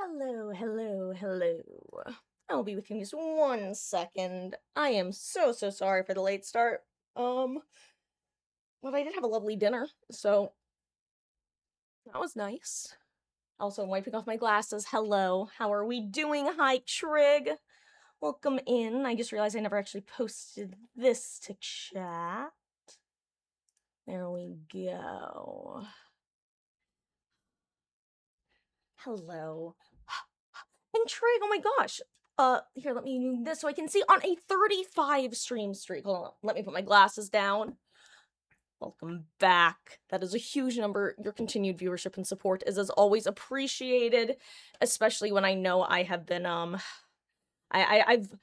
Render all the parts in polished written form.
Hello, hello, hello. I'll be with you in just 1 second. I am so sorry for the late start. But I did have a lovely dinner, so that was nice. Also, I'm wiping off my glasses. Hello, how are we doing? Hi, Trig. Welcome in. I just realized I never actually posted this to chat. There we go. Hello. And Trig, oh my gosh. Here, let me move this so I can see on a 35 stream streak. Hold on, let me put my glasses down. Welcome back. That is a huge number. Your continued viewership and support is as always appreciated, especially when I know I have been, I've,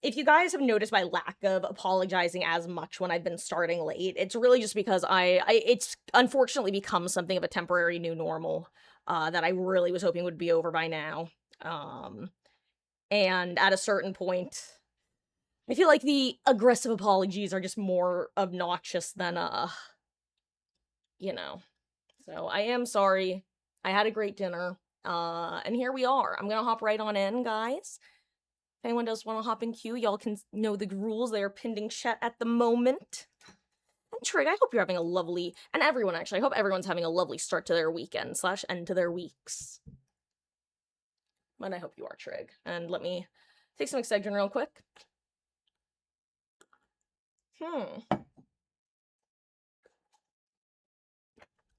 if you guys have noticed my lack of apologizing as much when I've been starting late, it's really just because it's unfortunately become something of a temporary new normal, that I really was hoping would be over by now. And at a certain point, I feel like the aggressive apologies are just more obnoxious than, you know. So I am sorry. I had a great dinner. And here we are. I'm gonna hop right on in, guys. If anyone does want to hop in queue, y'all can know the rules. They are pinned in chat at the moment. And Trig, I hope you're having a lovely, and everyone actually, I hope everyone's having a lovely start to their weekend / end to their weeks. But I hope you are, Trig. And let me take some Excedrin real quick.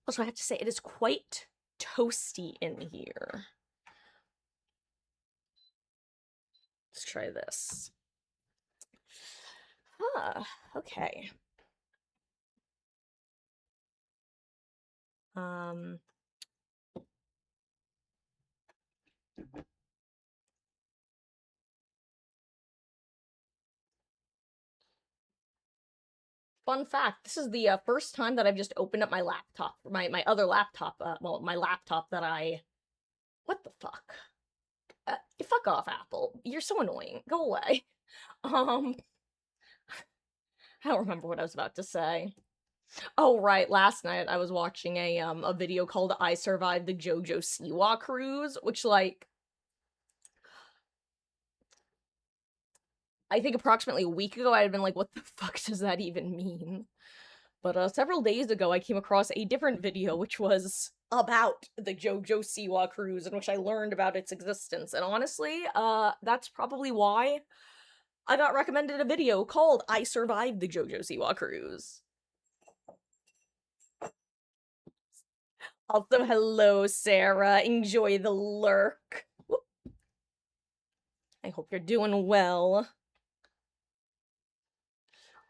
Also, I have to say, it is quite toasty in here. Let's try this. Okay. Fun fact, this is the first time that I've just opened up my laptop, my other laptop, my laptop that what the fuck? Fuck off, Apple. You're so annoying. Go away. I don't remember what I was about to say. Oh, right, last night I was watching a video called I Survived the JoJo Siwa Cruise, which, like, I think approximately a week ago I had been like, what the fuck does that even mean? But several days ago I came across a different video which was about the JoJo Siwa cruise, in which I learned about its existence. And honestly, that's probably why I got recommended a video called I Survived the JoJo Siwa cruise. Also, hello, Sarah. Enjoy the lurk. Whoop. I hope you're doing well.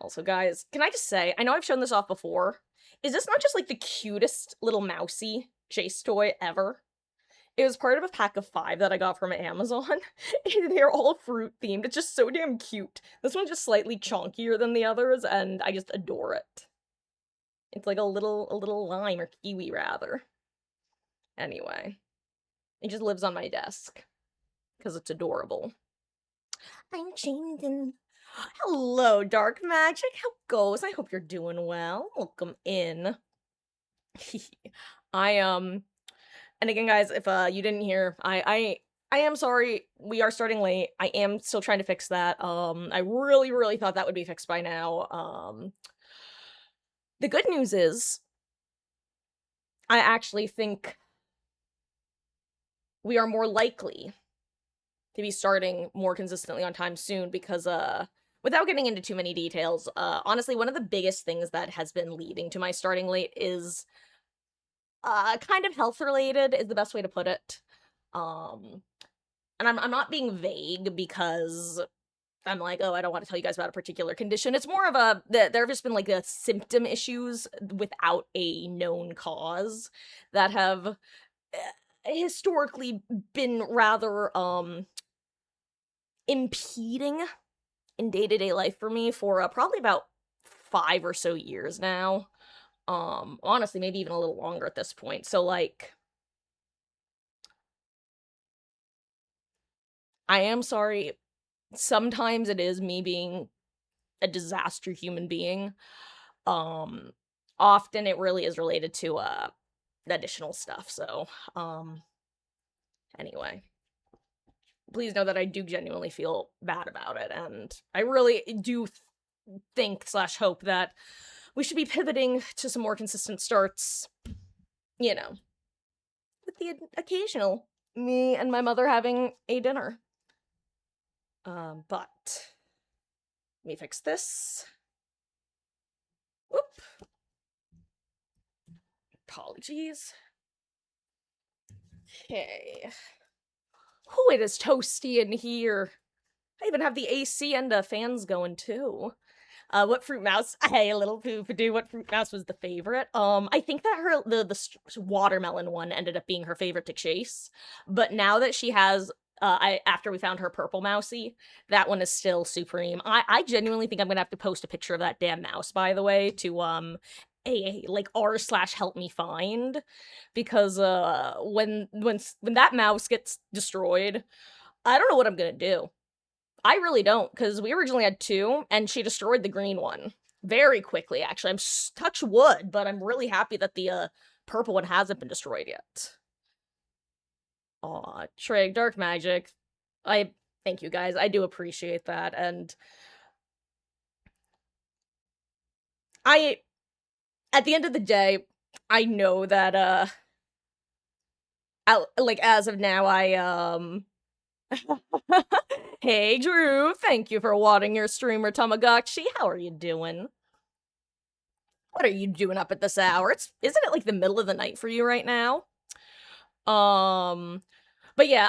Also, guys, can I just say, I know I've shown this off before. Is this not just like the cutest little mousy Chase toy ever? It was part of a pack of 5 that I got from Amazon. They're all fruit themed. It's just so damn cute. This one's just slightly chonkier than the others, and I just adore it. It's like a little lime, or kiwi rather. Anyway, it just lives on my desk because it's adorable. I'm changing. Hello, Dark Magic. How goes? I hope you're doing well. Welcome in. And again, guys, if you didn't hear, I am sorry. We are starting late. I am still trying to fix that. I really thought that would be fixed by now. The good news is, I actually think we are more likely to be starting more consistently on time soon because, without getting into too many details, honestly, one of the biggest things that has been leading to my starting late is, kind of health related is the best way to put it. And I'm not being vague because I'm like, oh, I don't want to tell you guys about a particular condition. It's more of there have just been like symptom issues without a known cause that have historically been rather impeding in day-to-day life for me for probably about 5 or so years now. Honestly, maybe even a little longer at this point. So, like, I am sorry. Sometimes it is me being a disaster human being. Often it really is related to additional stuff. So, anyway. please know that I do genuinely feel bad about it, and I really do think slash hope that we should be pivoting to some more consistent starts, you know, with the occasional me and my mother having a dinner. But let me fix this. Whoop. Apologies. Okay. Oh, it is toasty in here. I even have the AC and fans going too. What fruit mouse? Hey, little poo-poo-doo. What fruit mouse was the favorite? I think that the watermelon one ended up being her favorite to chase. But now that she has, after we found her purple mousey, that one is still supreme. I genuinely think I'm gonna have to post a picture of that damn mouse, by the way, to a like r/help me find, because when that mouse gets destroyed, I don't know what I'm gonna do. I really don't, because we originally had two, and she destroyed the green one very quickly, actually. Touch wood, but I'm really happy that the purple one hasn't been destroyed yet. Aw, Trig, Dark Magic. I thank you guys. I do appreciate that, and at the end of the day, I know that, like, as of now, Hey, Drew, thank you for watching your streamer, Tamagotchi. How are you doing? What are you doing up at this hour? Isn't it like the middle of the night for you right now? But yeah,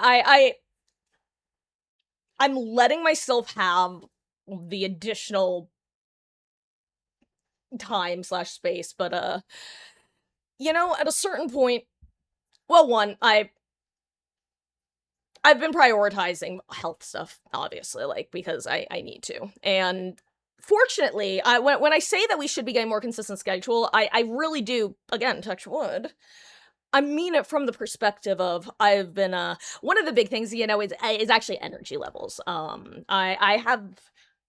I'm letting myself have the additional time slash space, but you know, at a certain point, well, one, I've been prioritizing health stuff, obviously, like, because I need to. And fortunately, when I say that we should be getting more consistent schedule, I really do, again, touch wood. I mean it from the perspective of I've been one of the big things, you know, is actually energy levels. I have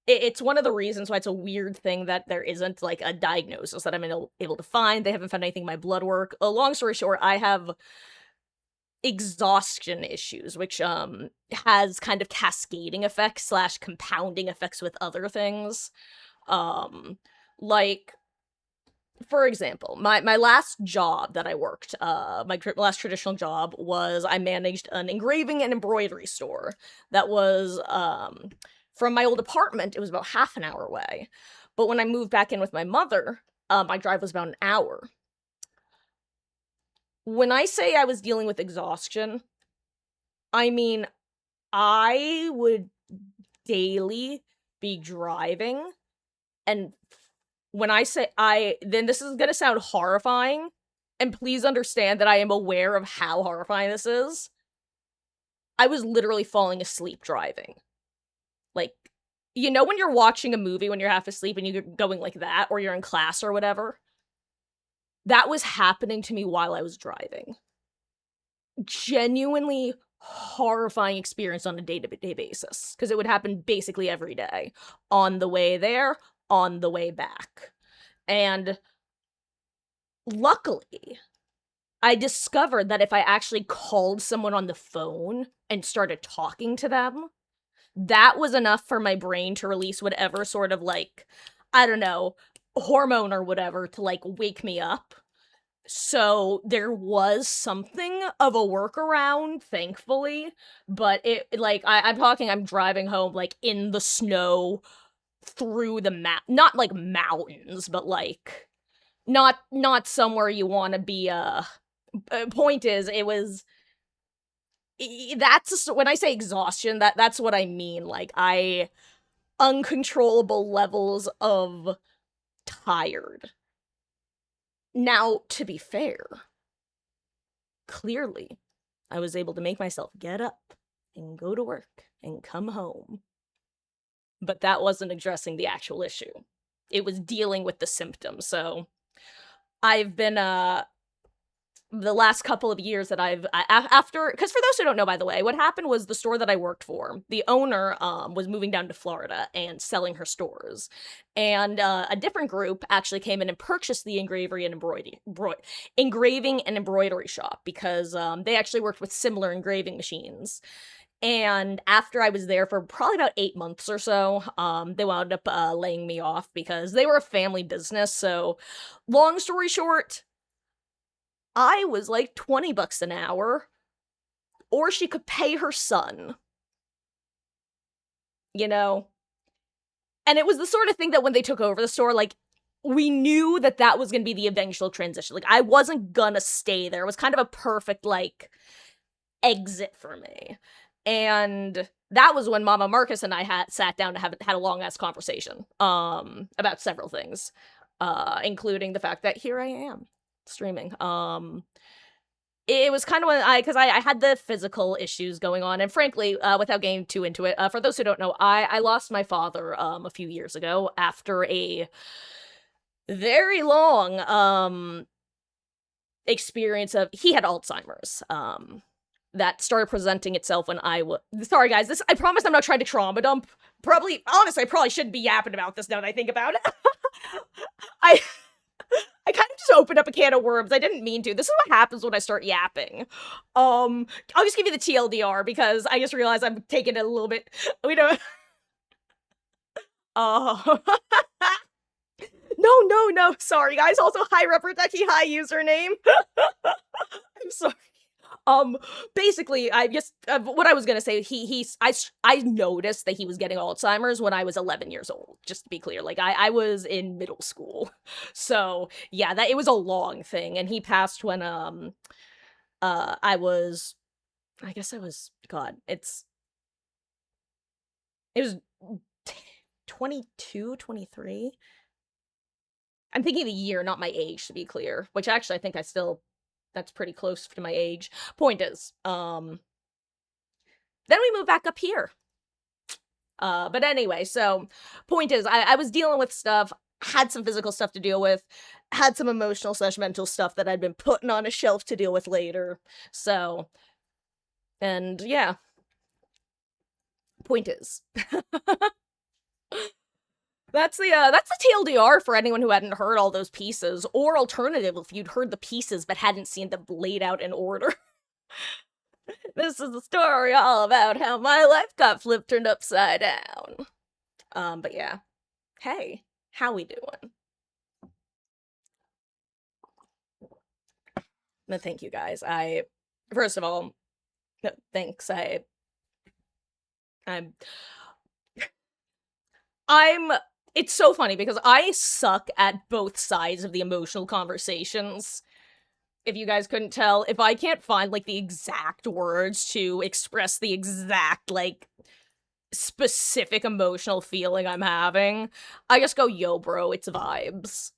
it's one of the reasons why it's a weird thing that there isn't like a diagnosis that I'm able to find. They haven't found anything in my blood work. Long story short, I have exhaustion issues, which has kind of cascading effects slash compounding effects with other things. Like, for example, my last job that I worked, my last traditional job was I managed an engraving and embroidery store that was from my old apartment. It was about half an hour away, but when I moved back in with my mother, my drive was about an hour. When I say I was dealing with exhaustion, I mean I would daily be driving, and when I say then this is gonna sound horrifying, and please understand that I am aware of how horrifying this is. I was literally falling asleep driving. Like, you know when you're watching a movie when you're half asleep and you're going like that, or you're in class or whatever? That was happening to me while I was driving. Genuinely horrifying experience on a day-to-day basis, because it would happen basically every day. On the way there, on the way back. And luckily, I discovered that if I actually called someone on the phone and started talking to them, that was enough for my brain to release whatever sort of, like, I don't know, hormone or whatever to, like, wake me up. So there was something of a workaround, thankfully, but like, I'm driving home, like, in the snow, through the not, like, mountains, but, like, not somewhere you wanna be, point is, it was that's when I say exhaustion, that's what I mean, like, uncontrollable levels of tired. Now, to be fair, clearly, I was able to make myself get up and go to work and come home. But that wasn't addressing the actual issue. It was dealing with the symptoms, so I've been, the last couple of years that after, because for those who don't know, by the way, what happened was the store that I worked for, the owner was moving down to Florida and selling her stores, and a different group actually came in and purchased the engraving and embroidery shop, because they actually worked with similar engraving machines, And after I was there for probably about 8 months or so, they wound up, laying me off because they were a family business, so long story short, I was like 20 bucks an hour, or she could pay her son, you know? And it was the sort of thing that when they took over the store, like, we knew that that was gonna be the eventual transition. Like, I wasn't gonna stay there. It was kind of a perfect, like, exit for me. And that was when Mama Marcus and I had sat down to have had a long ass conversation about several things, including the fact that here I am streaming. It was kind of when I had the physical issues going on, and frankly, without getting too into it, for those who don't know, I lost my father a few years ago after a very long experience of he had Alzheimer's. That started presenting itself when I was sorry guys, this I promise I'm not trying to trauma dump. Probably honestly I probably shouldn't be yapping about this now that I think about it. I I kind of just opened up a can of worms. I didn't mean to. This is what happens when I start yapping. I'll just give you the TLDR because I just realized I'm taking it a little bit. We don't. Oh. No. Sorry, guys. Also, hi, Rubber Ducky. Hi, username. I'm sorry. Basically, I just what I was gonna say. I noticed that he was getting Alzheimer's when I was 11 years old. Just to be clear, like I was in middle school, so yeah, that it was a long thing, and he passed when I was, I guess I was God. It was 22, 23. I'm thinking the year, not my age, to be clear. Which actually, I think that's pretty close to my age. Point is, then we moved back up here. But anyway, so point is, I was dealing with stuff, had some physical stuff to deal with, had some emotional slash mental stuff that I'd been putting on a shelf to deal with later. So, and yeah, point is. That's the TLDR for anyone who hadn't heard all those pieces, or alternative if you'd heard the pieces but hadn't seen them laid out in order. This is a story all about how my life got flipped turned upside down. But yeah. Hey, how we doing? No, thank you guys. First of all, no, thanks. I'm it's so funny because I suck at both sides of the emotional conversations. If you guys couldn't tell, if I can't find like the exact words to express the exact like specific emotional feeling I'm having, I just go, yo, bro, it's vibes.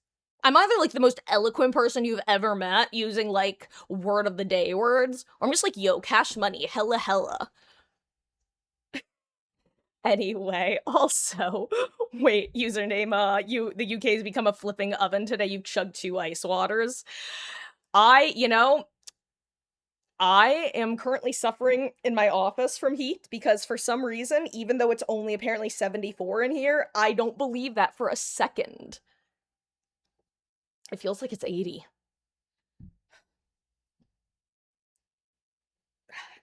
I'm either like the most eloquent person you've ever met using like word of the day words, or I'm just like, yo, cash money, hella. Anyway, also, wait, username, the UK's become a flipping oven today, you've chugged 2 ice waters. I am currently suffering in my office from heat because for some reason, even though it's only apparently 74 in here, I don't believe that for a second. It feels like it's 80.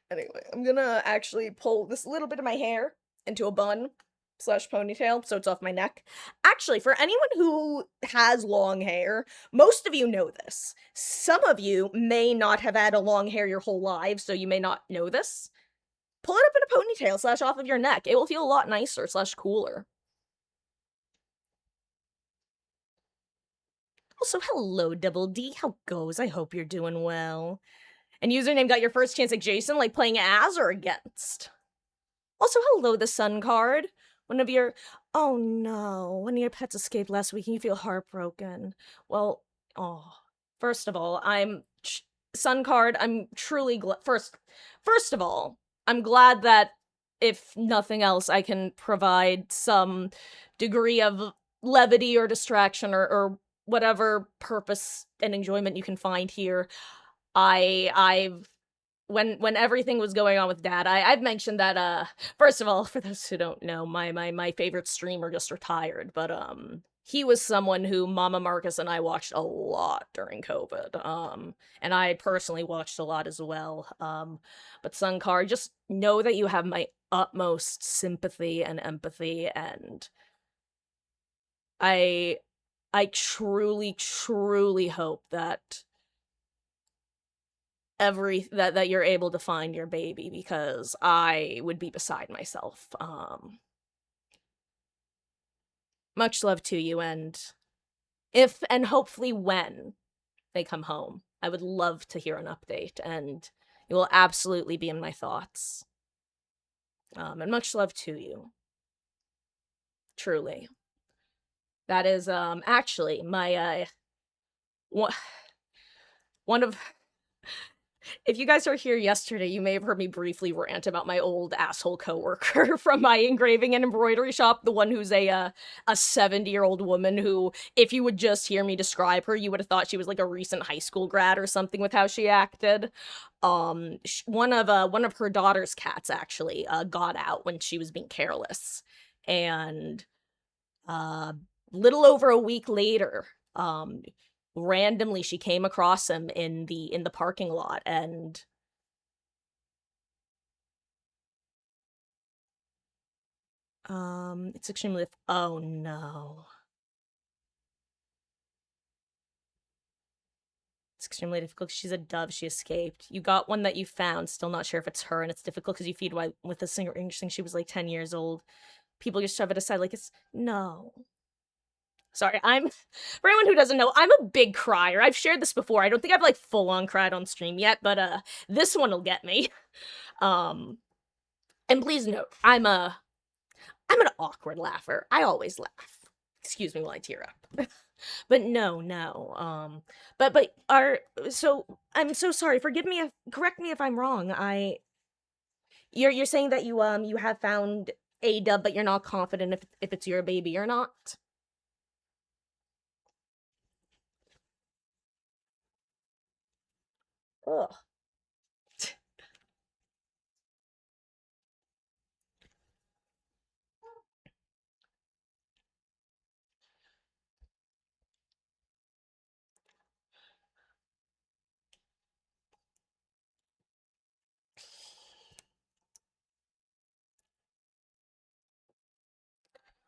Anyway, I'm gonna actually pull this little bit of my hair into a bun slash ponytail so it's off my neck. Actually, for anyone who has long hair, most of you know this. Some of you may not have had a long hair your whole lives, so you may not know this. Pull it up in a ponytail slash off of your neck. It will feel a lot nicer slash cooler. Also, hello, Double D. How goes? I hope you're doing well. And username got your first chance at Jason, like playing as or against. Also, hello, the Sun card. One of your oh no, one of your pets escaped last week and you feel heartbroken. Well, oh, first of all, Sun card. I'm truly glad. First of all, I'm glad that if nothing else, I can provide some degree of levity or distraction or whatever purpose and enjoyment you can find here. I've when everything was going on with Dad, I've mentioned that first of all, for those who don't know, my favorite streamer just retired, but he was someone who Mama Marcus and I watched a lot during COVID. And I personally watched a lot as well. But Sunkar, just know that you have my utmost sympathy and empathy, and I I truly, truly hope that that you're able to find your baby, because I would be beside myself. Much love to you, and if and hopefully when they come home, I would love to hear an update, and it will absolutely be in my thoughts. And much love to you, truly. That is actually my one one of if you guys were here yesterday, you may have heard me briefly rant about my old asshole coworker from my engraving and embroidery shop, the one who's a 70-year-old woman who, if you would just hear me describe her, you would have thought she was like a recent high school grad or something with how she acted. One of her daughter's cats actually got out when she was being careless, and uh little over a week later, randomly she came across him in the parking lot, and it's extremely oh no. It's extremely difficult 'cause she's a dove, she escaped. You got one that you found, still not sure if it's her, and it's difficult because you feed with a single thing. She was like 10 years old. People just shove it aside like it's no. Sorry, I'm for anyone who doesn't know, I'm a big crier. I've shared this before. I don't think I've like full on cried on stream yet, but this one will get me. Um and please note, I'm an awkward laugher. I always laugh. Excuse me while I tear up. But no, no. But are so I'm so sorry. Forgive me if correct me if I'm wrong. You're saying that you have found a dub, but you're not confident if it's your baby or not. Ugh.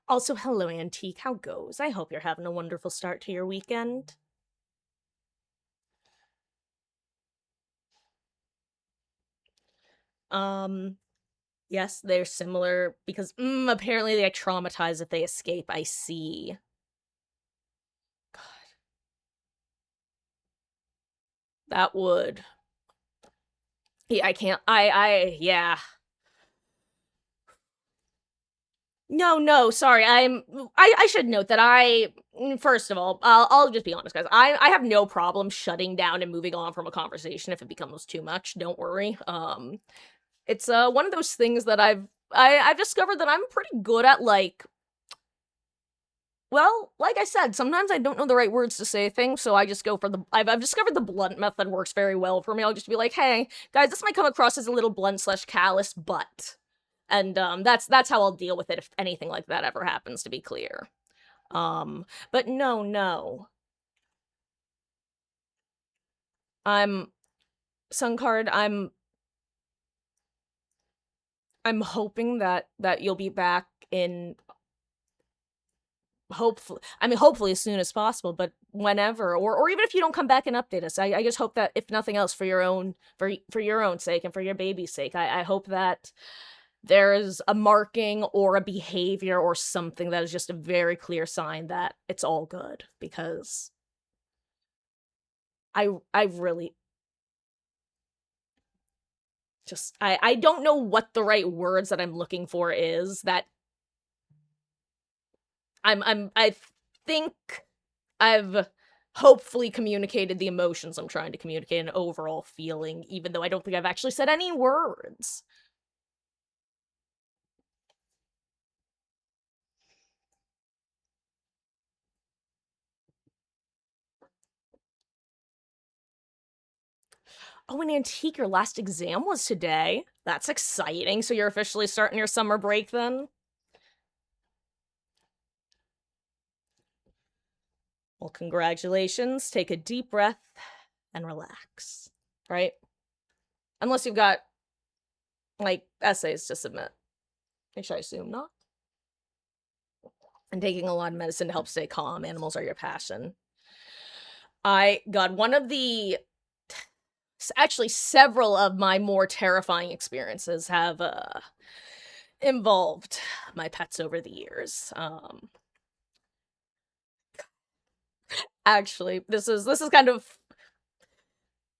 Also, hello, Antique. How goes? I hope you're having a wonderful start to your weekend. Um, yes, they're similar because apparently they get traumatized if they escape. I see. God, that would. Yeah, I can't. Yeah. No, no, sorry. I should note that first of all, I'll just be honest, guys. I have no problem shutting down and moving on from a conversation if it becomes too much. Don't worry. It's one of those things that I've discovered that I'm pretty good at, like, well, like I said, sometimes I don't know the right words to say things, so I just go for I've discovered the blunt method works very well for me. I'll just be like, hey, guys, this might come across as a little blunt slash callous, but, and that's how I'll deal with it if anything like that ever happens. To be clear, but no, no, I'm Suncard. I'm hoping that you'll be back in hopefully, I mean, hopefully as soon as possible, but whenever, or even if you don't come back and update us, I just hope that if nothing else, for your own for your own sake and for your baby's sake, I hope that there is a marking or a behavior or something that is just a very clear sign that it's all good, because I really just I don't know what the right words that I'm looking for is, that I think I've hopefully communicated the emotions I'm trying to communicate, an overall feeling, even though I don't think I've actually said any words. Oh, and Antique, your last exam was today. That's exciting. So you're officially starting your summer break then? Well, congratulations. Take a deep breath and relax, right? Unless you've got, like, essays to submit, which I assume not. And taking a lot of medicine to help stay calm. Animals are your passion. One of the actually several of my more terrifying experiences have involved my pets over the years. Actually, this is kind of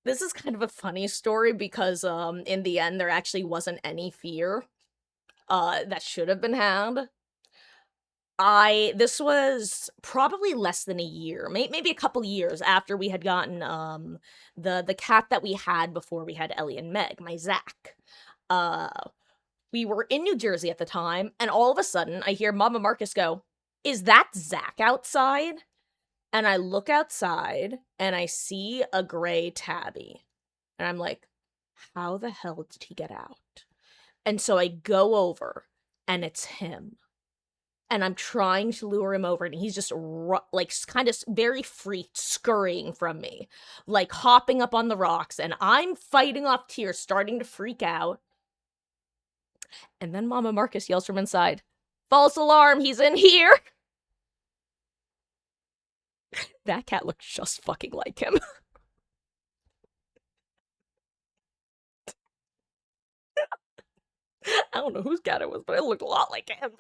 a funny story because in the end there actually wasn't any fear that should have been had. This was probably less than a year, maybe a couple years after we had gotten the cat that we had before we had Ellie and Meg, my Zach. Uh we were in New Jersey at the time, and all of a sudden I hear Mama Marcus go, "Is that Zach outside?" And I look outside and I see a gray tabby. And I'm like, how the hell did he get out? And so I go over and it's him. And I'm trying to lure him over, and he's just like kind of very freaked, scurrying from me, like hopping up on the rocks. And I'm fighting off tears, starting to freak out. And then Mama Marcus yells from inside, "False alarm, he's in here!" That cat looked just fucking like him. I don't know whose cat it was, but it looked a lot like him.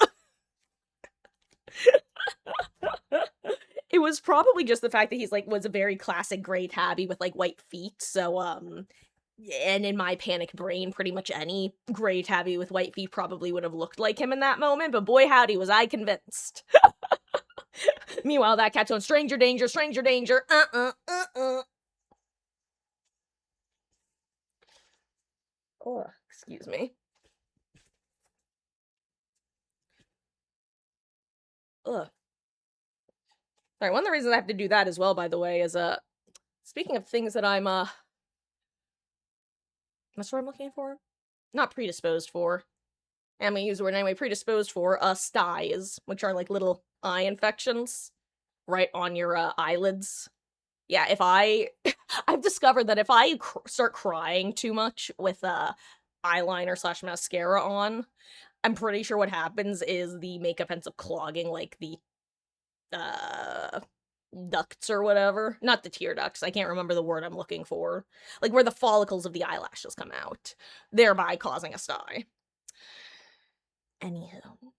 It was probably just the fact that he's like was a very classic gray tabby with like white feet. So and in my panic brain, pretty much any gray tabby with white feet probably would have looked like him in that moment, but boy howdy was I convinced. Meanwhile, that cat's going, stranger danger, stranger danger, Oh, excuse me. Ugh. Alright, one of the reasons I have to do that as well, by the way, is, speaking of things that what's the word I'm looking for? Not predisposed for. I'm gonna use the word anyway, predisposed for, styes, which are like little eye infections right on your, eyelids. Yeah, if I I've discovered that if I start crying too much with, eyeliner slash mascara on, I'm pretty sure what happens is the makeup ends up clogging, like, the, uh, ducts or whatever. Not the tear ducts, I can't remember the word I'm looking for. Like, where the follicles of the eyelashes come out, thereby causing a sty. Anywho.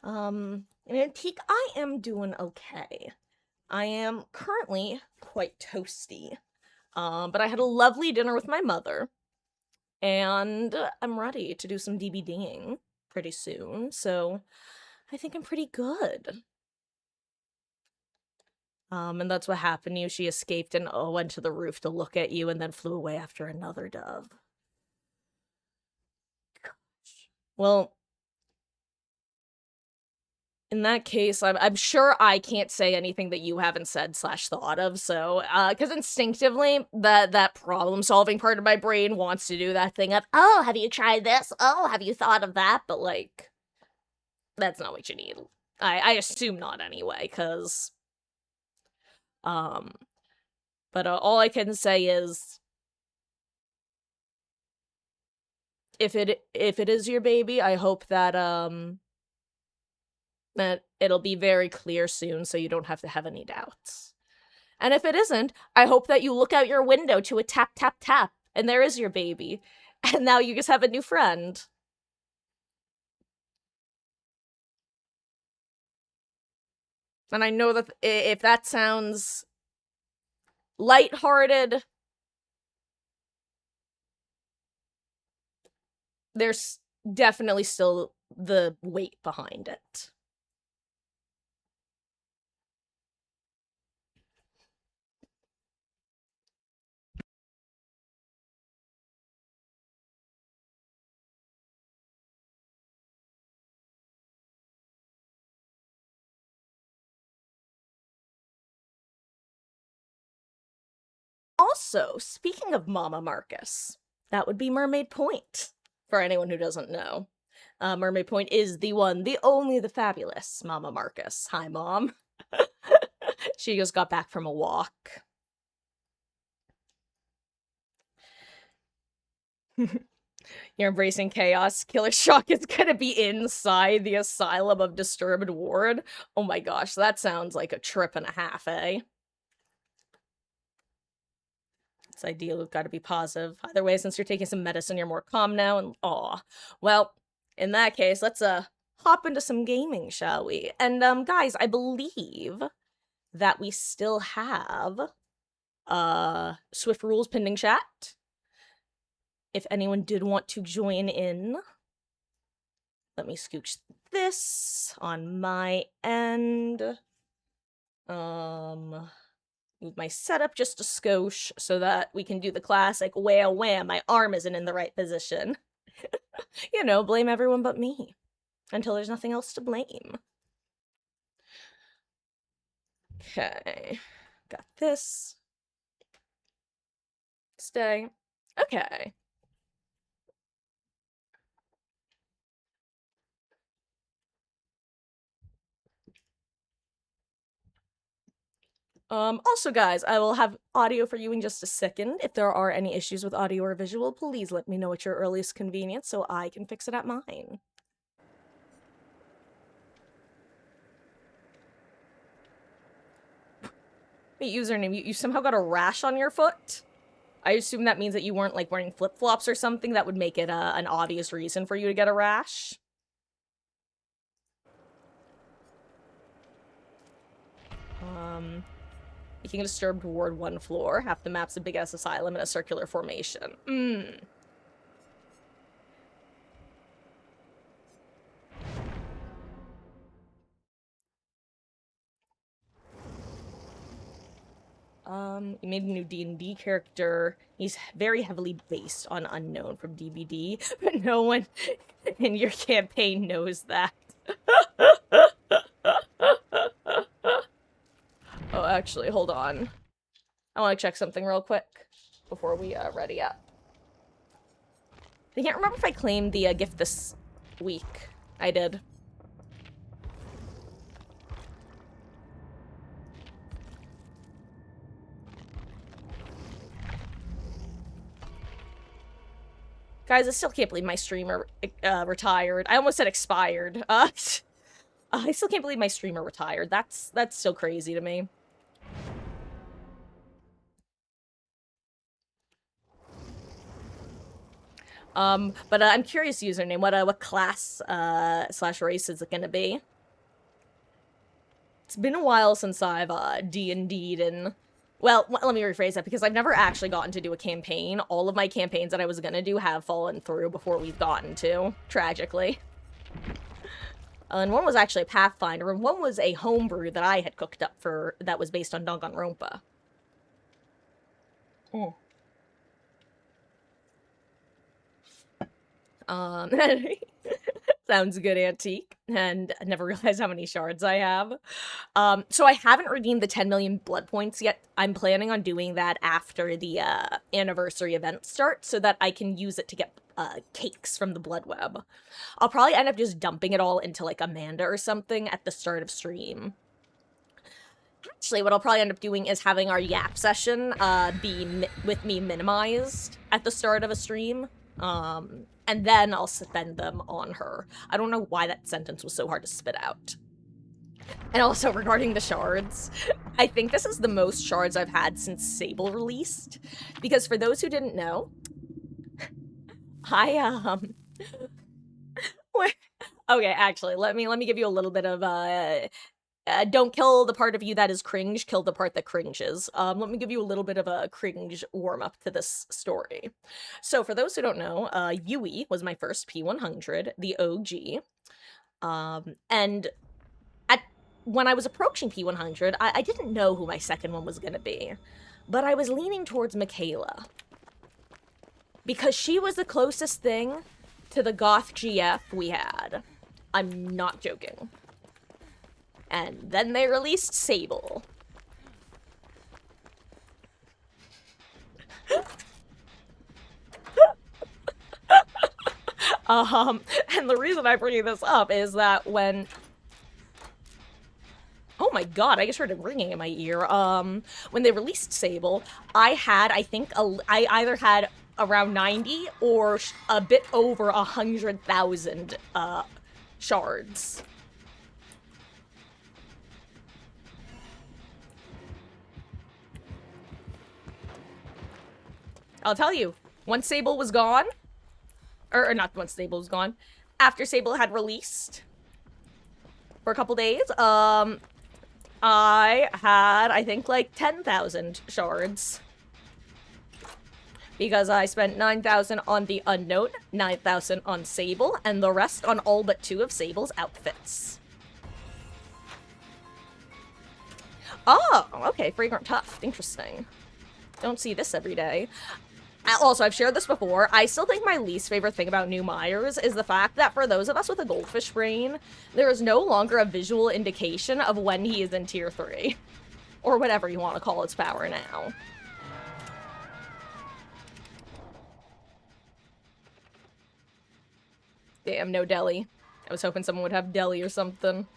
In Antique, I am doing okay. I am currently quite toasty. But I had a lovely dinner with my mother, and I'm ready to do some DBDing pretty soon, so I think I'm pretty good. And that's what happened to you. She escaped and went to the roof to look at you and then flew away after another dove. Well, in that case, I'm sure I can't say anything that you haven't said slash thought of, so, because instinctively, that problem-solving part of my brain wants to do that thing of, "Oh, have you tried this? Oh, have you thought of that?" But, like, that's not what you need. I assume not anyway, because, um, but, all I can say is if it is your baby, I hope that, that it'll be very clear soon so you don't have to have any doubts. And if it isn't, I hope that you look out your window to a tap, tap, tap, and there is your baby. And now you just have a new friend. And I know that if that sounds lighthearted, there's definitely still the weight behind it. also, speaking of Mama Marcus, that would be Mermaid Point, for anyone who doesn't know. Mermaid Point is the one, the only, the fabulous Mama Marcus. Hi, Mom. She just got back from a walk. You're embracing chaos. Killer Shock is gonna be inside the Asylum of Disturbed Ward. Oh my gosh, that sounds like a trip and a half, eh? It's ideal, we've got to be positive. Either way, since you're taking some medicine, you're more calm now, and aw. Well, in that case, let's hop into some gaming, shall we? And guys, I believe that we still have Swift Rules pending chat. If anyone did want to join in, let me scooch this on my end. Move my setup just a skosh so that we can do the classic wham wham, my arm isn't in the right position. You know, blame everyone but me. Until there's nothing else to blame. Okay. Got this. Stay. Okay. Also guys, I will have audio for you in just a second. If there are any issues with audio or visual, please let me know at your earliest convenience so I can fix it at mine. Wait, username, you somehow got a rash on your foot? I assume that means that you weren't, like, wearing flip-flops or something that would make it an obvious reason for you to get a rash. Making a disturbed ward 1 floor. Half the map's a big-ass asylum in a circular formation. You made a new D&D character. He's very heavily based on Unknown from DBD, but no one in your campaign knows that. Oh, actually, hold on. I want to check something real quick before we ready up. I can't remember if I claimed the gift this week. I did. Guys, I still can't believe my streamer retired. I almost said expired. I still can't believe my streamer retired. That's still crazy to me. But I'm curious, username. What class slash race is it gonna be? It's been a while since I've D&D'd and... Well, let me rephrase that, because I've never actually gotten to do a campaign. All of my campaigns that I was gonna do have fallen through before we've gotten to, tragically. And one was actually a Pathfinder, and one was a homebrew that I had cooked up for... that was based on Danganronpa. Sounds good, Antique. And I never realized how many shards I have. So I haven't redeemed the 10 million blood points yet. I'm planning on doing that after the anniversary event starts so that I can use it to get cakes from the blood web. I'll probably end up just dumping it all into, like, Amanda or something at the start of stream. Actually, what I'll probably end up doing is having our yap session be with me minimized at the start of a stream. And then I'll spend them on her. I don't know why that sentence was so hard to spit out. And also, regarding the shards, I think this is the most shards I've had since Sable released. Because for those who didn't know, okay, actually, let me give you a little bit of, don't kill the part of you that is cringe, kill the part that cringes. Let me give you a little bit of a cringe warm-up to this story. So, for those who don't know, Yui was my first P100, the OG. And when I was approaching P100, I didn't know who my second one was gonna be. But I was leaning towards Michaela. Because she was the closest thing to the goth GF we had. I'm not joking. And then they released Sable. And the reason I'm bringing this up is that when... Oh my god, I just heard it ringing in my ear. When they released Sable, I think, I either had around 90 or a bit over 100,000, shards. I'll tell you, once Sable was gone, or not once Sable was gone, after Sable had released for a couple days, I had, I think, like 10,000 shards. Because I spent 9,000 on the Unknown, 9,000 on Sable, and the rest on all but 2 of Sable's outfits. Oh, okay, Fragrant Tuft. Interesting. Don't see this every day. Also, I've shared this before, I still think my least favorite thing about New Myers is the fact that for those of us with a goldfish brain, there is no longer a visual indication of when he is in tier 3. Or whatever you want to call its power now. Damn, no deli. I was hoping someone would have deli or something.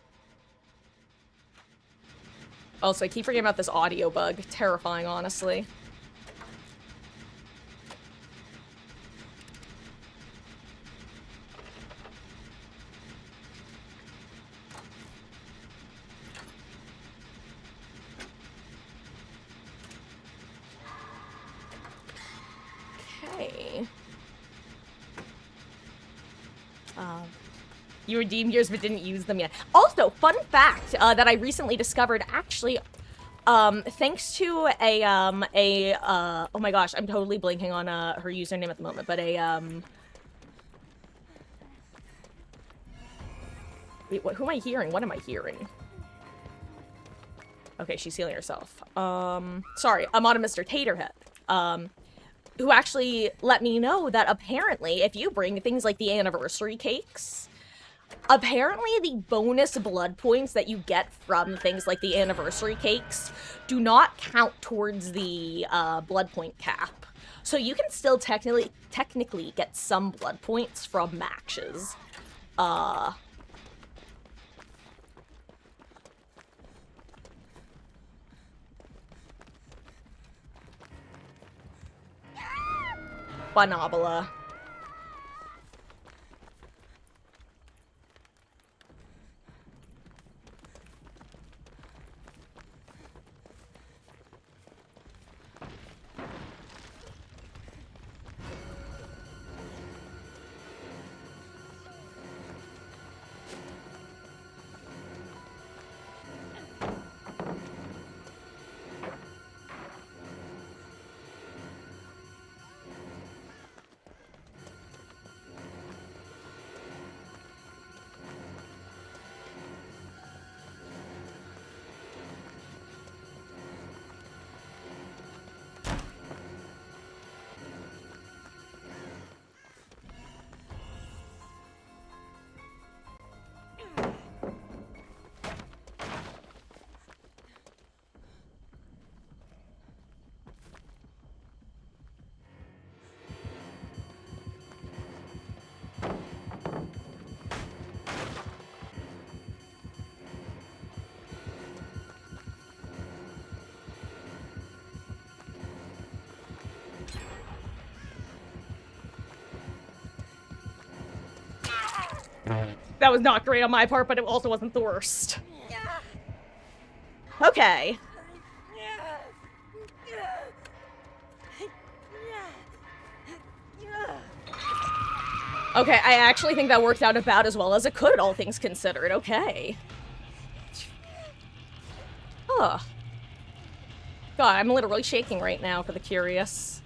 Also, I keep forgetting about this audio bug. Terrifying, honestly. Okay. You redeemed yours but didn't use them yet. Also, fun fact that I recently discovered, actually, thanks to oh my gosh, I'm totally blanking on her username at the moment, but wait, who am I hearing? What am I hearing? Okay, she's healing herself. Sorry, I'm on a Mr. Taterhead, who actually let me know that apparently if you bring things like the anniversary cakes, apparently the bonus blood points that you get from things like the anniversary cakes do not count towards the blood point cap. So you can still technically get some blood points from matches. Banabala. That was not great on my part, but it also wasn't the worst. Okay. Okay, I actually think that worked out about as well as it could, all things considered. Okay. Ugh. God, I'm literally shaking right now for the curious.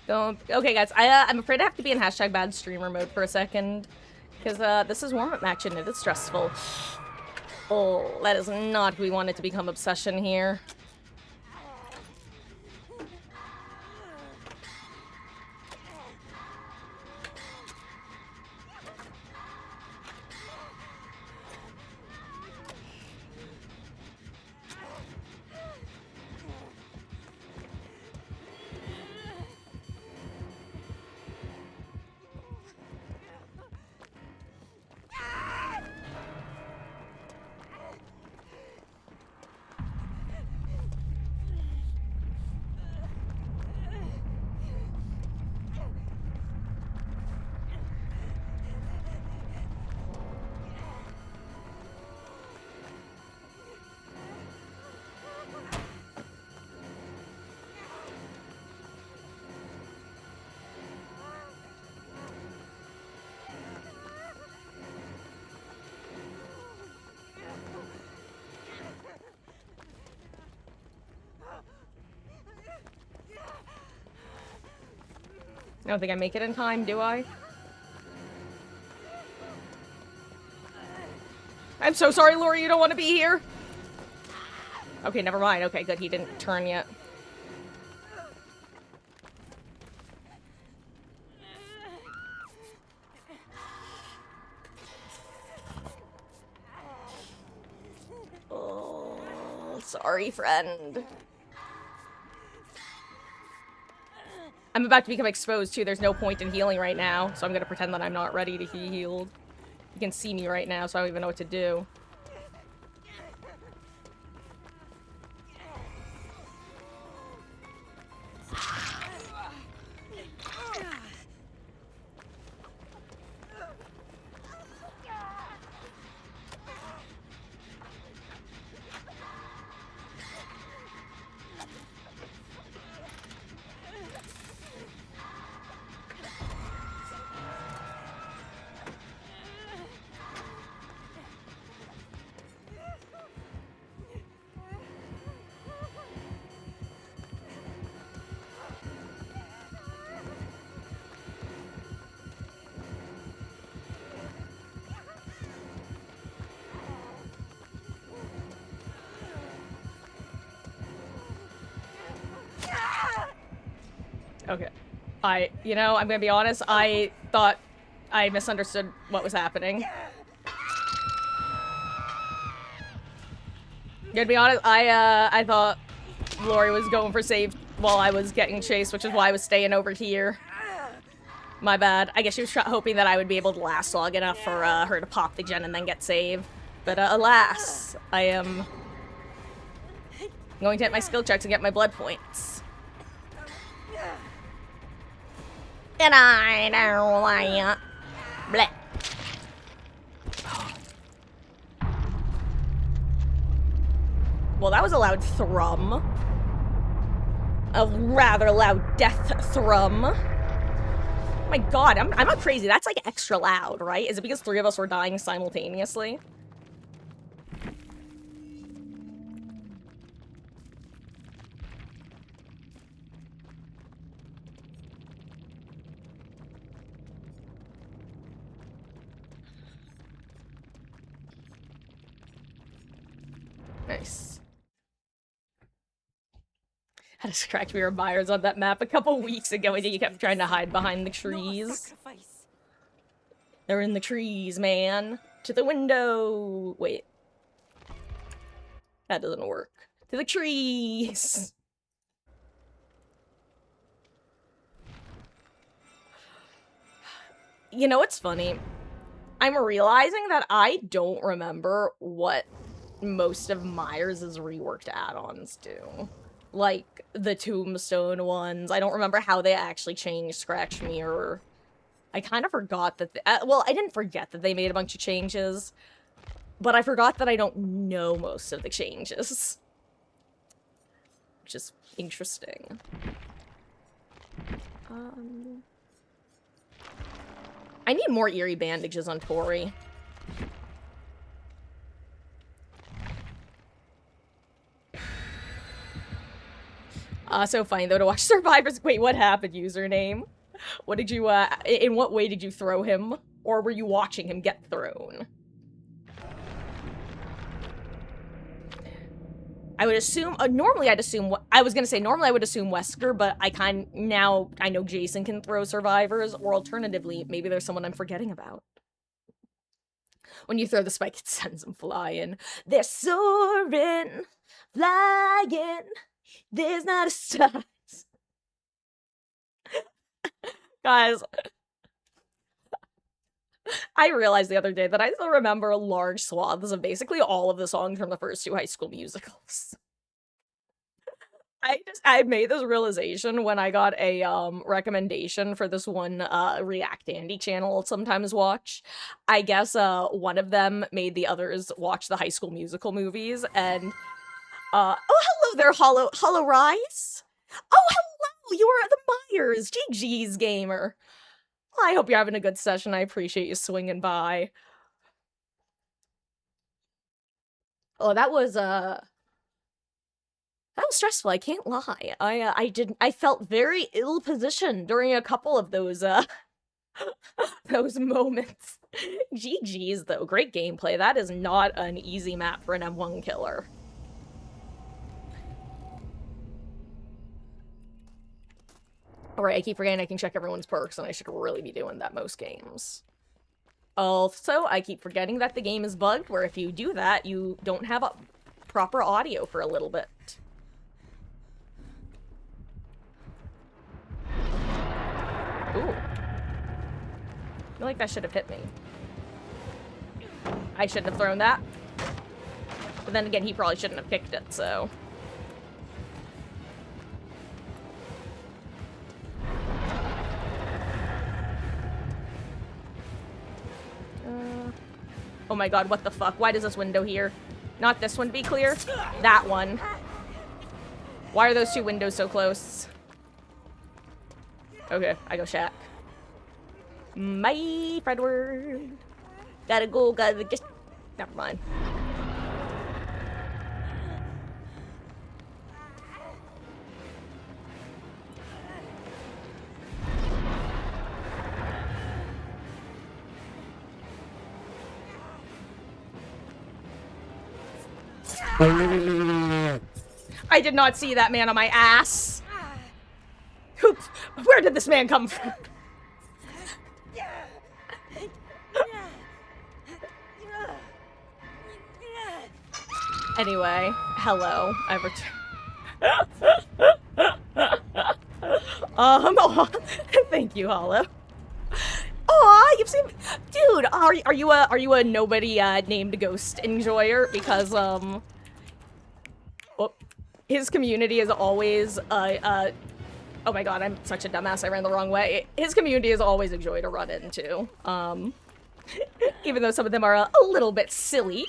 Don't. Okay, guys. I'm afraid I have to be in #bad streamer mode for a second, because this is warm-up match and it is stressful. Oh, that is not who we want it to become obsession here. I don't think I make it in time, do I? I'm so sorry, Lori, you don't want to be here. Okay, never mind. Okay, good, he didn't turn yet. Oh, sorry, friend. I'm about to become exposed, too. There's no point in healing right now, so I'm gonna pretend that I'm not ready to be healed. You can see me right now, so I don't even know what to do. Okay. You know, I'm gonna be honest, I thought I misunderstood what was happening. Gonna be honest, I thought Lori was going for save while I was getting chased, which is why I was staying over here. My bad. I guess she was hoping that I would be able to last long enough for her to pop the gen and then get saved. But alas, I am going to hit my skill checks and get my blood points. And I don't like bleh. Well, that was a loud thrum. A rather loud death thrum. Oh my god, I'm not crazy. That's like extra loud, right? Is it because 3 of us were dying simultaneously? Nice. Had to scratch me buyers on that map a couple weeks ago and you kept trying to hide behind the trees. They're in the trees, man. To the window. Wait. That doesn't work. To the trees. You know what's funny? I'm realizing that I don't remember what most of Myers' reworked add-ons do. Like, the tombstone ones. I don't remember how they actually changed Scratch Mirror. I kind of forgot that well, I didn't forget that they made a bunch of changes, but I forgot that I don't know most of the changes. Which is interesting. I need more eerie bandages on Tori. So funny though to watch Survivors. Wait, what happened, username? What did you, in what way did you throw him? Or were you watching him get thrown? I would assume, normally I'd assume, I was gonna say normally I would assume Wesker, but now I know Jason can throw survivors, or alternatively, maybe there's someone I'm forgetting about. When you throw the spike, it sends them flying. They're soaring, flying, there's not a star. Guys, I realized the other day that I still remember large swaths of basically all of the songs from the first two High School Musicals. I made this realization when I got a recommendation for this one React Andy channel I'll sometimes watch. I guess one of them made the others watch the High School Musical movies, and oh, hello there, Hollow Rise. Oh, hello, you're the Myers. GG's gamer. Well, I hope you're having a good session. I appreciate you swinging by. Oh, that was stressful, I can't lie. I felt very ill-positioned during a couple of those, those moments. GG's, though. Great gameplay. That is not an easy map for an M1 killer. Alright, I keep forgetting I can check everyone's perks, and I should really be doing that most games. Also, I keep forgetting that the game is bugged, where if you do that, you don't have proper audio for a little bit. Ooh. I feel like that should have hit me. I shouldn't have thrown that. But then again, he probably shouldn't have kicked it, so... Oh my god, what the fuck? Why does this window here? Not this one, to be clear. That one. Why are those two windows so close? Okay, I go Shaq. My Fredward. Gotta go, gotta just... Never mind. I did not see that man on my ass. Where did this man come from? Anyway, hello. I returned. Thank you, Hollow. Aw, you've seen, dude. Are you a nobody named Ghost enjoyer? Because his community is always oh my god, I'm such a dumbass. I ran the wrong way. His community is always a joy to run into. Even though some of them are a little bit silly.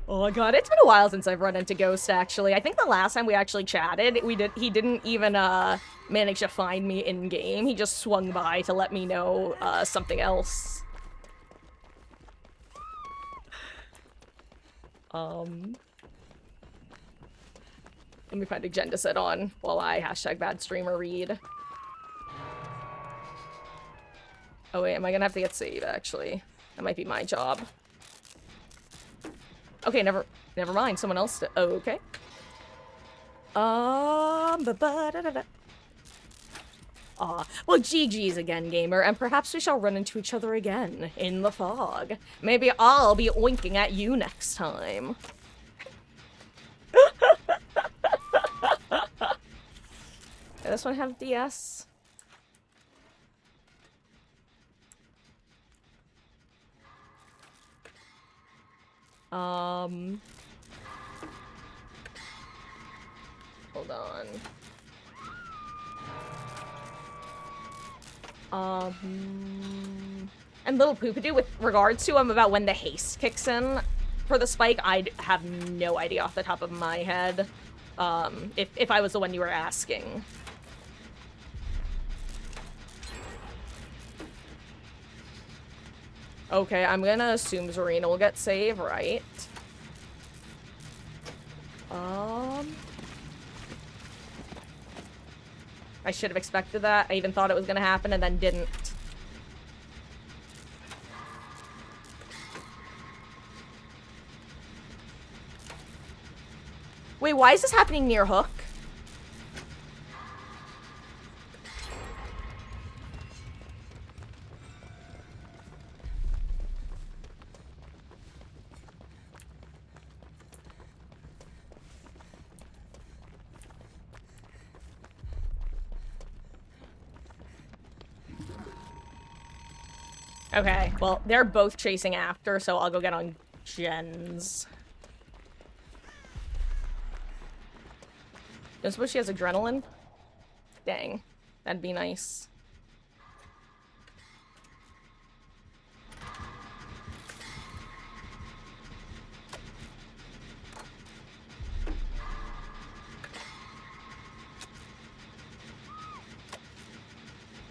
Oh my god, it's been a while since I've run into Ghost, actually. I think the last time we actually chatted, he didn't even, manage to find me in-game. He just swung by to let me know, something else. Let me find Agenda Set on while I #badstreamer read. Oh wait, am I gonna have to get save, actually? That might be my job. Okay, never mind. Someone else did. Oh, okay. Well, GG's again, gamer, and perhaps we shall run into each other again in the fog. Maybe I'll be oinking at you next time. Does this one have DS? Hold on. And Little Poopadoo, with regards to about when the haste kicks in for the spike, I have no idea off the top of my head. If I was the one you were asking. Okay, I'm gonna assume Zarina will get save, right? I should have expected that. I even thought it was gonna happen and then didn't. Wait, why is this happening near Hook? Okay, well, they're both chasing after, so I'll go get on Jen's. I suppose she has adrenaline? Dang. That'd be nice.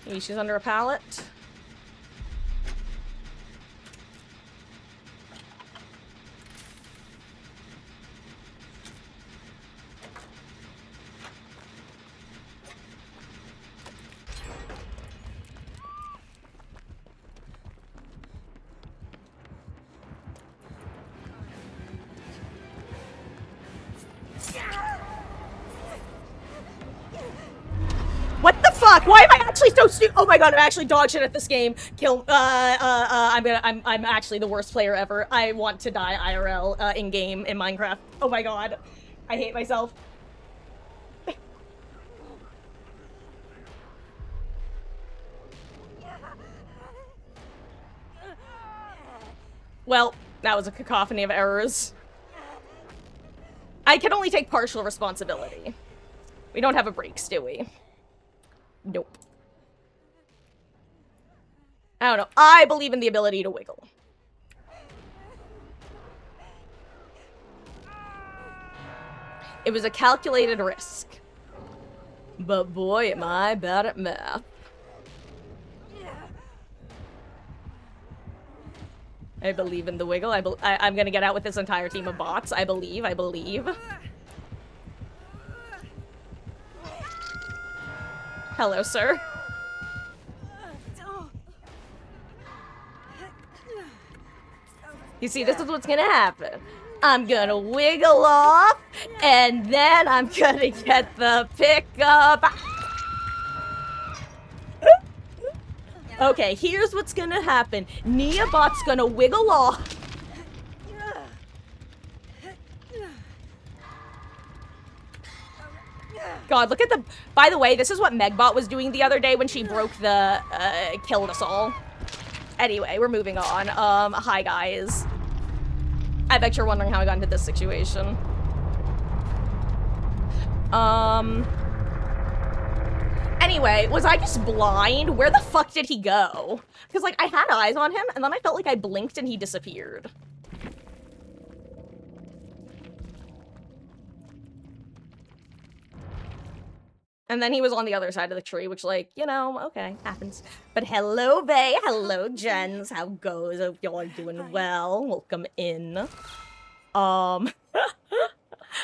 Maybe she's under a pallet. What the fuck? Why am I actually so stupid? Oh my god, I'm actually dog shit at this game. I'm actually the worst player ever. I want to die IRL, in-game, in Minecraft. Oh my god. I hate myself. Well, that was a cacophony of errors. I can only take partial responsibility. We don't have a brakes, do we? Nope. I don't know. I believe in the ability to wiggle. It was a calculated risk. But boy, am I bad at math. I believe in the wiggle. I'm gonna get out with this entire team of bots. I believe. Hello, sir. You see, this is what's gonna happen. I'm gonna wiggle off, and then I'm gonna get the pickup. Okay, here's what's gonna happen. Neobot's gonna wiggle off. God, look at the... By the way, this is what Megbot was doing the other day when she broke the... killed us all. Anyway, we're moving on. Hi, guys. I bet you're wondering how I got into this situation. Anyway, was I just blind? Where the fuck did he go? Because, like, I had eyes on him, and then I felt like I blinked and he disappeared. And then he was on the other side of the tree, which, like, you know, okay, happens. But hello, Bay. Hello, Jens. How goes? Hope y'all are doing well. Welcome in.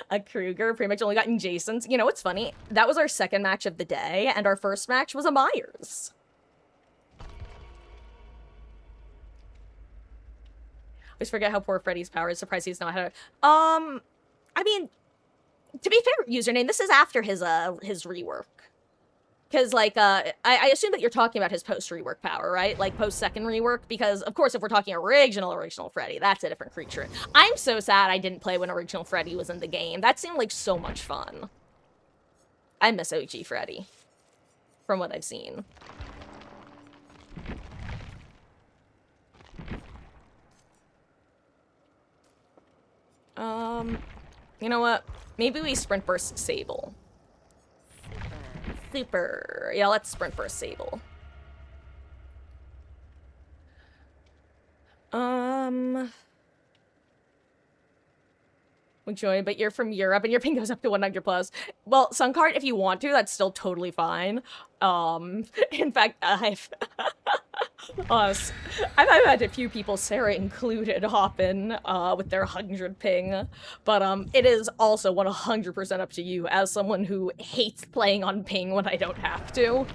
A Kruger pretty much only gotten Jason's. You know what's funny? That was our second match of the day, and our first match was a Myers. I always forget how poor Freddy's power is. Surprised he's not had I mean, to be fair, username, this is after his rework. Because, like, I assume that you're talking about his post-rework power, right? Like, post-second rework? Because, of course, if we're talking original Freddy, that's a different creature. I'm so sad I didn't play when original Freddy was in the game. That seemed like so much fun. I miss OG Freddy. From what I've seen. You know what? Maybe we Sprint Burst Sable. Super. Yeah, let's Sprint Burst Sable. Joy, but you're from Europe and your ping goes up to 100 plus. Well, Suncard, if you want to, that's still totally fine. In fact, I've had a few people, Sarah included, hop in with their 100 ping, but it is also 100% up to you as someone who hates playing on ping when I don't have to.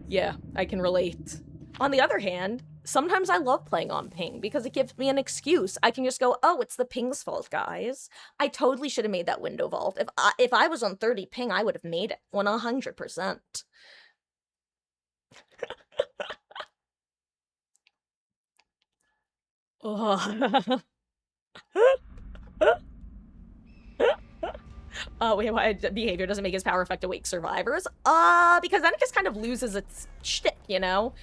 Yeah, I can relate. On the other hand, Sometimes I love playing on ping because it gives me an excuse. I can just go, oh, it's the ping's fault, guys. I totally should have made that window vault. If I was on 30 ping, I would have made it 100%. Ugh. Wait, why behavior doesn't make his power affect awake survivors? Because then it just kind of loses its shtick, you know?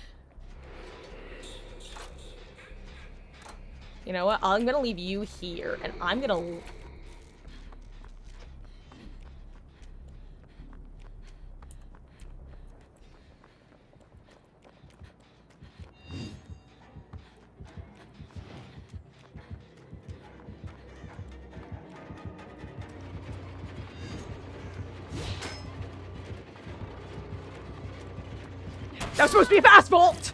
You know what? I'm gonna leave you here, and I'm gonna... That was supposed to be a fast vault!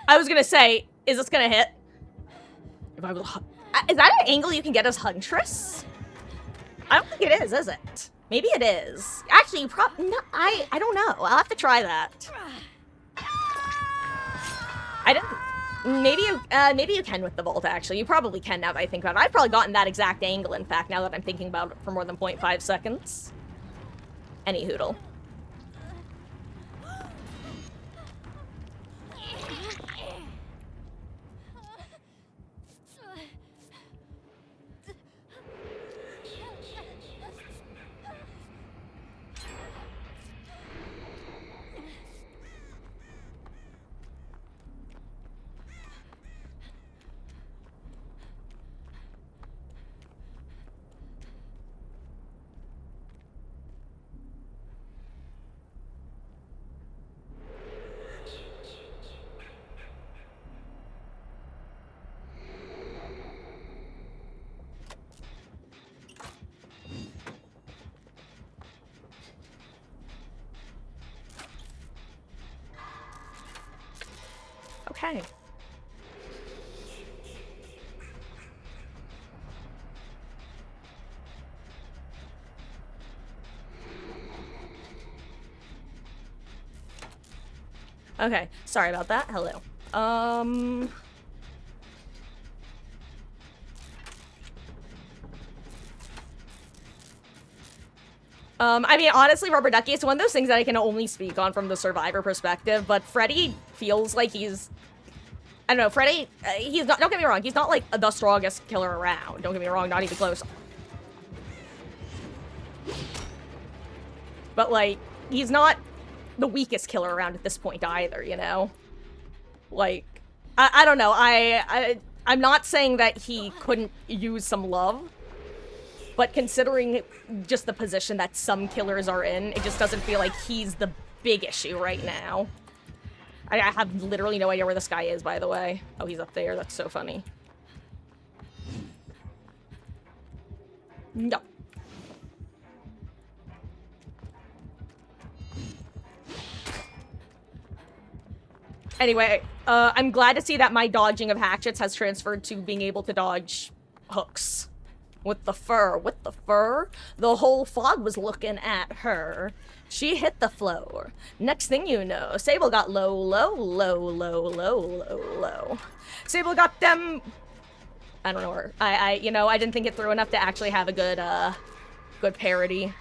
I was gonna say, is this gonna hit? If I was... Is that an angle you can get as Huntress? I don't think it is it? Maybe it is. Actually, you no, I don't know. I'll have to try that. I didn't... Maybe you can with the vault, actually. You probably can now that I think about it. I've probably gotten that exact angle, in fact, now that I'm thinking about it for more than 0.5 seconds. Any hoodle. Okay. Okay, sorry about that. Hello. I mean, honestly, Rubber Ducky, it's one of those things that I can only speak on from the survivor perspective, but Freddy feels like he's... I don't know, Freddy, he's not... Don't get me wrong, he's not, like, the strongest killer around. Don't get me wrong, not even close. But, like, he's not the weakest killer around at this point either, you know? Like, I don't know, I'm not saying that he couldn't use some love, but considering just the position that some killers are in, it just doesn't feel like he's the big issue right now. I have literally no idea where this guy is, by the way. Oh, he's up there. That's so funny. No. Anyway, I'm glad to see that my dodging of hatchets has transferred to being able to dodge hooks. With the fur. The whole fog was looking at her. She hit the floor. Next thing you know, Sable got low. Sable got them... I don't know where... you know, I didn't think it through enough to actually have a good, good parody.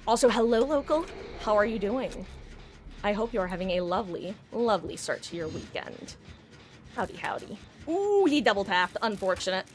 Also, hello, local. How are you doing? I hope you're having a lovely, lovely start to your weekend. Howdy, howdy. Ooh, he double tapped. Unfortunate.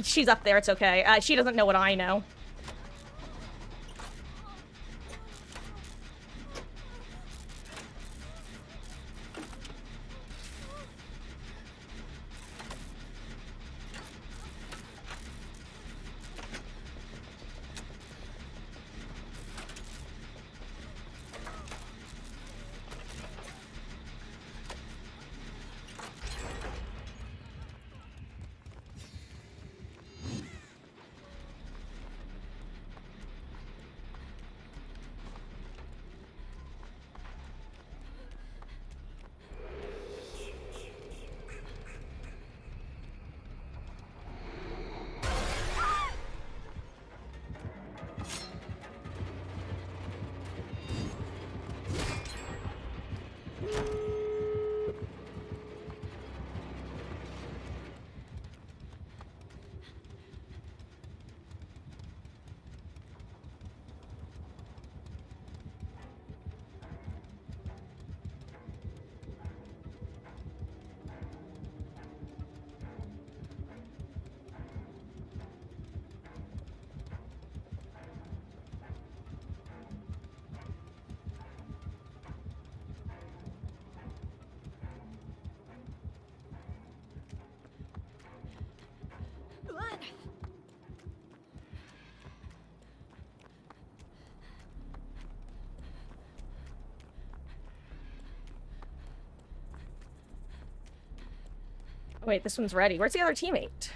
She's up there, it's okay. She doesn't know what I know. Wait, this one's ready. Where's the other teammate?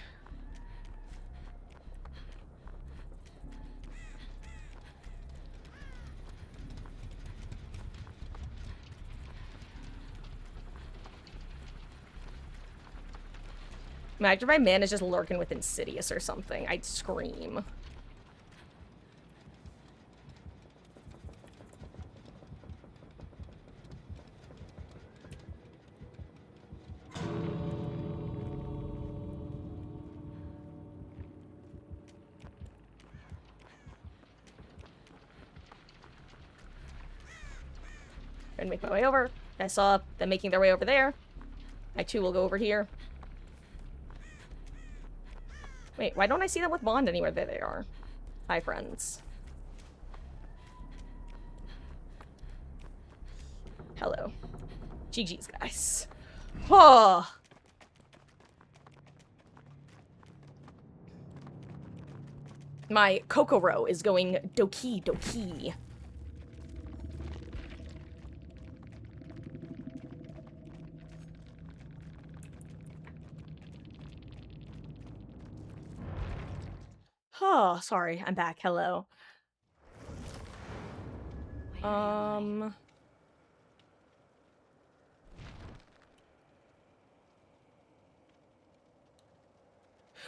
Imagine my man is just lurking with Insidious or something. I'd scream. Trying to make my way over. I saw them making their way over there. I too will go over here. Wait, why don't I see them with Bond anywhere? There they are. Hi, friends. Hello. GG's, guys. Oh! My Kokoro is going doki doki. Oh, sorry, I'm back. Hello.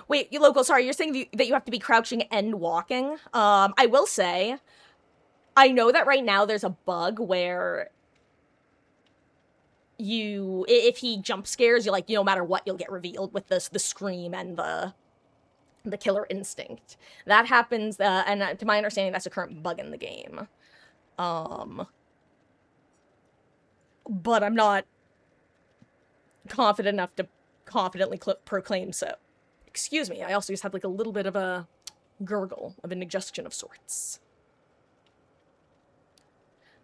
Wait, you local, sorry, you're saying that you have to be crouching and walking? I will say, I know that right now there's a bug where if he jump scares you, like, no matter what, you'll get revealed with the scream and the killer instinct. That happens, and to my understanding, that's a current bug in the game. But I'm not confident enough to confidently proclaim so. Excuse me, I also just had like a little bit of a gurgle of indigestion of sorts.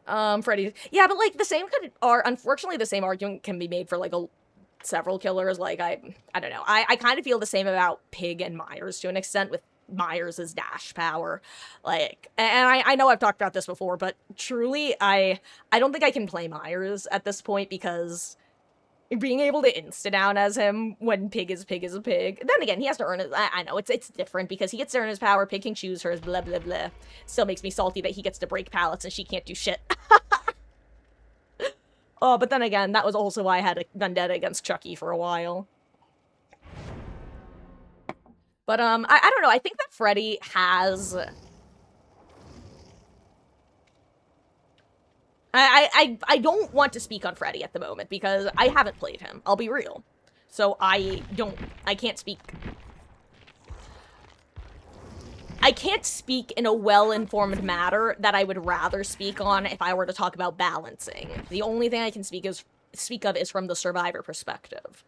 Freddy. Yeah, but like the same unfortunately the same argument can be made for like several killers. Like I don't know. I kind of feel the same about Pig and Myers to an extent, with Myers' dash power. Like, and I know I've talked about this before, but truly I don't think I can play Myers at this point, because being able to insta-down as him when Pig is a pig. Then again, he has to earn it. I know, it's different because he gets to earn his power, Pig can choose hers, blah, blah, blah. Still makes me salty that he gets to break pallets and she can't do shit. Oh, but then again, that was also why I had a vendetta against Chucky for a while. But, I don't know, I think that Freddy has... I don't want to speak on Freddy at the moment, because I haven't played him, I'll be real. So I can't speak... I can't speak in a well-informed manner that I would rather speak on if I were to talk about balancing. The only thing I can speak of is from the survivor perspective.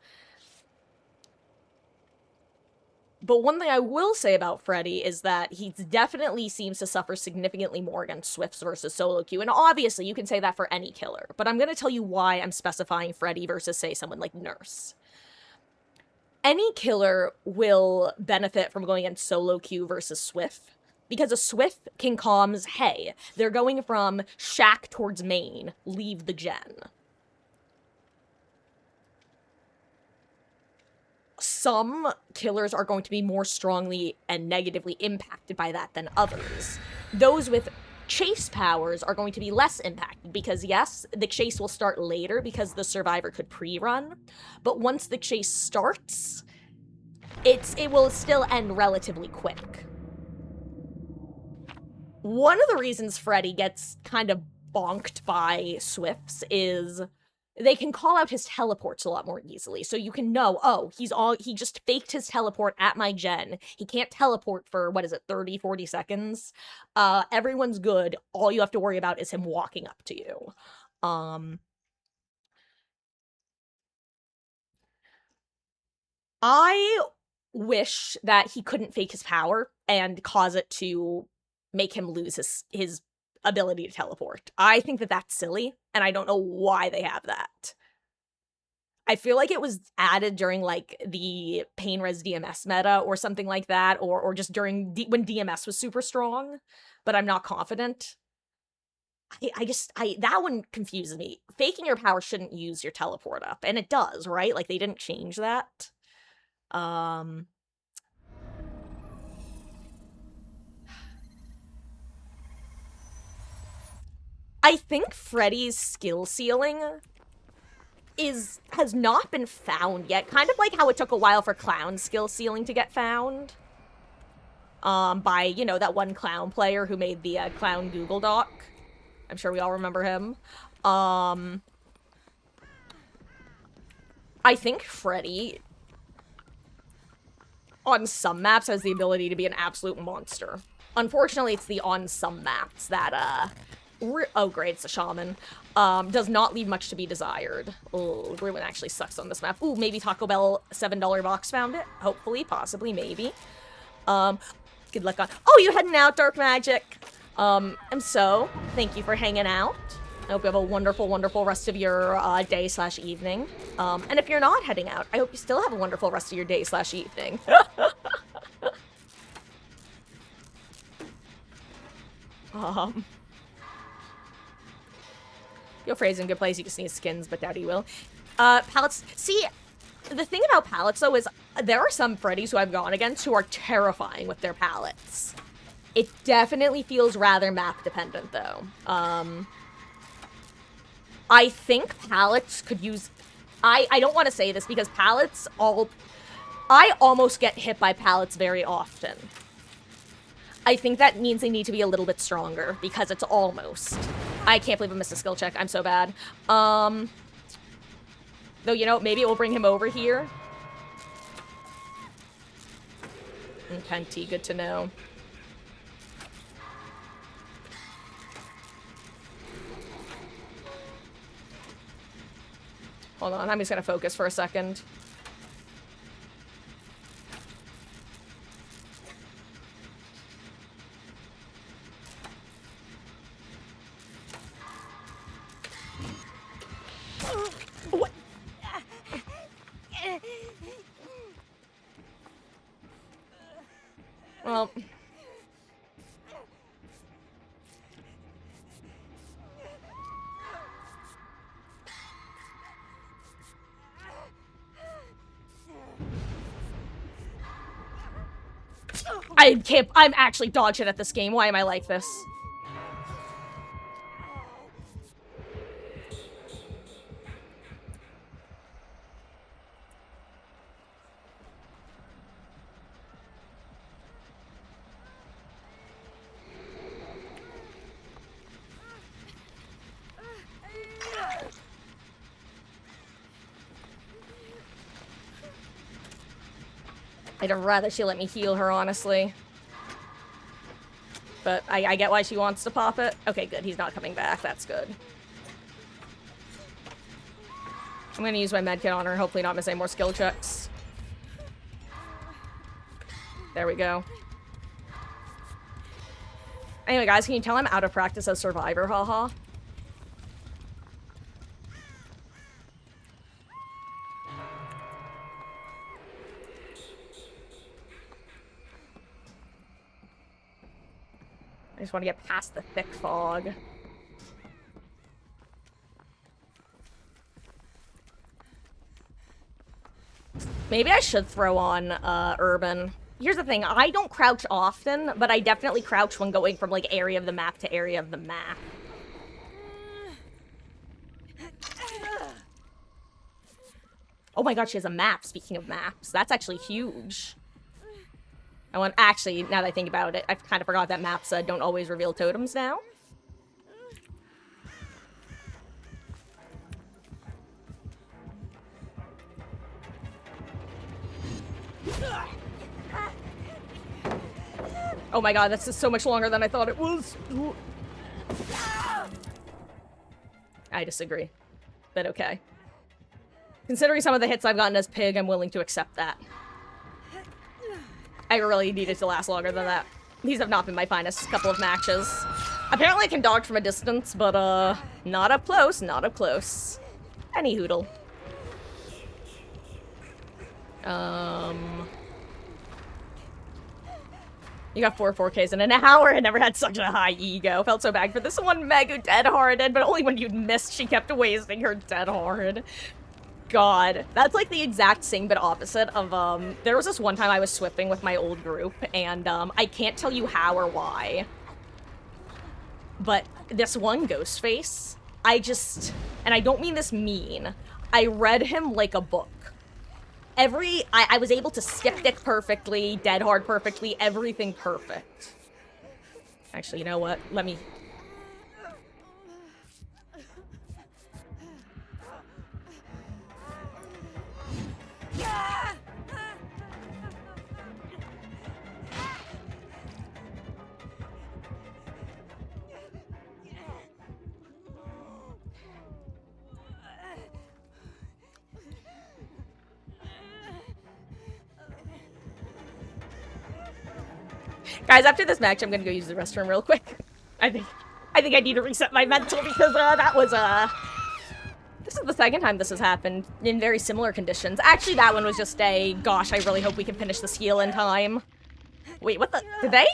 But one thing I will say about Freddy is that he definitely seems to suffer significantly more against Swifts versus solo queue. And obviously, you can say that for any killer. But I'm going to tell you why I'm specifying Freddy versus, say, someone like Nurse. Any killer will benefit from going against solo queue versus Swift. Because a Swift can comms, hey, they're going from shack towards main, leave the gen. Some killers are going to be more strongly and negatively impacted by that than others. Those with chase powers are going to be less impacted because, yes, the chase will start later because the survivor could pre-run, but once the chase starts, it will still end relatively quick. One of the reasons Freddy gets kind of bonked by Swifts is they can call out his teleports a lot more easily. So you can know, oh, he just faked his teleport at my gen. He can't teleport for, 30, 40 seconds. Everyone's good. All you have to worry about is him walking up to you. I wish that he couldn't fake his power and cause it to make him lose his ability to teleport. I think that that's silly, and I don't know why they have that. I feel like it was added during, like, the Pain Res DMS meta or something like that, or just during when DMS was super strong, but I'm not confident. That one confuses me. Faking your power shouldn't use your teleport up, and it does, right? Like, they didn't change that. I think Freddy's skill ceiling has not been found yet. Kind of like how it took a while for Clown's skill ceiling to get found. By, that one Clown player who made the Clown Google Doc. I'm sure we all remember him. I think Freddy, on some maps, has the ability to be an absolute monster. Unfortunately, it's the on some maps that, oh great, it's a shaman, does not leave much to be desired. Oh, Ruin actually sucks on this map. Ooh, maybe Taco Bell $7 box found it. Hopefully, possibly, maybe. Good luck on— oh, you heading out, Dark Magic. And so, thank you for hanging out. I hope you have a wonderful, wonderful rest of your day/evening. And if you're not heading out, I hope you still have a wonderful rest of your day/evening. Your phrase in good place, you just need skins, but doubt he will. Pallets. See, the thing about pallets, though, is there are some Freddys who I've gone against who are terrifying with their pallets. It definitely feels rather map-dependent, though. I think pallets could use— I don't want to say this because pallets I almost get hit by pallets very often. I think that means they need to be a little bit stronger because it's almost— I can't believe I missed a skill check. I'm so bad. Though, maybe it will bring him over here. Plenty, good to know. Hold on, I'm just gonna focus for a second. What? Well, I'm actually dog shit at this game. Why am I like this? I'd rather she let me heal her, honestly. But I get why she wants to pop it. Okay, good. He's not coming back. That's good. I'm gonna use my medkit on her, hopefully not miss any more skill checks. There we go. Anyway, guys, can you tell I'm out of practice as Survivor, haha? I just want to get past the thick fog. Maybe I should throw on, Urban. Here's the thing, I don't crouch often, but I definitely crouch when going from, like, area of the map to area of the map. Oh my god, she has a map, speaking of maps. That's actually huge. Actually, now that I think about it, I kind of forgot that maps don't always reveal totems now. Oh my god, this is so much longer than I thought it was. I disagree, but okay. Considering some of the hits I've gotten as Pig, I'm willing to accept that. I really need it to last longer than that. These have not been my finest couple of matches. Apparently I can dodge from a distance, but not up close, not up close. Any hoodle. You got 4Ks in an hour and never had such a high ego. Felt so bad for this one Meg who dead-harded, but only when you'd missed she kept wasting her dead-hard. God, that's like the exact same but opposite of, there was this one time I was swipping with my old group, and, I can't tell you how or why, but this one Ghostface, and I don't mean this mean, I read him like a book. I was able to skip dick perfectly, dead hard perfectly, everything perfect. Actually, you know what? Let me... Guys, after this match, I'm gonna go use the restroom real quick. I think I need to reset my mental because, that was, this is the second time this has happened in very similar conditions. Actually, that one was just a, gosh, I really hope we can finish this heal in time. Wait, what the, did they?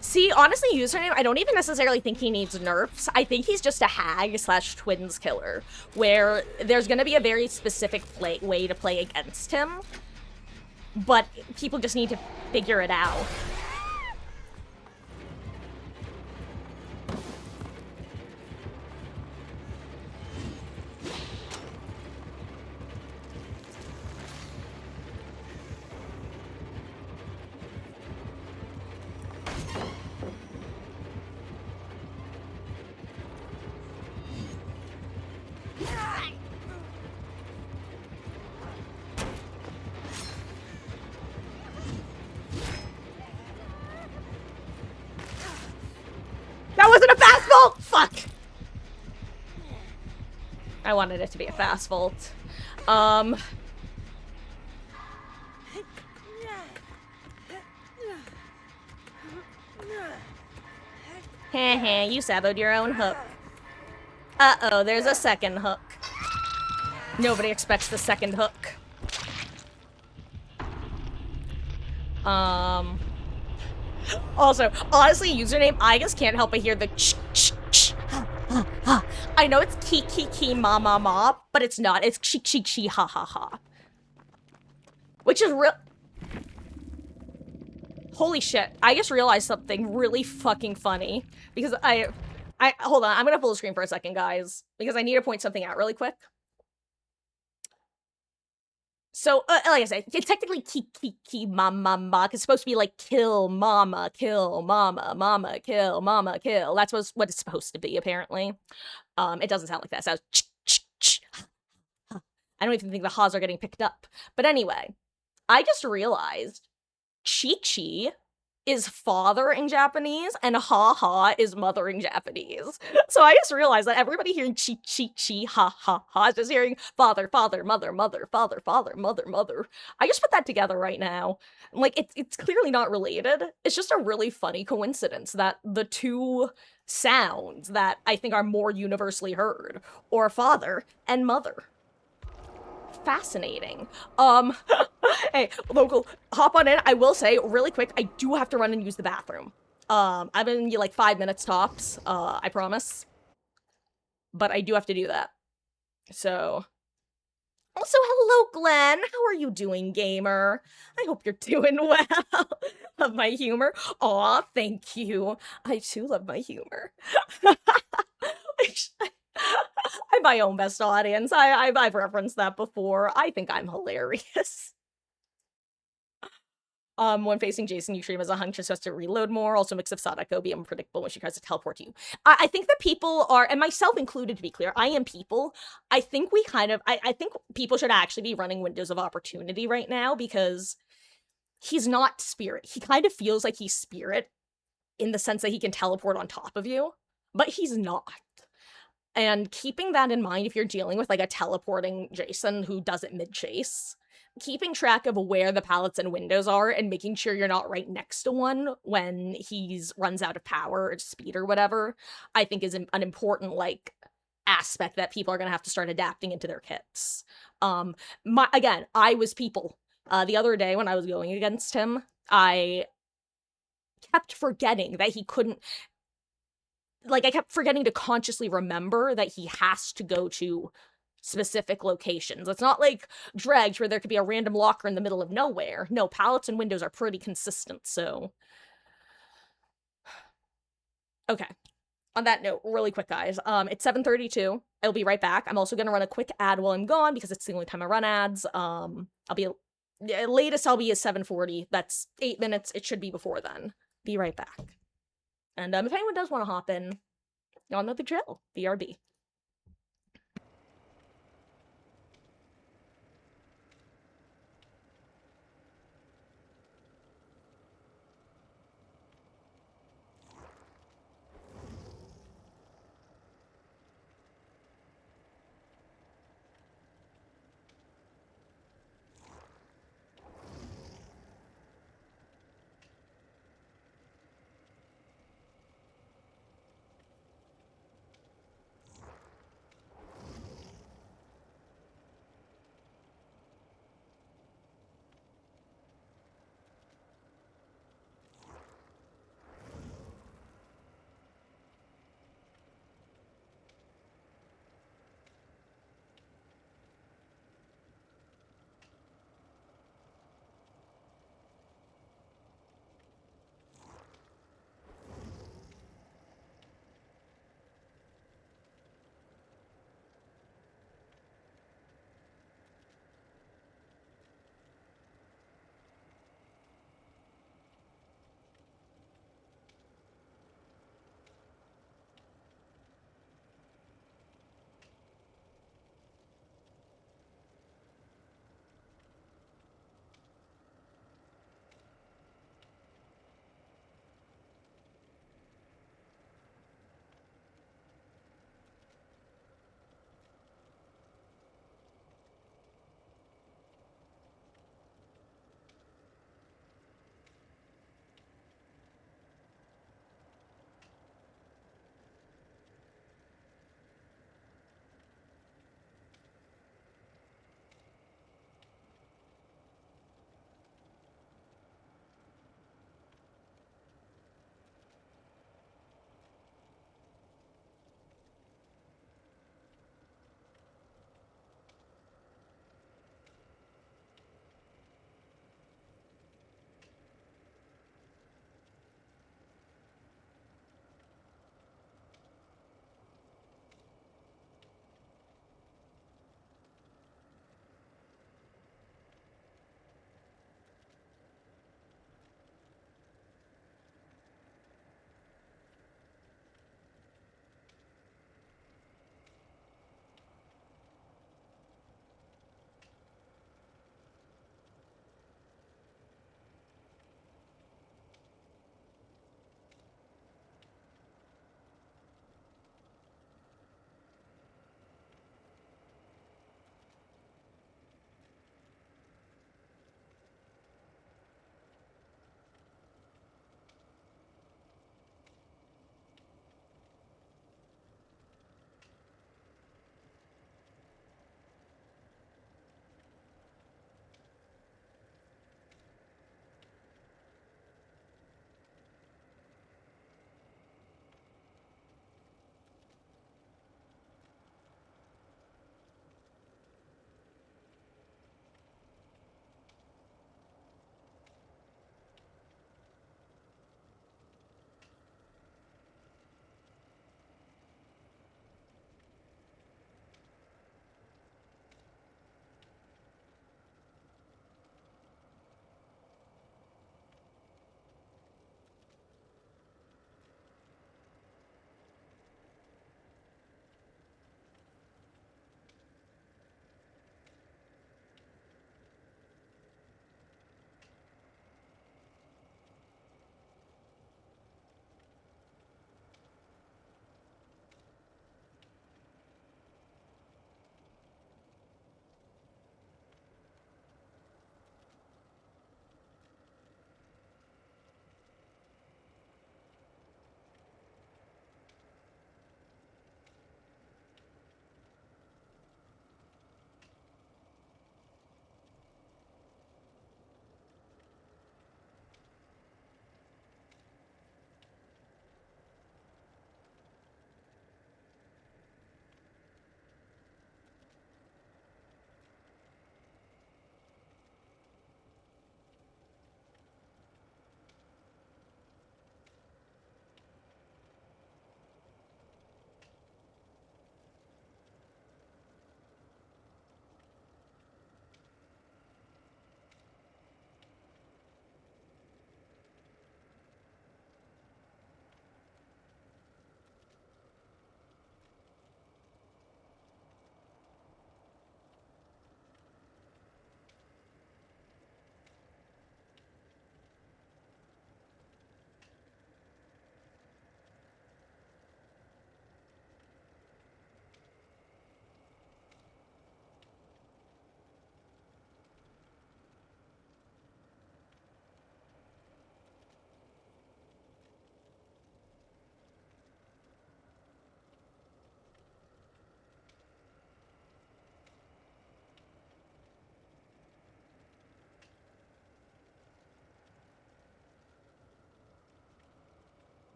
See, honestly, username, I don't even necessarily think he needs nerfs. I think he's just a hag / twins killer, where there's gonna be a very specific way to play against him, but people just need to figure it out. That wasn't a fast vault! Fuck! I wanted it to be a fast vault. Heh heh, you saboed your own hook. Uh-oh, there's a second hook. Nobody expects the second hook. Also, honestly, username, I just can't help but hear the I know it's ki ma ma ma, but it's not. It's chi ha ha ha. Which is real. Holy shit. I just realized something really fucking funny. Because hold on, I'm gonna full screen for a second, guys. Because I need to point something out really quick. So, like I said, it's technically ki ma ma ma. It's supposed to be like kill mama, mama, kill mama, kill. That's what it's supposed to be, apparently. It doesn't sound like that. It sounds I don't even think the ha's are getting picked up. But anyway, I just realized Chi-Chi is father in Japanese and ha-ha is mother in Japanese. So I just realized that everybody hearing chi ha-ha-ha is just hearing father, father, mother, mother, father, father, mother, mother. I just put that together right now. Like, it's clearly not related. It's just a really funny coincidence that the two sounds that I think are more universally heard are father and mother. Fascinating. Hey, local, hop on in. I will say, really quick, I do have to run and use the bathroom. I've been like 5 minutes tops, I promise. But I do have to do that. So. Also, hello, Glenn. How are you doing, gamer? I hope you're doing well. Love my humor. Aw, thank you. I too love my humor. I'm my own best audience. I've referenced that before. I think I'm hilarious. When facing Jason, you treat him as a hunch, just has to reload more. Also, mix of Sadako be unpredictable when she tries to teleport to you. I think that people are, and myself included, to be clear, I am people. I think we kind of, I think people should actually be running windows of opportunity right now because he's not spirit. He kind of feels like he's spirit in the sense that he can teleport on top of you, but he's not. And keeping that in mind, if you're dealing with like a teleporting Jason who does it mid-chase, keeping track of where the pallets and windows are and making sure you're not right next to one when he's runs out of power or speed or whatever, I think is an important like aspect that people are gonna have to start adapting into their kits. Again, I was people. The other day when I was going against him, I kept forgetting that he couldn't. Like, I kept forgetting to consciously remember that he has to go to specific locations. It's not like Dredge, where there could be a random locker in the middle of nowhere. No, pallets and windows are pretty consistent, so. Okay. On that note, really quick, guys. It's 7:32. I'll be right back. I'm also gonna run a quick ad while I'm gone, because it's the only time I run ads. I'll be. Latest I'll be is 7:40. That's 8 minutes. It should be before then. Be right back. And if anyone does want to hop in, y'all know the drill. BRB.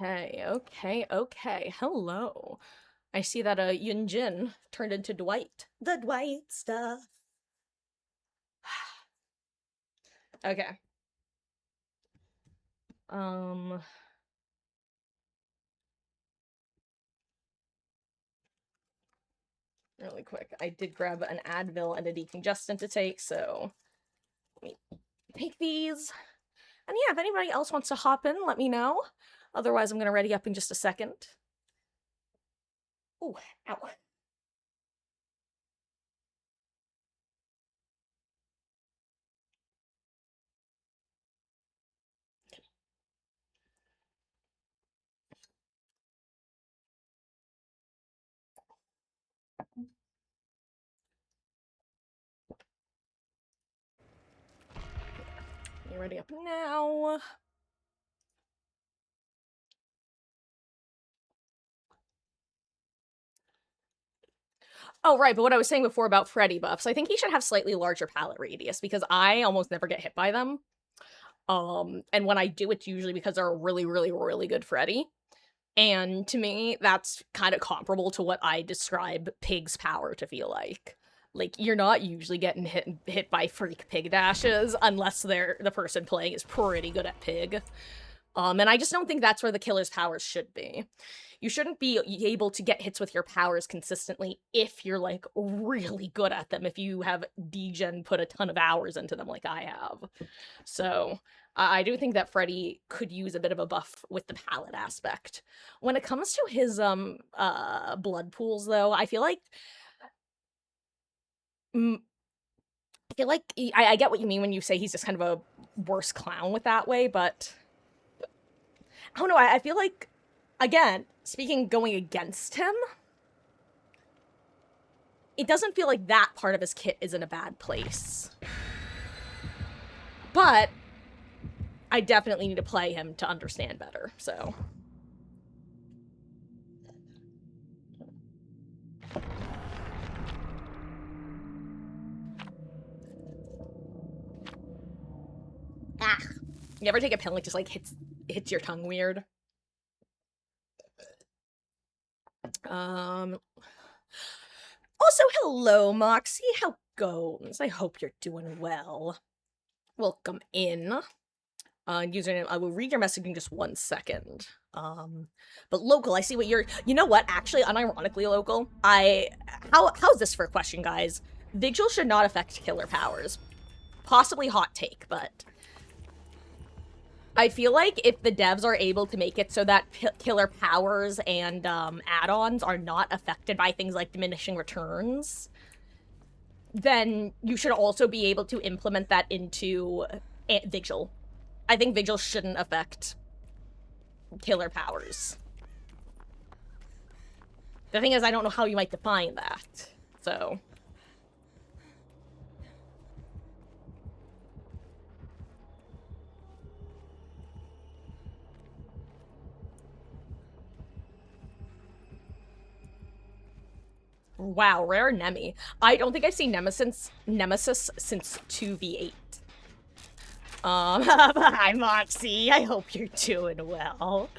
Okay, okay, okay. Hello. I see that Yunjin turned into Dwight. The Dwight stuff. Okay. Um, really quick. I did grab an Advil and a decongestant to take, so let me take these. And yeah, if anybody else wants to hop in, let me know. Otherwise, I'm gonna ready up in just a second. Ooh, ow. You ready up now? Oh, right, but what I was saying before about Freddy buffs, I think he should have slightly larger palette radius because I almost never get hit by them. And when I do, it's usually because they're a really, really, really good Freddy. And to me, that's kind of comparable to what I describe Pig's power to feel like. Like, you're not usually getting hit by freak pig dashes unless the person playing is pretty good at pig. And I just don't think that's where the killer's powers should be. You shouldn't be able to get hits with your powers consistently if you're, like, really good at them, if you have degen put a ton of hours into them like I have. So, I do think that Freddy could use a bit of a buff with the palette aspect. When it comes to his, blood pools, though, I feel like... I get what you mean when you say he's just kind of a worse clown with that way, but... I don't know, I feel like, again, speaking going against him, it doesn't feel like that part of his kit is in a bad place. But I definitely need to play him to understand better, so... Ah. You ever take a pill and it just, like, hits your tongue weird? Also, hello, Moxie. How goes? I hope you're doing well. Welcome in. Username, I will read your message in just 1 second. But Local, I see what you're... You know what? Actually, unironically, Local, how's this for a question, guys? Vigil should not affect killer powers. Possibly hot take, but... I feel like if the devs are able to make it so that killer powers and add-ons are not affected by things like diminishing returns, then you should also be able to implement that into Vigil. I think Vigil shouldn't affect killer powers. The thing is, I don't know how you might define that, so... Wow, rare Nemi. I don't think I've seen Nemesis since 2v8. Hi, Moxie. I hope you're doing well.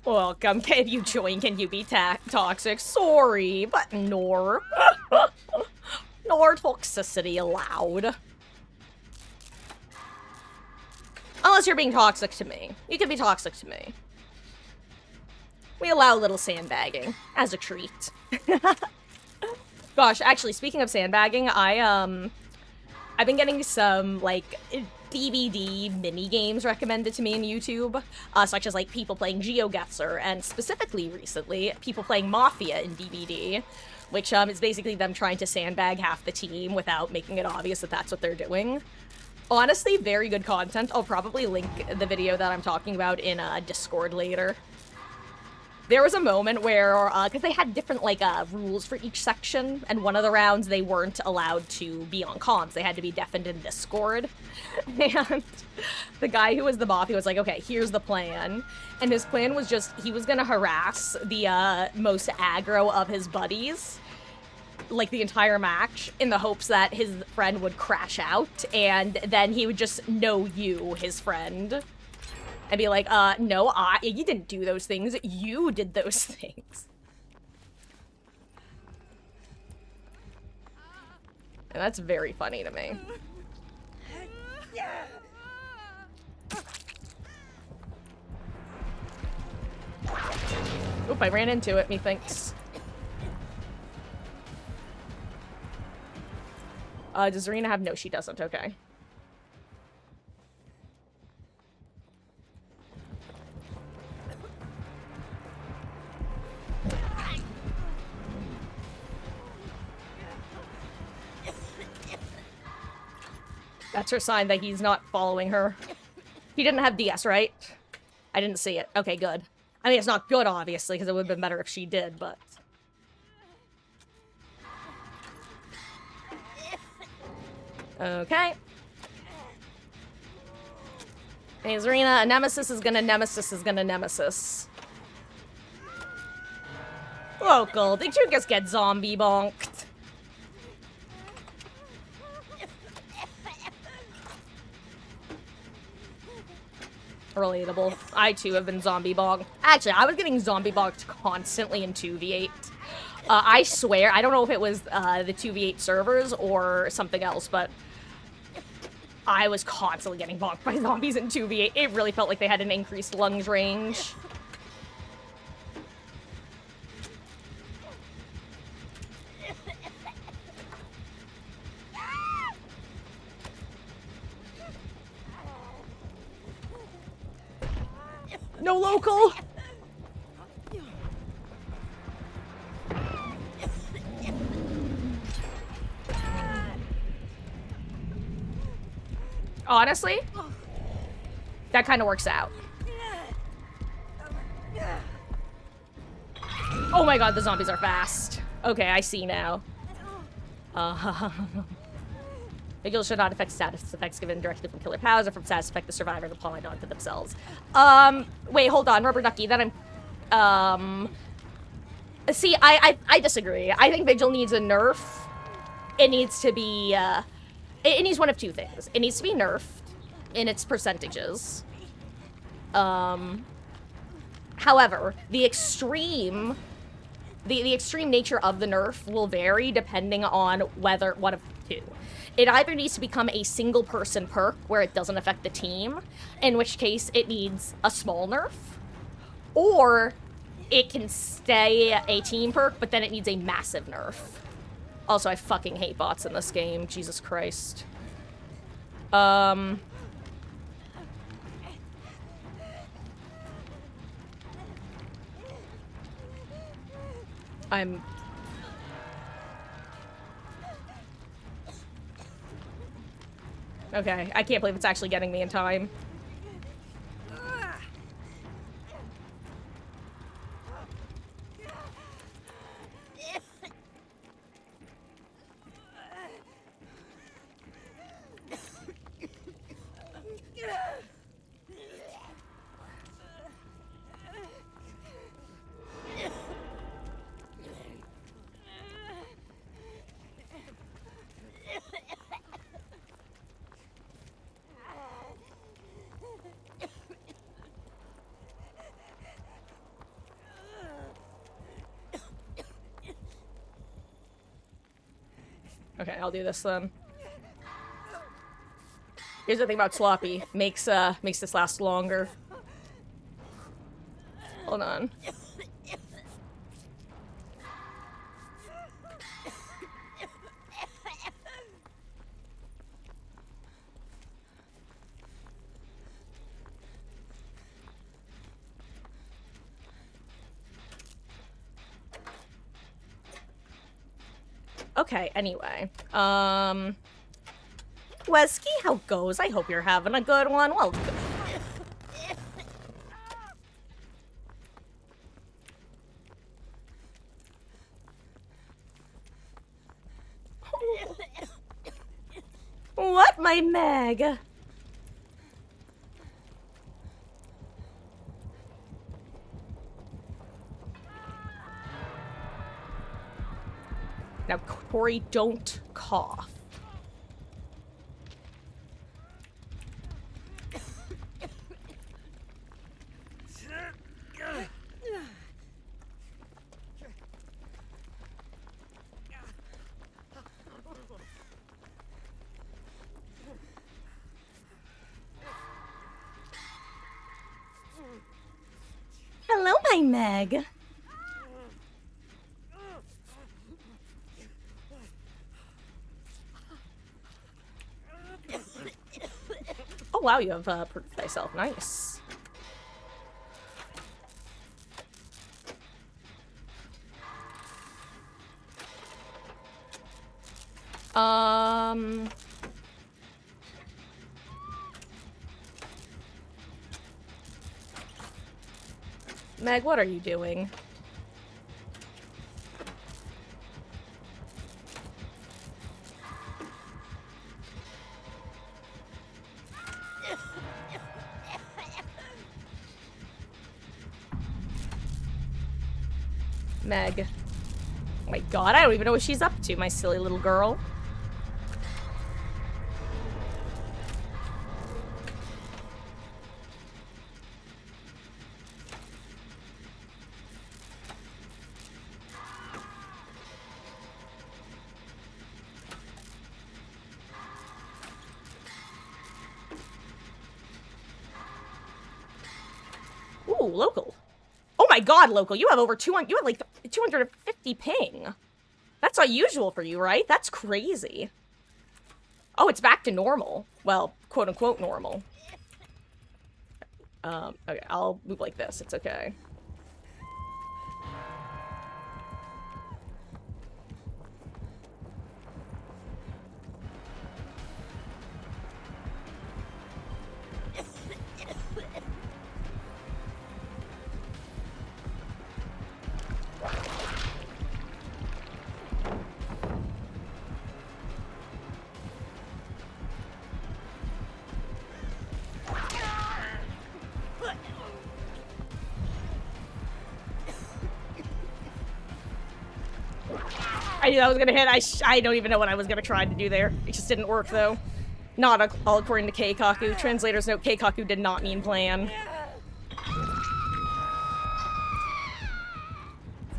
Welcome. Can you join? Can you be toxic? Sorry, but nor toxicity allowed. Unless you're being toxic to me. You can be toxic to me. We allow a little sandbagging as a treat. Gosh, actually, speaking of sandbagging, I've been getting some, like, DVD mini-games recommended to me on YouTube, such as, like, people playing GeoGuessr, and specifically recently, people playing Mafia in DVD, which is basically them trying to sandbag half the team without making it obvious that that's what they're doing. Honestly, very good content. I'll probably link the video that I'm talking about in Discord later. There was a moment where, because they had different, like, rules for each section, and one of the rounds they weren't allowed to be on comms. They had to be deafened in Discord. And the guy who was the Mafia was like, okay, here's the plan. And his plan was just, he was gonna harass the most aggro of his buddies, like, the entire match, in the hopes that his friend would crash out, and then he would just know you, his friend. and be like, no, you didn't do those things. You did those things. And that's very funny to me. Oop, I ran into it, methinks. Does Zarina have... No, she doesn't. Okay. That's her sign that he's not following her. He didn't have DS, right? I didn't see it. Okay, good. I mean, it's not good, obviously, because it would have been better if she did, but... Okay. Hey, Zarina, a nemesis is gonna nemesis. Local, did you just get zombie bonked? Relatable. I, too, have been zombie bonked. Actually, I was getting zombie bonked constantly in 2v8. I swear, I don't know if it was the 2v8 servers or something else, but I was constantly getting bonked by zombies in 2v8. It really felt like they had an increased lunge range. No local! Honestly, that kind of works out. Oh my god, the zombies are fast. Okay, I see now. Vigils should not affect status effects given directly from killer powers or from status effect the survivor and apply onto themselves. Wait, hold on, Rubber Ducky, that I'm... See, I disagree. I think Vigil needs a nerf. It needs to be, it needs one of two things. It needs to be nerfed in its percentages. However, the extreme nature of the nerf will vary depending on whether one of two. It either needs to become a single person perk where it doesn't affect the team, in which case it needs a small nerf, or it can stay a team perk, but then it needs a massive nerf. Also, I fucking hate bots in this game. Jesus Christ. I'm... Okay, I can't believe it's actually getting me in time. Okay, I'll do this then. Here's the thing about sloppy. Makes this last longer. Hold on. Okay, anyway. Wesky, how goes? I hope you're having a good one. Well, what, my Meg? Now, Corey, don't cough. Hi, Meg. Oh, wow, you have proof thyself. Nice. Meg, what are you doing? Meg. Oh my god, I don't even know what she's up to, my silly little girl. Ooh, local. Oh my god, local, you have over 200, you have like 250 ping. That's unusual for you, right? That's crazy. Oh, it's back to normal. Well, quote-unquote normal. Okay, I'll move like this, it's okay. I knew that was gonna hit. I don't even know what I was gonna try to do there. It just didn't work, though. Not all according to Keikaku. Translator's note, Keikaku did not mean plan.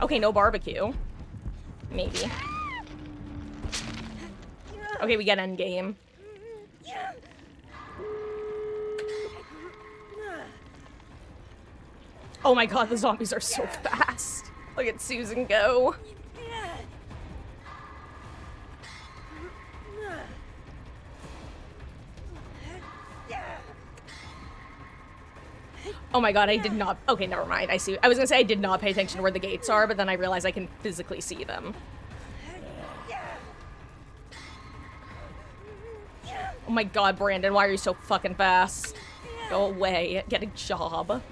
Okay, no barbecue. Maybe. Okay, we get endgame. Oh my god, the zombies are so fast. Look at Susan go. Oh my god, I did not. Okay, never mind. I see. I was gonna say I did not pay attention to where the gates are, but then I realized I can physically see them. Oh my god, Brandon, why are you so fucking fast? Go away. Get a job.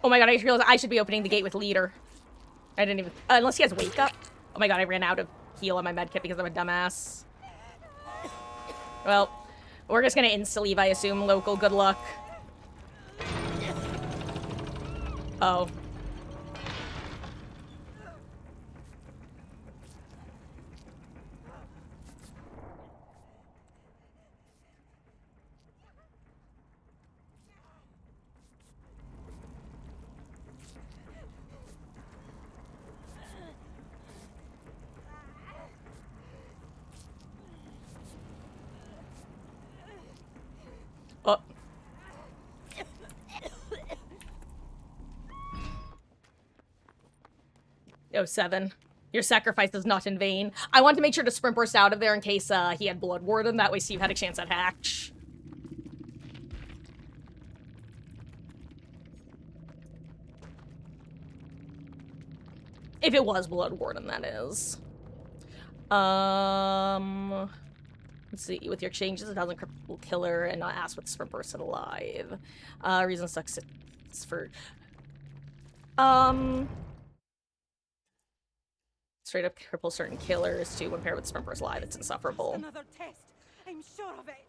Oh my god, I just realized I should be opening the gate with leader. I didn't even... unless he has wake up. Oh my god, I ran out of heal on my medkit because I'm a dumbass. Well, we're just gonna insta-leave, I assume. Local, good luck. Oh. Oh. Oh, 7. Your sacrifice is not in vain. I wanted to make sure to sprint burst out of there in case he had Blood Warden. That way Steve had a chance at Hatch. If it was Blood Warden, that is. Let's see. With your exchanges, 1,000 cripple killer and not ask what the sprint burst alive. Reason sucks for... Straight up cripple certain killers too when paired with sprint burst live. It's insufferable. Another test. I'm sure of it.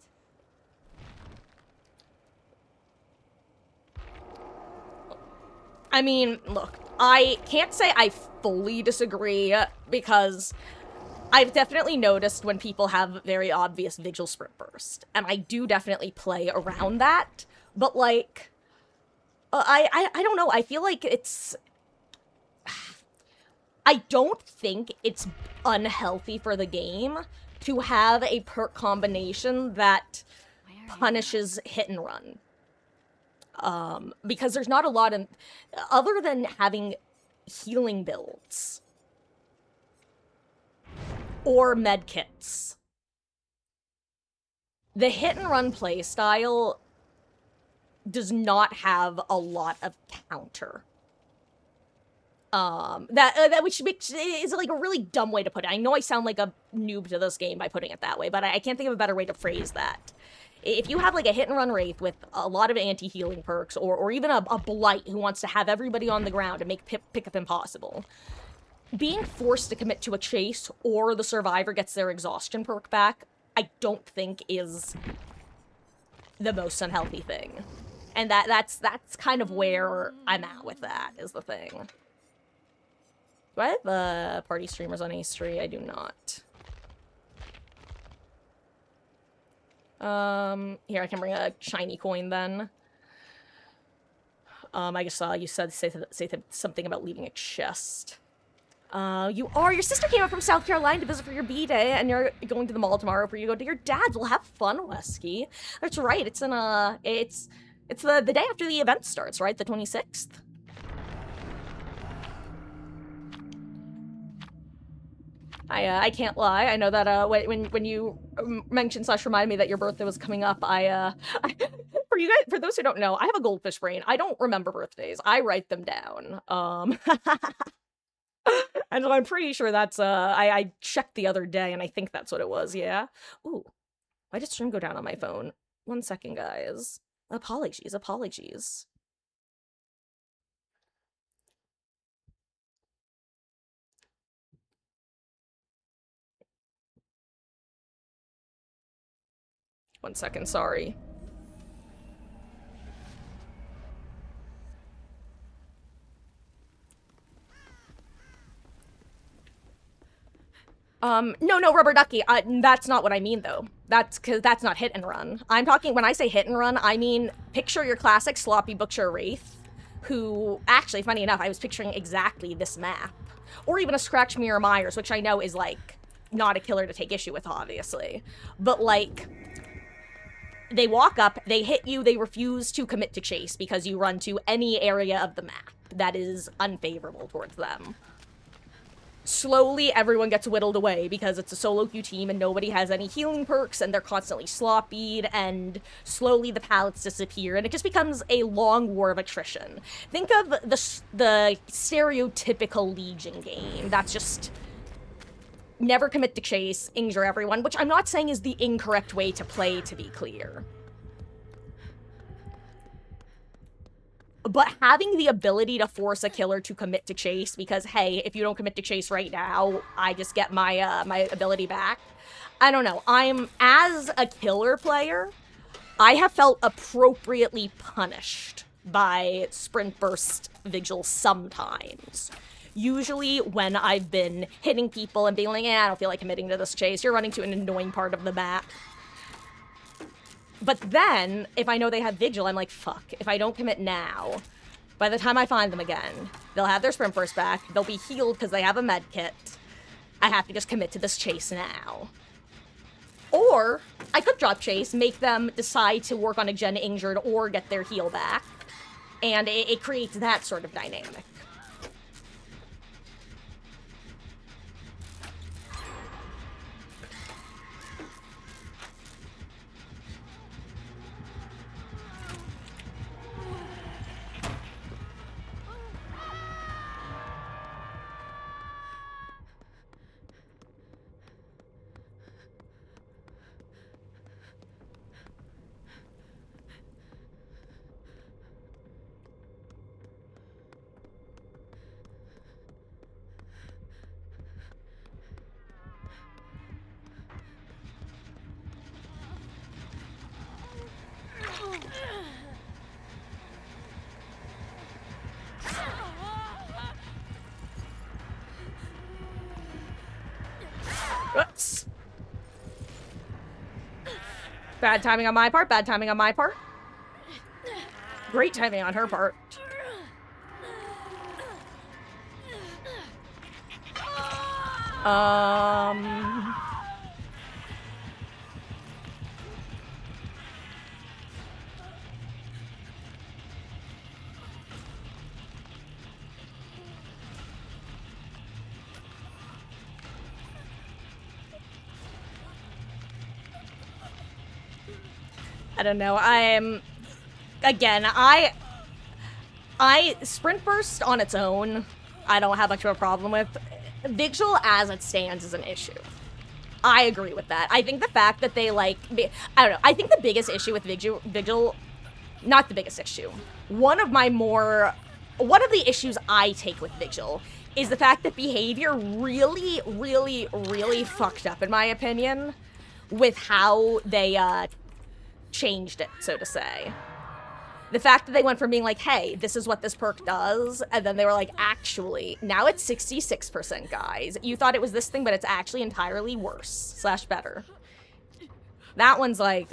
I mean, look, I can't say I fully disagree because I've definitely noticed when people have very obvious Vigil Sprint Burst, and I do definitely play around that, but, like, I don't know, I feel like it's... I don't think it's unhealthy for the game to have a perk combination that punishes hit and run. Because there's not a lot of... Other than having healing builds or medkits, the hit and run playstyle does not have a lot of counter. Which is like a really dumb way to put it. I know I sound like a noob to this game by putting it that way, but I can't think of a better way to phrase that. If you have like a hit and run Wraith with a lot of anti-healing perks, or even a Blight who wants to have everybody on the ground and make pickup impossible, being forced to commit to a chase or the survivor gets their exhaustion perk back, I don't think is the most unhealthy thing. And that's kind of where I'm at with that, is the thing. Do I have party streamers on A3? I do not. Here, I can bring a shiny coin then. I just saw you say something about leaving a chest. Your sister came up from South Carolina to visit for your B-Day, and you're going to the mall tomorrow for you to go to your dad's. Well, have fun, Wesky. That's right, it's in, it's the day after the event starts, right? The 26th? I can't lie. I know that when you mentioned / reminded me that your birthday was coming up, for those who don't know, I have a goldfish brain. I don't remember birthdays. I write them down. And I'm pretty sure that's I checked the other day and I think that's what it was. Yeah. Ooh, why did stream go down on my phone? 1 second, guys. Apologies. One second, sorry. No, Rubber Ducky, that's not what I mean, though. That's not hit and run. I'm talking, when I say hit and run, I mean, picture your classic sloppy Bookshare Wraith, who, actually, funny enough, I was picturing exactly this map. Or even a Scratch Mirror Myers, which I know is, like, not a killer to take issue with, obviously. But, like, they walk up, they hit you, they refuse to commit to chase because you run to any area of the map that is unfavorable towards them. Slowly, everyone gets whittled away because it's a solo queue team and nobody has any healing perks and they're constantly sloppied, and slowly the pallets disappear and it just becomes a long war of attrition. Think of the stereotypical Legion game that's just never commit to chase, injure everyone, which I'm not saying is the incorrect way to play, to be clear. But having the ability to force a killer to commit to chase because, hey, if you don't commit to chase right now, I just get my my ability back. I don't know. As a killer player, I have felt appropriately punished by Sprint Burst Vigil sometimes. Usually when I've been hitting people and being like, I don't feel like committing to this chase, you're running to an annoying part of the map. But then, if I know they have Vigil, I'm like, fuck, if I don't commit now, by the time I find them again, they'll have their Sprint Burst back, they'll be healed because they have a med kit. I have to just commit to this chase now. Or, I could drop chase, make them decide to work on a gen injured or get their heal back, and it creates that sort of dynamic. Bad timing on my part, bad timing on my part. Great timing on her part. I don't know. Again, I Sprint Burst on its own, I don't have much of a problem with. Vigil as it stands is an issue. I agree with that. I think the fact that they, like, I don't know. I think the biggest issue with Vigil, not the biggest issue. One of the issues I take with Vigil is the fact that behavior really, really, really fucked up, in my opinion, with how they, changed it, so to say. The fact that they went from being like, hey, this is what this perk does, and then they were like, actually, now it's 66%, guys. You thought it was this thing, but it's actually entirely worse / better. That one's like,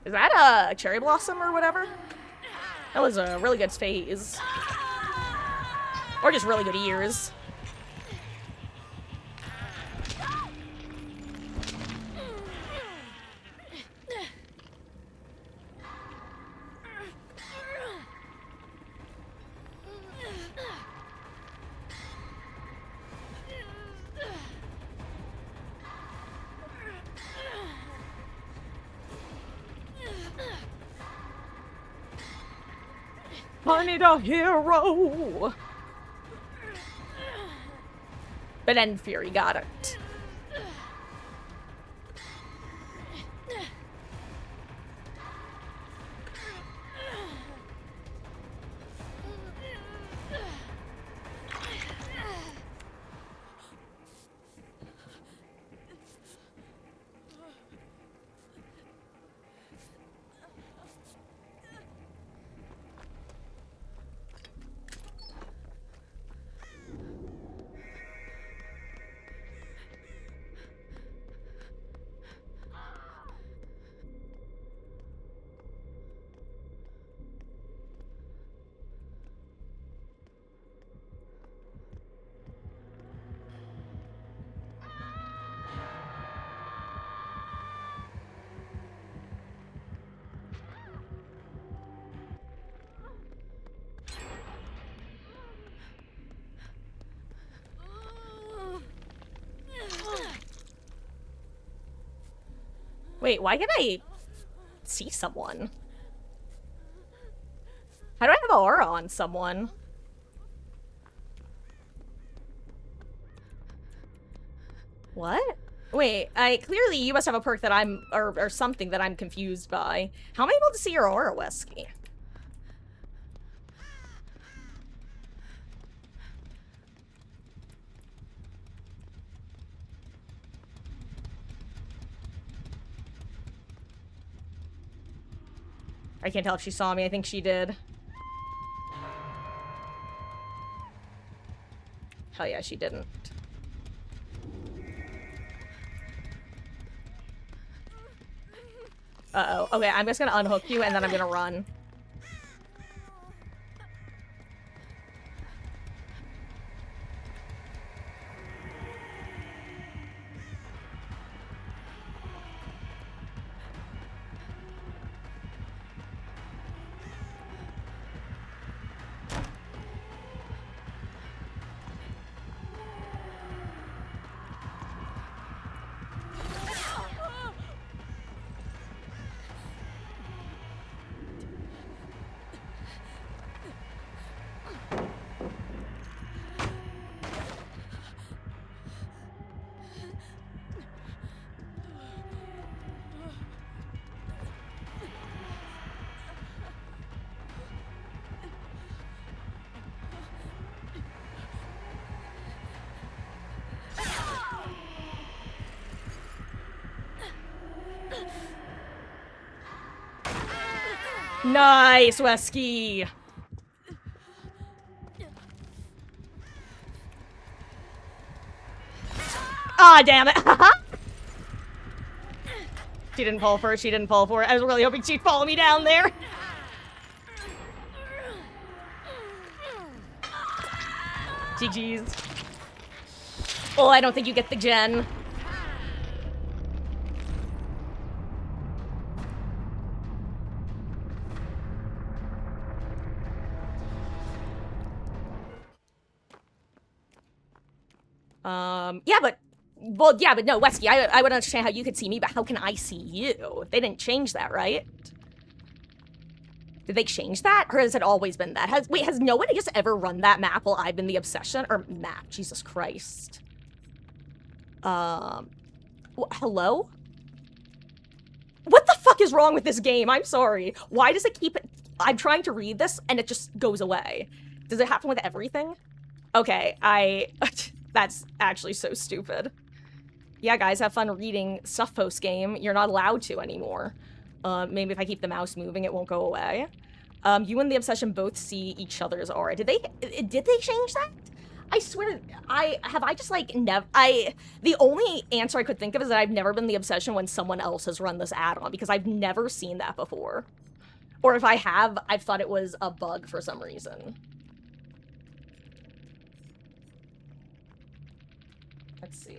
is that a cherry blossom or whatever? That was a really good phase. Or just really good ears. I need a hero! But then Fury got it. Wait, why can I see someone? How do I have an aura on someone? What? Wait, clearly you must have a perk that I'm, or something that I'm confused by. How am I able to see your aura, Wesky? I can't tell if she saw me. I think she did. Hell yeah, she didn't. Uh-oh. Okay, I'm just gonna unhook you and then I'm gonna run. Nice, Wesky! Ah, damn it! She didn't fall for it, she didn't fall for it. I was really hoping she'd follow me down there. GG's. Oh, I don't think you get the gen. Yeah, but... Well, yeah, but no, Wesky, I would understand how you could see me, but how can I see you? They didn't change that, right? Did they change that? Or has it always been that? Has nobody just ever run that map while I've been the obsession? Or map, Jesus Christ. Hello? What the fuck is wrong with this game? I'm sorry. Why does it keep it... I'm trying to read this, and it just goes away. Does it happen with everything? Okay, That's actually so stupid. Yeah, guys, have fun reading stuff post-game. You're not allowed to anymore. Maybe if I keep the mouse moving, it won't go away. You and the obsession both see each other's aura. Did they change that? I swear, I just, like, the only answer I could think of is that I've never been the obsession when someone else has run this add-on, because I've never seen that before. Or if I have, I've thought it was a bug for some reason. Let's see.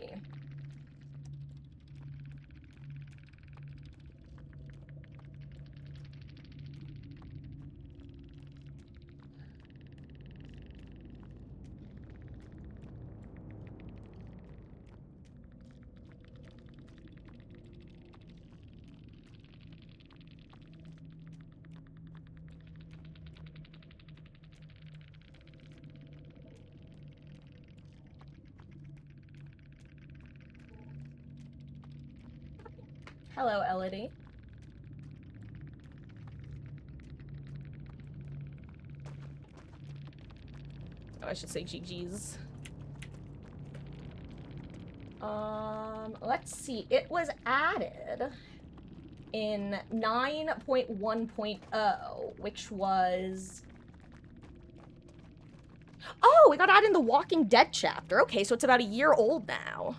Hello, Elodie. Oh, I should say GG's. Let's see. It was added in 9.1.0, which was... Oh, it got added in the Walking Dead chapter. Okay, so it's about a year old now.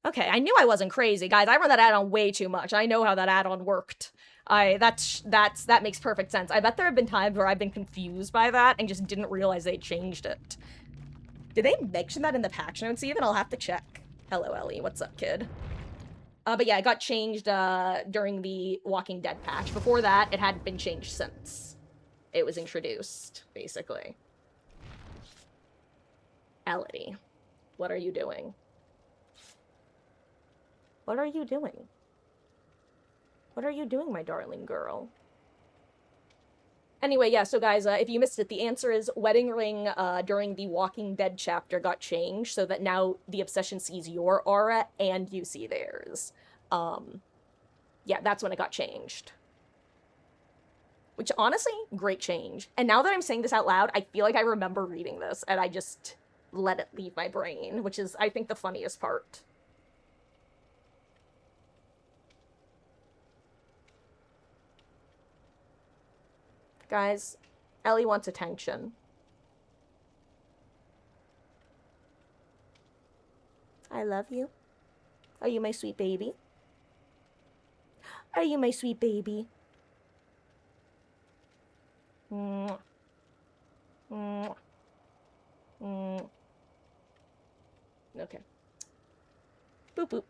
Okay, I knew I wasn't crazy, guys. I run that add-on way too much. I know how that add-on worked. That makes perfect sense. I bet there have been times where I've been confused by that and just didn't realize they changed it. Did they mention that in the patch notes even? I'll have to check. Hello, Ellie. What's up, kid? But yeah, it got changed during the Walking Dead patch. Before that, it hadn't been changed since it was introduced, basically. Ellie, what are you doing? What are you doing? What are you doing, my darling girl? Anyway, yeah, so guys, if you missed it, the answer is Wedding Ring during the Walking Dead chapter got changed so that now the obsession sees your aura and you see theirs. Yeah, that's when it got changed. Which, honestly, great change. And now that I'm saying this out loud, I feel like I remember reading this, and I just let it leave my brain, which is, I think, the funniest part. Guys, Ellie wants attention. I love you. Are you my sweet baby? Are you my sweet baby? Mwah. Mwah. Mwah. Okay. Boop boop.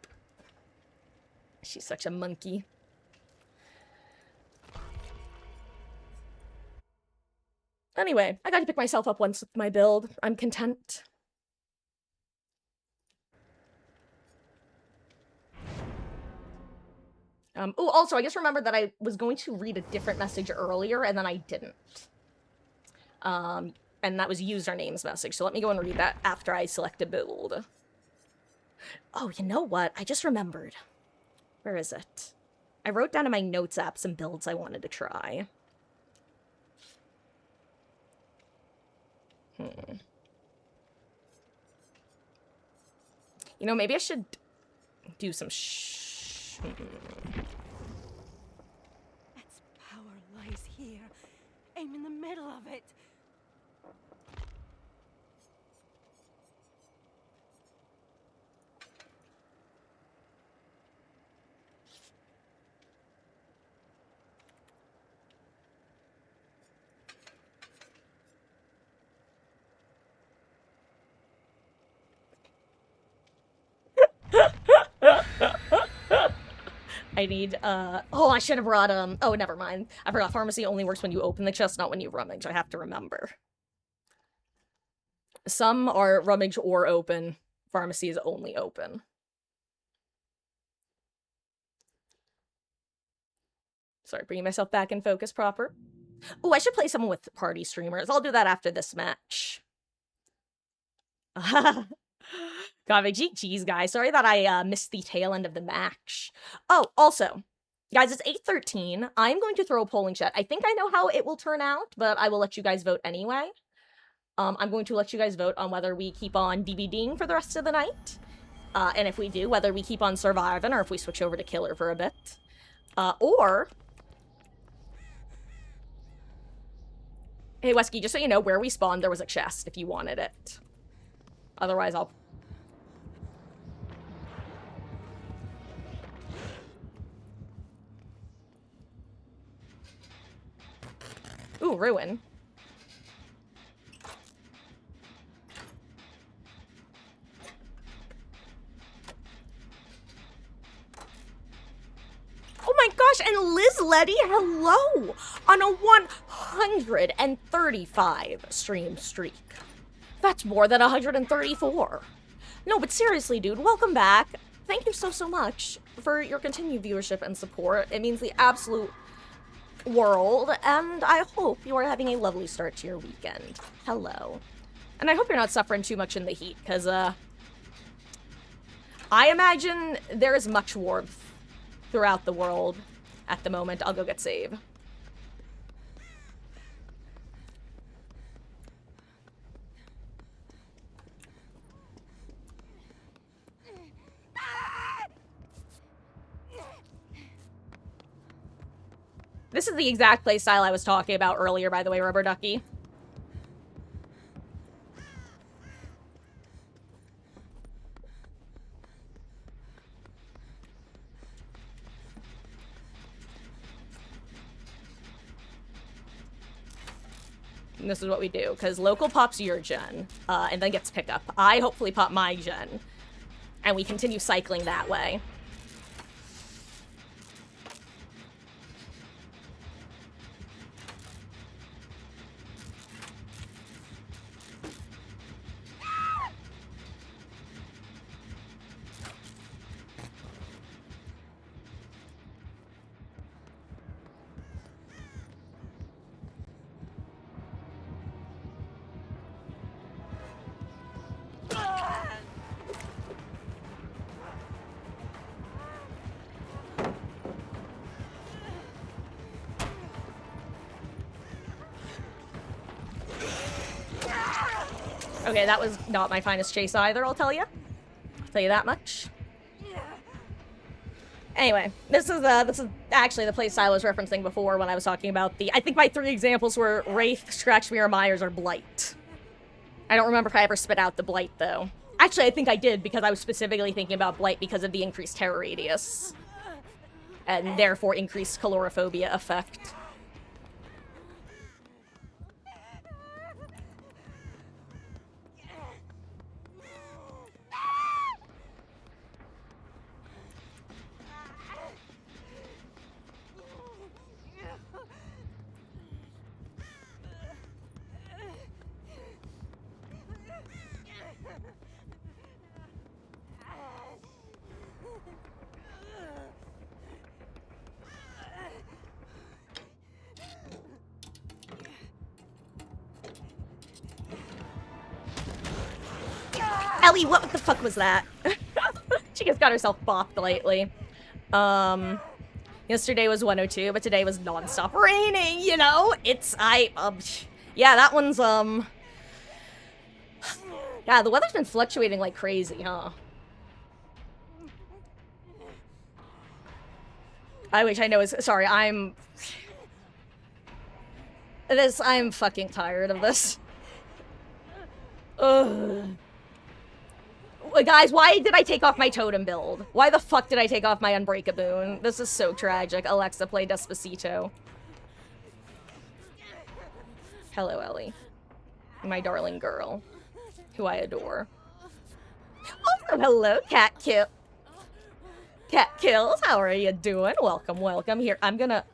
She's such a monkey. Anyway, I got to pick myself up once with my build. I'm content. Oh, also, I just remembered that I was going to read a different message earlier, and then I didn't. And that was username's message, so let me go and read that after I select a build. Oh, you know what? I just remembered. Where is it? I wrote down in my notes app some builds I wanted to try. You know, maybe I should do some middle of it. I need, oh, I should have brought, oh, never mind. I forgot pharmacy only works when you open the chest, not when you rummage. I have to remember. Some are rummage or open. Pharmacy is only open. Sorry, bringing myself back in focus proper. Oh, I should play someone with party streamers. I'll do that after this match. God, geez, guys. Sorry that I missed the tail end of the match. Oh, also, guys, it's 8:13. I'm going to throw a polling chat. I think I know how it will turn out, but I will let you guys vote anyway. I'm going to let you guys vote on whether we keep on DBDing for the rest of the night. And if we do, whether we keep on surviving or if we switch over to killer for a bit. Or... Hey, Wesky, just so you know, where we spawned, there was a chest if you wanted it. Otherwise, I'll... Ooh, ruin. Oh my gosh, and Liz Letty, hello! On a 135 stream streak. That's more than 134. No, but seriously, dude, welcome back. Thank you so much for your continued viewership and support. It means the absolute world, and I hope you are having a lovely start to your weekend. Hello. And I hope you're not suffering too much in the heat, because, I imagine there is much warmth throughout the world at the moment. I'll go get save. This is the exact playstyle I was talking about earlier, by the way, Rubber Ducky. And this is what we do, because local pops your gen, and then gets pickup. I hopefully pop my gen, and we continue cycling that way. Okay, that was not my finest chase either, I'll tell you. I'll tell you that much. Anyway, this is actually the playstyle I was referencing before when I was talking about I think my 3 examples were Wraith, Scratch Mirror, Myers, or Blight. I don't remember if I ever spit out the Blight, though. Actually, I think I did, because I was specifically thinking about Blight because of the increased terror radius. And therefore increased calorophobia effect. Ellie, what the fuck was that? She just got herself bopped lately. Yesterday was 102, but today was non-stop raining, you know? Yeah, that one's, yeah, the weather's been fluctuating like crazy, huh? Sorry, I'm fucking tired of this. Ugh. Guys, why did I take off my totem build? Why the fuck did I take off my Unbreakaboon? This is so tragic. Alexa, play Despacito. Hello, Ellie. My darling girl. Who I adore. Also, hello, Cat Kill. Cat Kills, how are you doing? Welcome, welcome. Here, I'm gonna...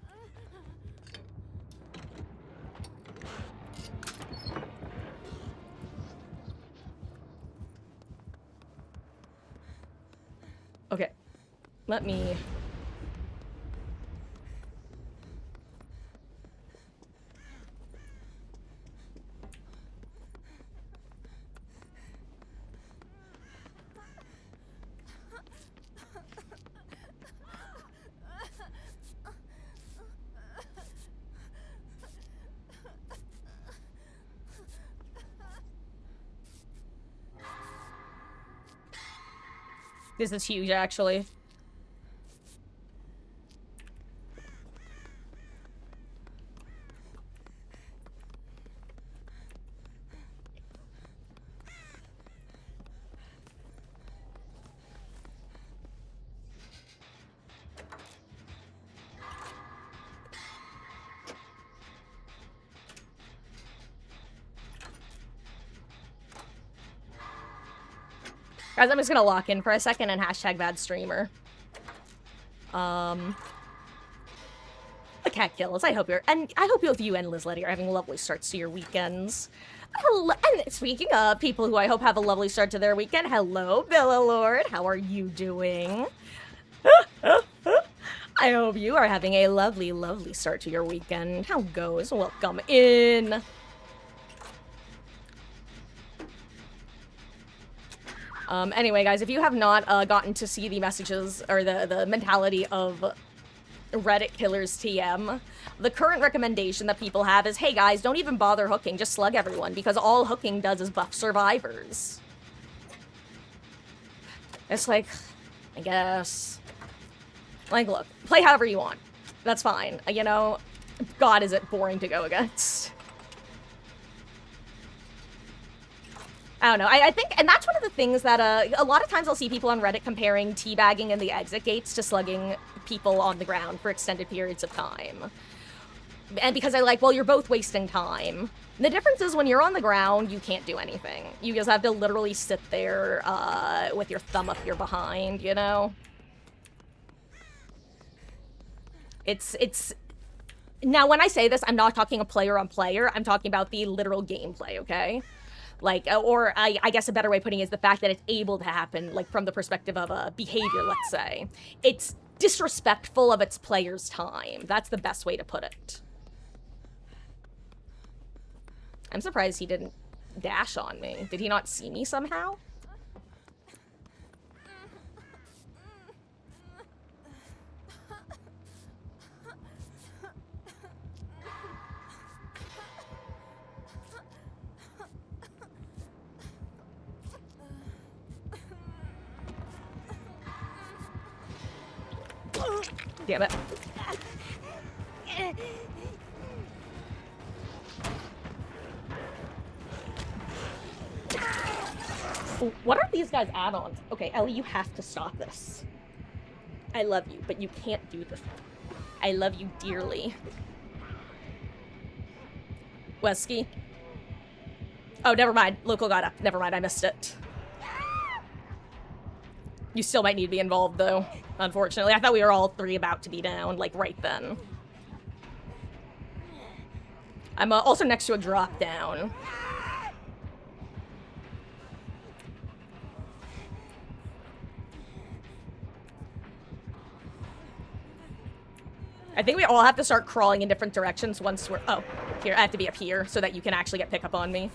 Okay. Let me... This is huge, actually. Guys, I'm just gonna lock in for a second and hashtag bad streamer. The Cat Kills. I hope both you and Liz Letty are having lovely starts to your weekends. Hello, and speaking of people who I hope have a lovely start to their weekend, hello, Billa Lord. How are you doing? I hope you are having a lovely, lovely start to your weekend. How goes? Welcome in. Anyway, guys, if you have not gotten to see the messages or the mentality of Reddit Killers TM, the current recommendation that people have is, hey guys, don't even bother hooking, just slug everyone, because all hooking does is buff survivors. It's like, I guess... Like, look, play however you want. That's fine. You know, God, is it boring to go against. I don't know. I think, and that's one of the things that a lot of times I'll see people on Reddit comparing teabagging in the exit gates to slugging people on the ground for extended periods of time. And because I like, well, you're both wasting time. And the difference is when you're on the ground, you can't do anything. You just have to literally sit there with your thumb up your behind, you know? It's... Now, when I say this, I'm not talking a player on player. I'm talking about the literal gameplay, okay? Like, or I guess a better way of putting it is the fact that it's able to happen, like, from the perspective of a behavior, let's say. It's disrespectful of its player's time. That's the best way to put it. I'm surprised he didn't dash on me. Did he not see me somehow? Damn it. What are these guys' add-ons? Okay, Ellie, you have to stop this. I love you, but you can't do this. I love you dearly. Wesky? Oh, never mind. Local got up. Never mind, I missed it. You still might need to be involved, though. Unfortunately, I thought we were all three about to be down, like, right then. I'm also next to a drop down. I think we all have to start crawling in different directions once we're... Oh, here, I have to be up here so that you can actually get pickup on me.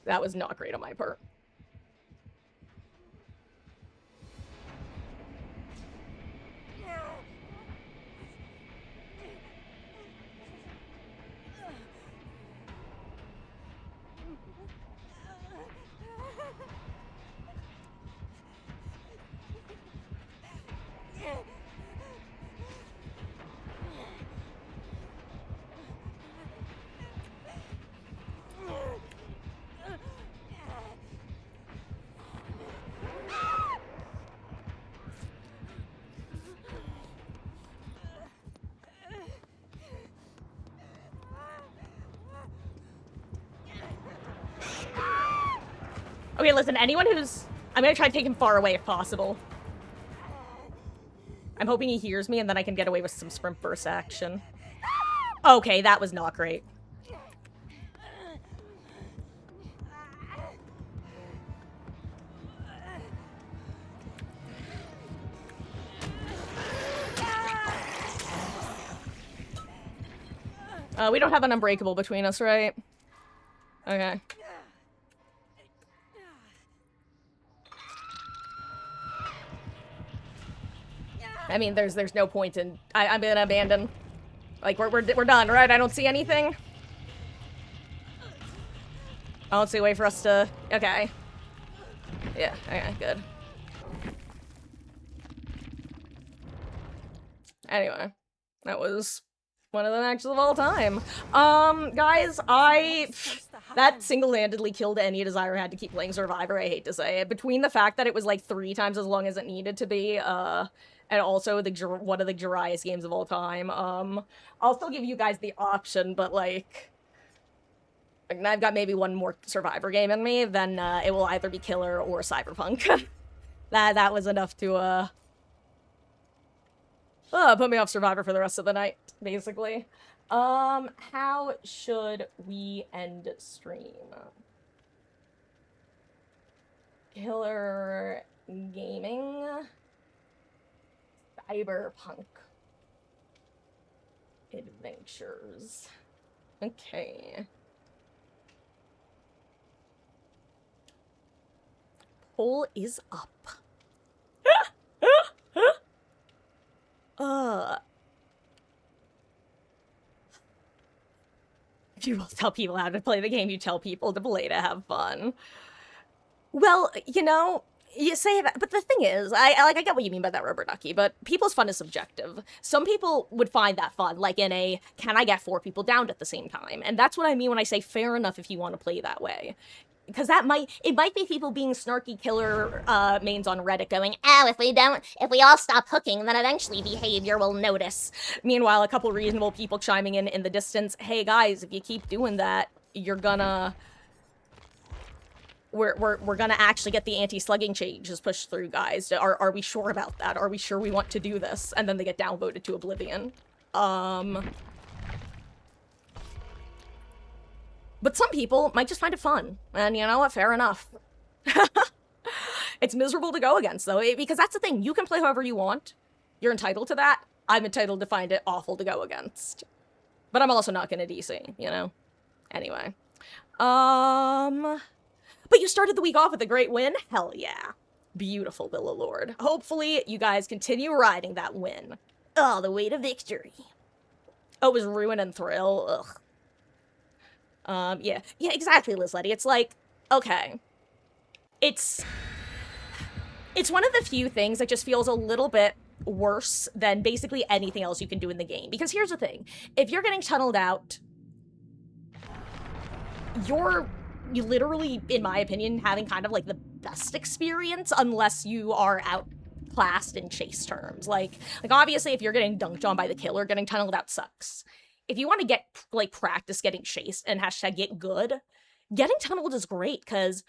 That was not great on my part. Okay, listen, anyone who's... I'm gonna try to take him far away if possible. I'm hoping he hears me and then I can get away with some sprint burst action. Okay, that was not great. We don't have an unbreakable between us, right? Okay. I mean, there's no point in... I'm gonna abandon. Like, we're done, right? I don't see anything. I don't see a way for us to... Okay. Yeah, okay, good. Anyway. That was one of the matches of all time. Guys, that single-handedly killed any desire I had to keep playing Survivor, I hate to say it. Between the fact that it was, like, 3 times as long as it needed to be, and also one of the driest games of all time, I'll still give you guys the option, but, like, I've got maybe one more Survivor game in me, then, it will either be Killer or Cyberpunk. that was enough to, put me off Survivor for the rest of the night, basically. How should we end stream? Killer Gaming. Cyberpunk. Adventures. Okay. Poll is up. If you will tell people how to play the game, you tell people to play to have fun. Well, you know, you say that, but the thing is, I get what you mean by that, Rubber Ducky, but people's fun is subjective. Some people would find that fun, like in a, can I get 4 people down at the same time? And that's what I mean when I say fair enough if you want to play that way. Because it might be people being snarky killer mains on Reddit going, oh, if we all stop hooking, then eventually behavior will notice. Meanwhile, a couple reasonable people chiming in the distance, hey guys, if you keep doing that, you're gonna... We're gonna actually get the anti-slugging changes pushed through, guys. Are we sure about that? Are we sure we want to do this? And then they get downvoted to oblivion. But some people might just find it fun. And you know what? Fair enough. It's miserable to go against, though, because that's the thing. You can play however you want. You're entitled to that. I'm entitled to find it awful to go against. But I'm also not gonna DC, you know? Anyway. But you started the week off with a great win? Hell yeah. Beautiful, Villa Lord. Hopefully, you guys continue riding that win. All the way to victory. Oh, it was Ruin and Thrill. Ugh. Yeah, exactly, Liz Letty. It's like, okay. It's one of the few things that just feels a little bit worse than basically anything else you can do in the game. Because here's the thing. If you're getting tunneled out, you literally, in my opinion, having kind of like the best experience unless you are outclassed in chase terms. Like obviously if you're getting dunked on by the killer, getting tunneled out sucks. If you want to get, like, practice getting chased and hashtag get good, getting tunneled is great, because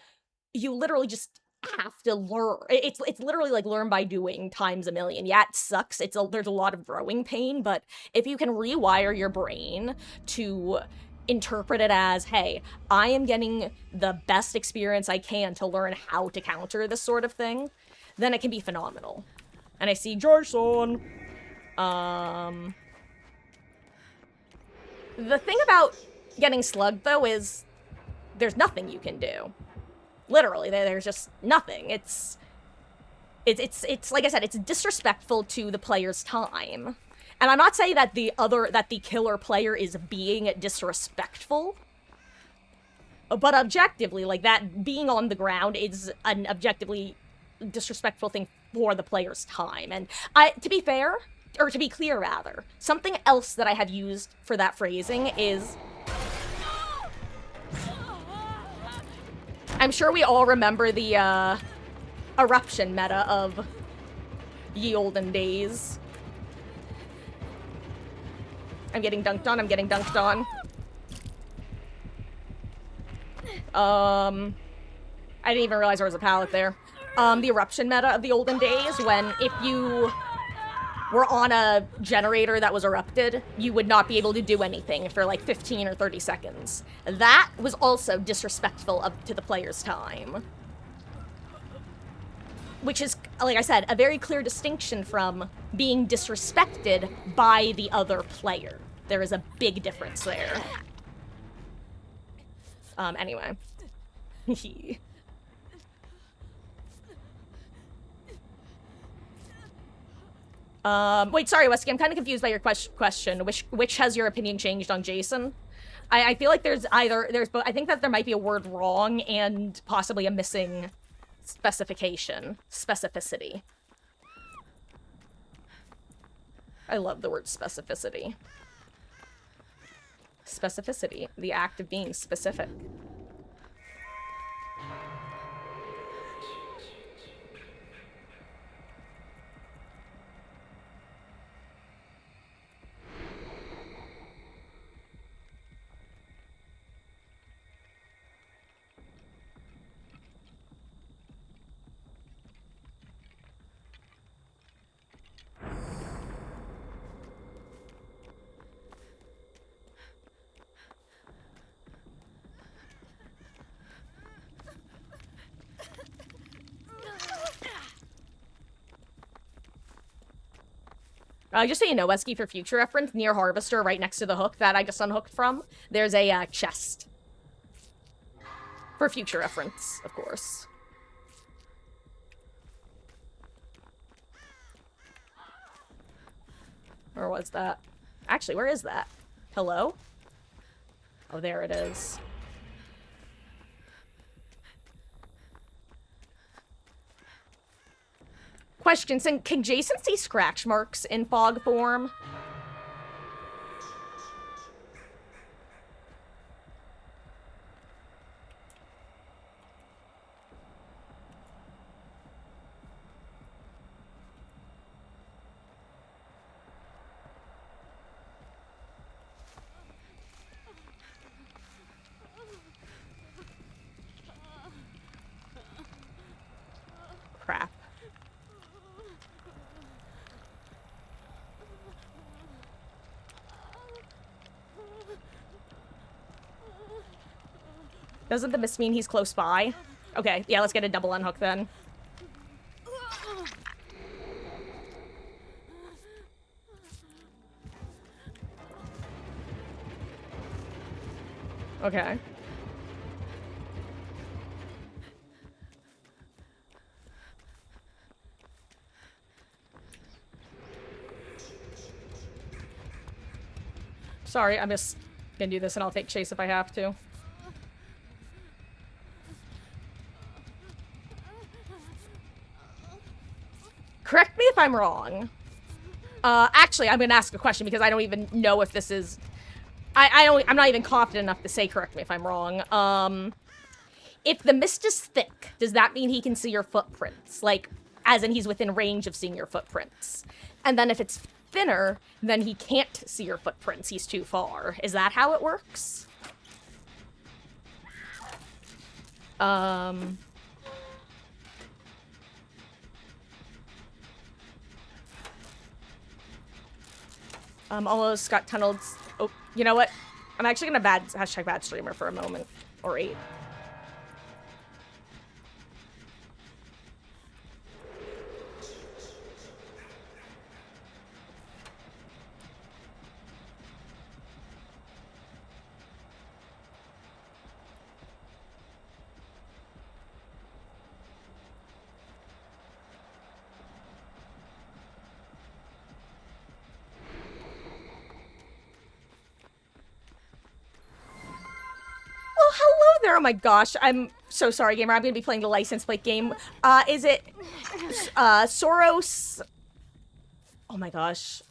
you literally just have to learn. It's literally, like, learn by doing times a million. Yeah, it sucks. There's a lot of growing pain, but if you can rewire your brain to interpret it as, hey, I am getting the best experience I can to learn how to counter this sort of thing, then it can be phenomenal. And I see Jason. The thing about getting slugged, though, is there's nothing you can do. Literally, there's just nothing. It's like I said, it's disrespectful to the player's time. And I'm not saying that the killer player is being disrespectful, but objectively, like, that being on the ground is an objectively disrespectful thing for the player's time. And to be fair, or to be clear rather, something else that I have used for that phrasing is... I'm sure we all remember the eruption meta of ye olden days. I'm getting dunked on, I'm getting dunked on. I didn't even realize there was a pallet there. The eruption meta of the olden days, when if you were on a generator that was erupted, you would not be able to do anything for like 15 or 30 seconds. That was also disrespectful to the player's time. Which is, like I said, a very clear distinction from being disrespected by the other player. There is a big difference there. Anyway. Wait, sorry, Wesky, I'm kind of confused by your question. Which has your opinion changed on Jason? I feel like there's both. I think that there might be a word wrong and possibly a missing specificity. I love the word specificity. Specificity, the act of being specific. Just so you know, Wesky, for future reference, near Harvester, right next to the hook that I just unhooked from, there's a chest. For future reference, of course. Where was that? Actually, where is that? Hello? Oh, there it is. Question, can Jason see scratch marks in fog form? Crap. Doesn't the mist mean he's close by? Okay, yeah, let's get a double unhook then. Okay. Sorry, I'm just gonna do this and I'll take chase if I have to. Correct me if I'm wrong. Actually, I'm gonna ask a question because I don't even know if this is... I'm not even confident enough to say correct me if I'm wrong. If the mist is thick, does that mean he can see your footprints? Like, as in he's within range of seeing your footprints. And then if it's thinner, then he can't see your footprints. He's too far. Is that how it works? Almost got tunneled. Oh, you know what? I'm actually gonna hashtag bad streamer for a moment. Or 8. Hello there. Oh my gosh. I'm so sorry, gamer. I'm going to be playing the license plate game. Is it Soros? Oh my gosh.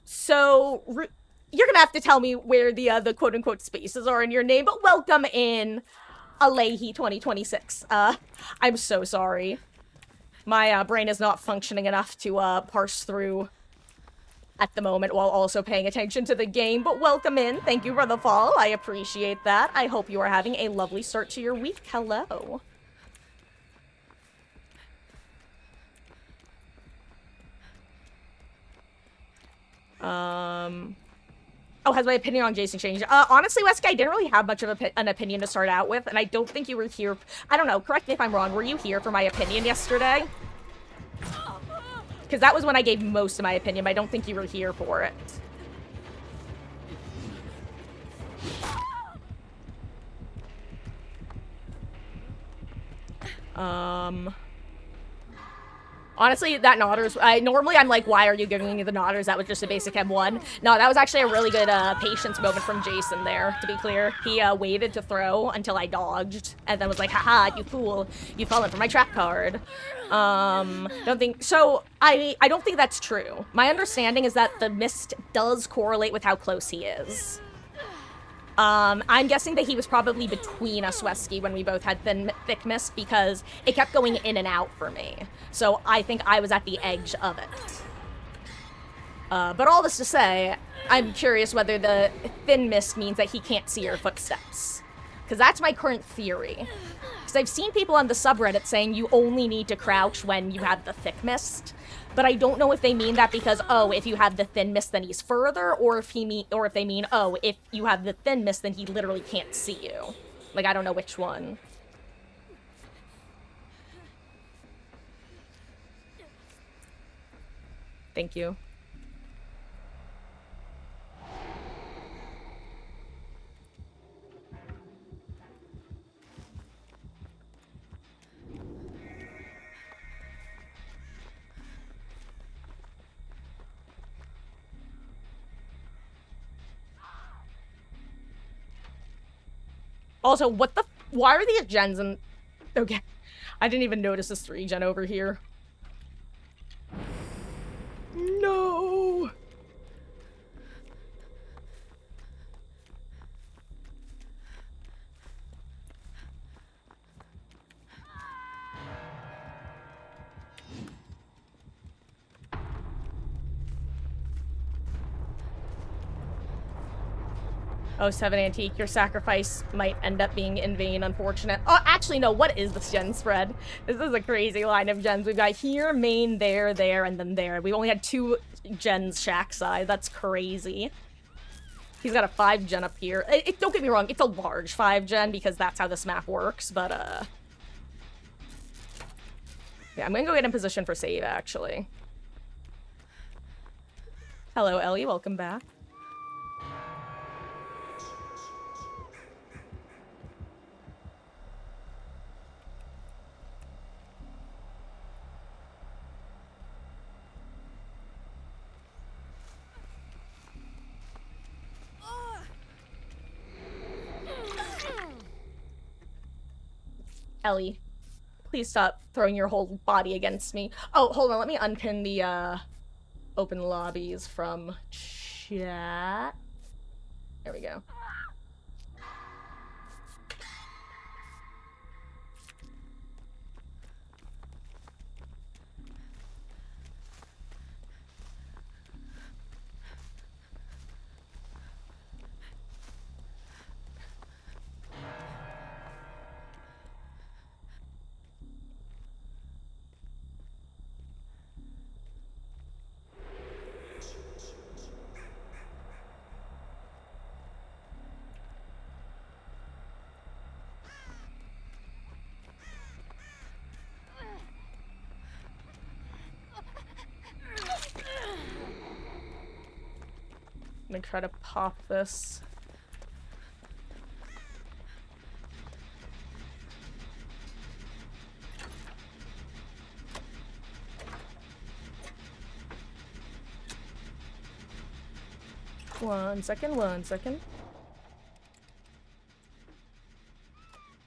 So you're going to have to tell me where the quote unquote spaces are in your name, but welcome in Alehi 2026. I'm so sorry. My brain is not functioning enough to parse through at the moment while also paying attention to the game, but welcome in. Thank you for the follow. I appreciate that. I hope you are having a lovely start to your week. Hello. Oh, has my opinion on Jason changed? Honestly, Wesky, I didn't really have much of an opinion to start out with, and I don't think you were here. I don't know, correct me if I'm wrong. Were you here for my opinion yesterday? Because that was when I gave most of my opinion, but I don't think you were here for it. Honestly, that Nodders, normally I'm like, why are you giving me the Nodders? That was just a basic M1. No, that was actually a really good patience moment from Jason there, to be clear. He waited to throw until I dodged, and then was like, haha, you fool, you've fallen for my trap card. Don't think, so I don't think that's true. My understanding is that the mist does correlate with how close he is. I'm guessing that he was probably between us, Wesky, when we both had thick mist, because it kept going in and out for me. So I think I was at the edge of it. But all this to say, I'm curious whether the thin mist means that he can't see your footsteps. Because that's my current theory. Because I've seen people on the subreddit saying you only need to crouch when you have the thick mist. But I don't know if they mean that because, oh, if you have the thin mist, then he's further, or if they mean, oh, if you have the thin mist, then he literally can't see you. Like, I don't know which one. Thank you. Also, what the... Why are these gens in... Okay. I didn't even notice this 3-gen over here. No! Oh, 7 Antique, your sacrifice might end up being in vain, unfortunate. Oh, actually, no, what is this gen spread? This is a crazy line of gens. We've got here, main, there, and then there. We've only had 2 gens shack side. That's crazy. He's got a 5-gen up here. Don't get me wrong, it's a large 5-gen because that's how this map works, but, yeah, I'm gonna go get in position for save, actually. Hello, Ellie, welcome back. Ellie, please stop throwing your whole body against me. Oh, hold on, let me unpin the, open lobbies from chat. There we go. I'm gonna try to pop this. One second.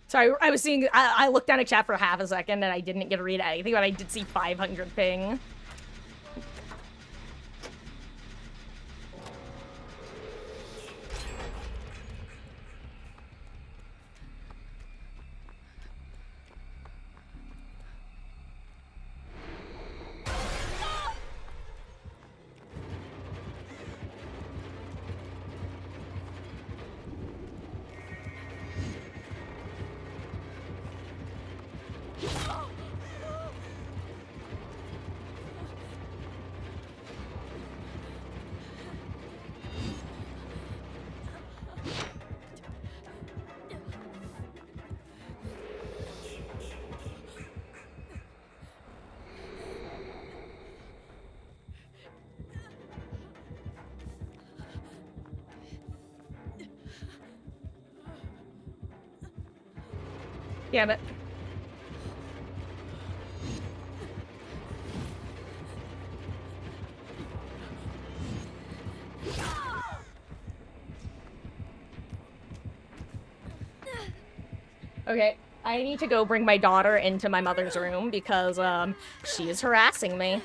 Sorry, I was seeing, I looked down at chat for half a second and I didn't get to read anything, but I did see 500 ping. Damn it. Okay, I need to go bring my daughter into my mother's room because, she is harassing me.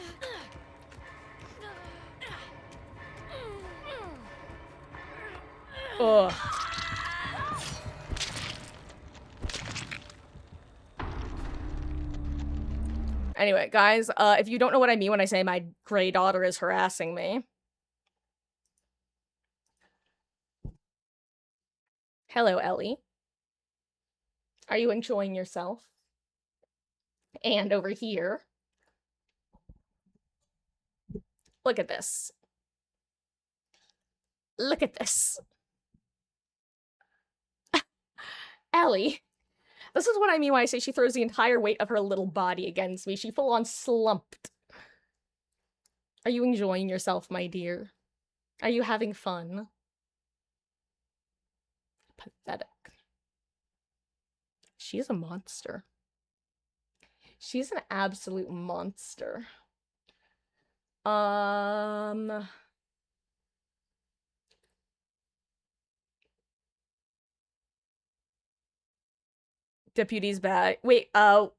Ugh. Anyway, guys, if you don't know what I mean when I say my gray daughter is harassing me. Hello, Ellie. Are you enjoying yourself? And over here, look at this. Look at this. Ellie. This is what I mean when I say she throws the entire weight of her little body against me. She full on slumped. Are you enjoying yourself, my dear? Are you having fun? Pathetic. She's a monster. She's an absolute monster. Deputy's badge. Wait,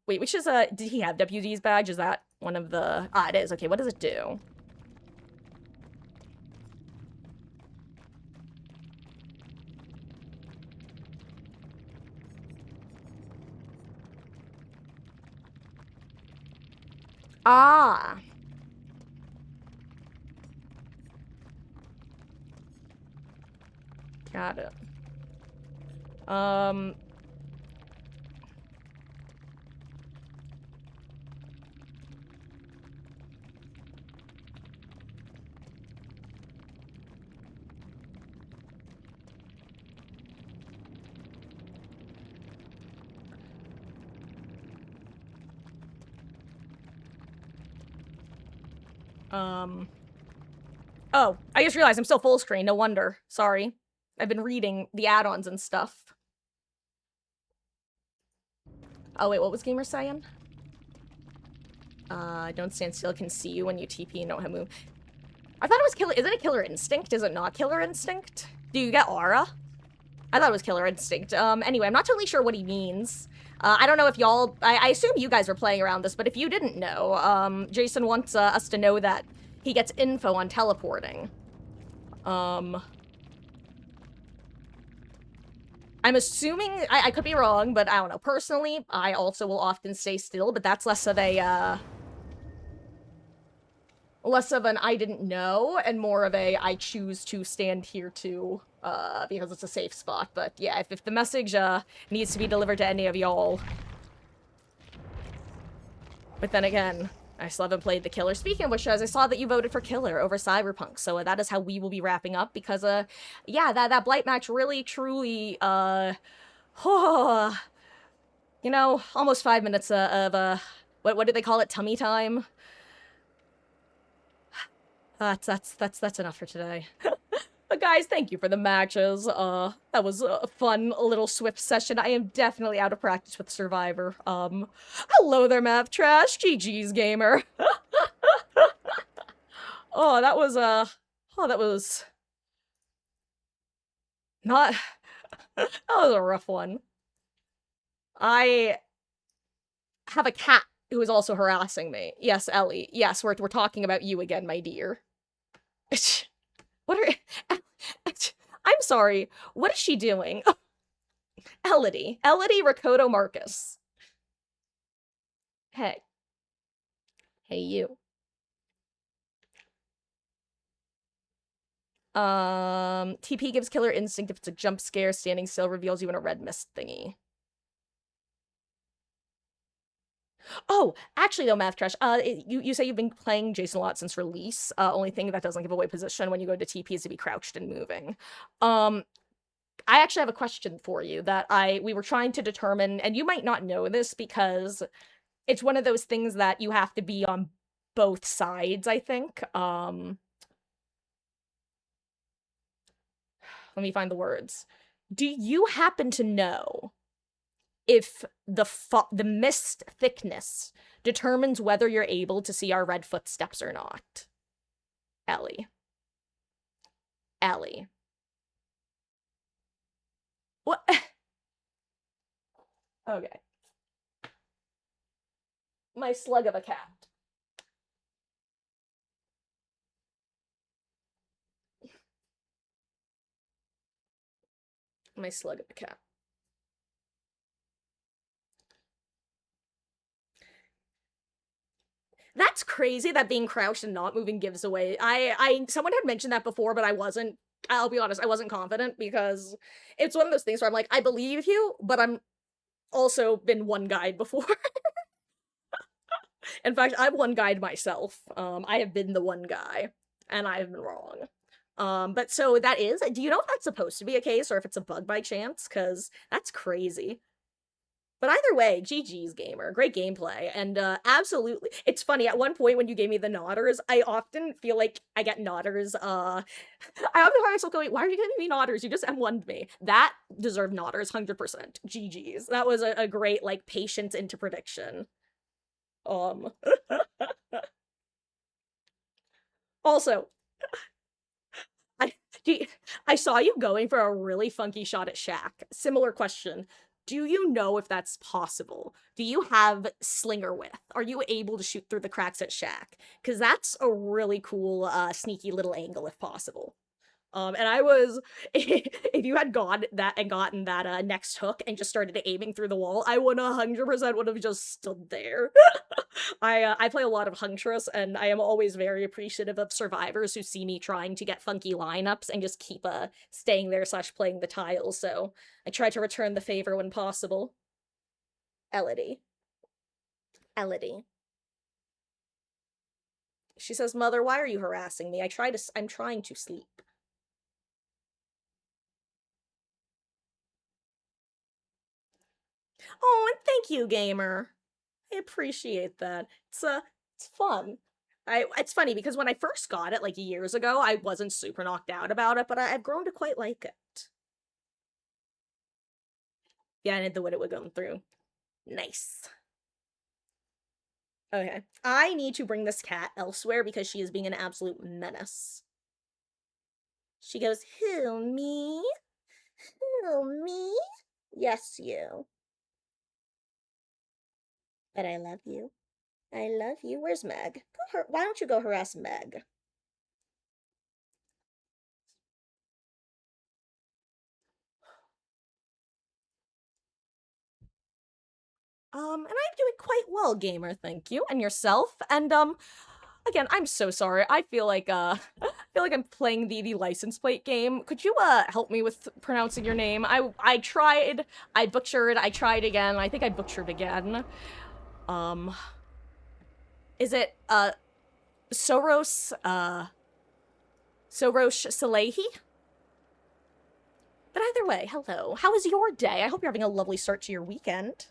which is did he have deputy's badge? Is that one of the it is. Okay, what does it do? Ah. Got it. Oh, I just realized I'm still full screen. No wonder. Sorry. I've been reading the add-ons and stuff. Oh, wait, what was Gamer saying? Don't stand still, can see you when you TP and don't have move. I thought it was killer- isn't it Killer Instinct? Is it not Killer Instinct? Do you get aura? I thought it was Killer Instinct. Anyway, I'm not totally sure what he means. I don't know if y'all- I assume you guys were playing around this, but if you didn't know, Jason wants us to know that he gets info on teleporting. I'm assuming, I could be wrong, but I don't know. Personally, I also will often stay still, but that's less of a, less of an I didn't know, and more of a I choose to stand here too, because it's a safe spot. But yeah, if the message, needs to be delivered to any of y'all. But then again, I still haven't played the Killer. Speaking of which, as I saw that you voted for Killer over Cyberpunk, so that is how we will be wrapping up, because, yeah, that Blight match really, truly, you know, almost 5 minutes, of, what did they call it? Tummy time? That's enough for today. But guys, thank you for the matches. That was a fun little Swift session. I am definitely out of practice with Survivor. Hello there, Math Trash. GG's, gamer. Oh, that was, that was... not... that was a rough one. I have a cat who is also harassing me. Yes, Ellie. Yes, we're talking about you again, my dear. What are... I'm sorry. What is she doing? Elodie. Elodie Rakoto Marcus. Hey. Hey, you. TP gives Killer Instinct if it's a jump scare. Standing still reveals you in a red mist thingy. Oh, actually though, Math Trash, you say you've been playing Jason a lot since release. Only thing that doesn't give away position when you go to TP is to be crouched and moving. I actually have a question for you that we were trying to determine, and you might not know this because it's one of those things that you have to be on both sides, I think. Let me find the words. Do you happen to know if the mist thickness determines whether you're able to see our red footsteps or not. Ellie. Ellie. What? Okay. My slug of a cat. My slug of a cat. That's crazy that being crouched and not moving gives away. Someone had mentioned that before, but I wasn't. I'll be honest, I wasn't confident because it's one of those things where I'm like, I believe you, but I'm also been one guide before. In fact, I've one guide myself. I have been the one guy, and I have been wrong. But so that is. Do you know if that's supposed to be a case or if it's a bug by chance? Because that's crazy. But either way, GG's gamer. Great gameplay. And absolutely. It's funny, at one point when you gave me the nodders, I often feel like I get nodders. I often find myself going, why are you giving me nodders? You just M1'd me. That deserved nodders, 100%. GG's. That was a great, like, patience into prediction. Also, I I saw you going for a really funky shot at Shaq. Similar question. Do you know if that's possible? Do you have slinger width? Are you able to shoot through the cracks at Shaq? Because that's a really cool, sneaky little angle if possible. And I was, if you had gotten that next hook and just started aiming through the wall, I 100% would have just stood there. I play a lot of Huntress, and I am always very appreciative of survivors who see me trying to get funky lineups and just keep staying there / playing the tiles. So I try to return the favor when possible. Elodie. Elodie. She says, "Mother, why are you harassing me? I'm trying to sleep." Oh, and thank you, gamer. I appreciate that. It's fun. It's funny because when I first got it, like years ago, I wasn't super knocked out about it, but I've grown to quite like it. Yeah, I did the what it would go through. Nice. Okay. I need to bring this cat elsewhere because she is being an absolute menace. She goes, "Who, me? Who, me? Yes, you. But I love you. I love you. Where's Meg? Why don't you go harass Meg?" And I'm doing quite well, gamer, thank you. And yourself? And again, I'm so sorry. I feel like I feel like I'm playing the license plate game. Could you help me with pronouncing your name? I tried, I butchered, I tried again, I think I butchered again. Um is it Soros Salehi? But either way, hello. How was your day? I hope you're having a lovely start to your weekend.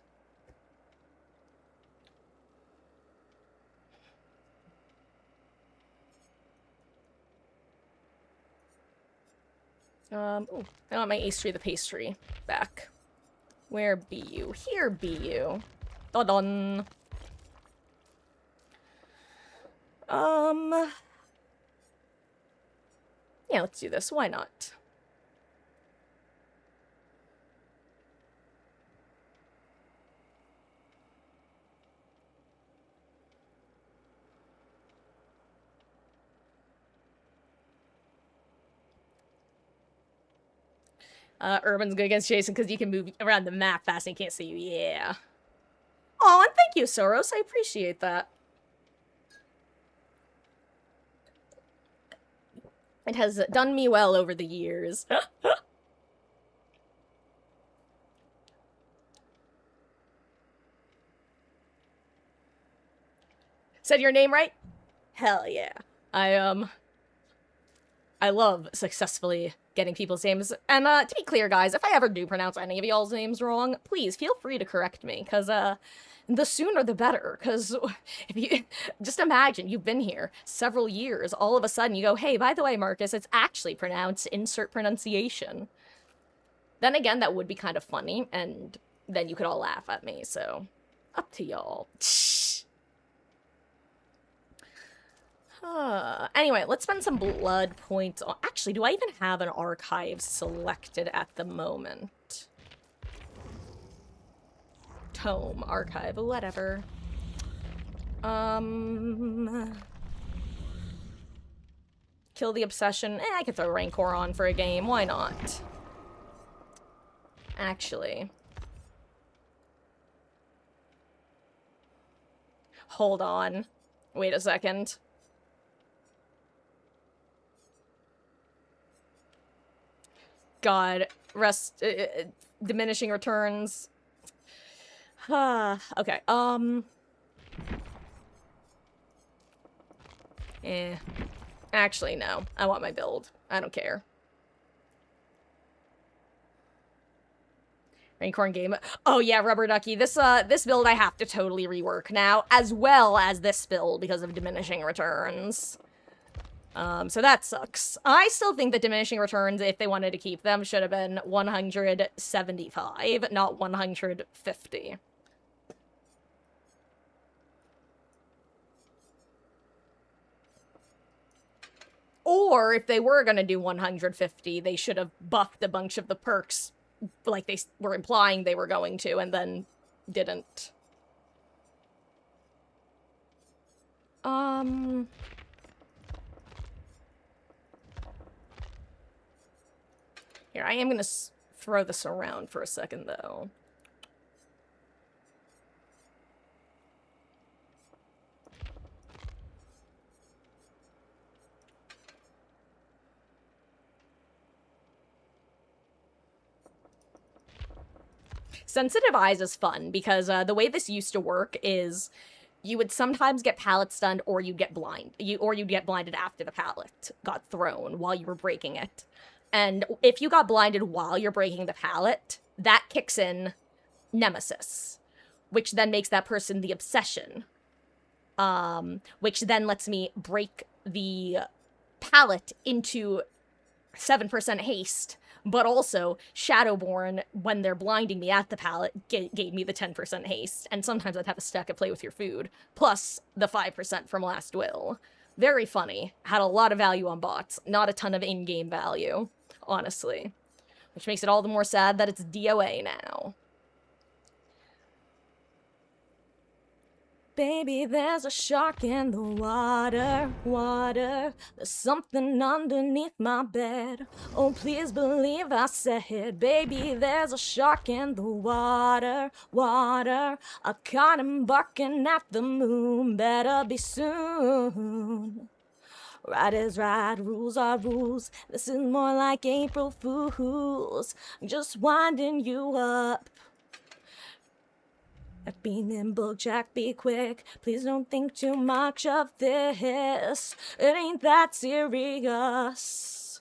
Ooh, I want my Ace the pastry back. Where be you? Here be you. Dodon. Yeah, let's do this. Why not? Urban's good against Jason because you can move around the map fast and he can't see you. Yeah. Oh, and thank you, Soros. I appreciate that. It has done me well over the years. Said your name right? Hell yeah. I love successfully getting people's names. And to be clear, guys, if I ever do pronounce any of y'all's names wrong, please feel free to correct me, because the sooner the better. Because if you just imagine you've been here several years, all of a sudden you go, "Hey, by the way, Marcus, it's actually pronounced insert pronunciation." Then again, that would be kind of funny, and then you could all laugh at me, so up to y'all. Anyway, let's spend some blood points on... Actually, do I even have an archive selected at the moment? Tome, archive, whatever. Kill the obsession. I could throw Rancor on for a game. Why not? Actually. Hold on. Wait a second. God. Diminishing returns. Okay, Actually, no. I want my build. I don't care. Raincorn game. Oh yeah, Rubber Ducky. This build I have to totally rework now, as well as this build because of diminishing returns. So that sucks. I still think that diminishing returns, if they wanted to keep them, should have been 175, not 150. Or if they were gonna do 150, they should have buffed a bunch of the perks like they were implying they were going to, and then didn't. Here, I am gonna throw this around for a second, though. Sensitive Eyes is fun, because the way this used to work is you would sometimes get pallet stunned, or you'd get you'd get blinded after the pallet got thrown while you were breaking it. And if you got blinded while you're breaking the pallet, that kicks in Nemesis, which then makes that person the obsession, which then lets me break the pallet into 7% haste, but also Shadowborn, when they're blinding me at the pallet, gave me the 10% haste, and sometimes I'd have a stack of Play With Your Food, plus the 5% from Last Will. Very funny. Had a lot of value on bots, not a ton of in-game value, honestly. Which makes it all the more sad that it's DOA now. Baby, there's a shark in the water, water. There's something underneath my bed. Oh, please believe I said, baby, there's a shark in the water, water. I caught him barking at the moon, better be soon. Right is right, rules are rules. This is more like April Fools. Just winding you up. Bean and Bojack, be quick. Please don't think too much of this. It ain't that serious.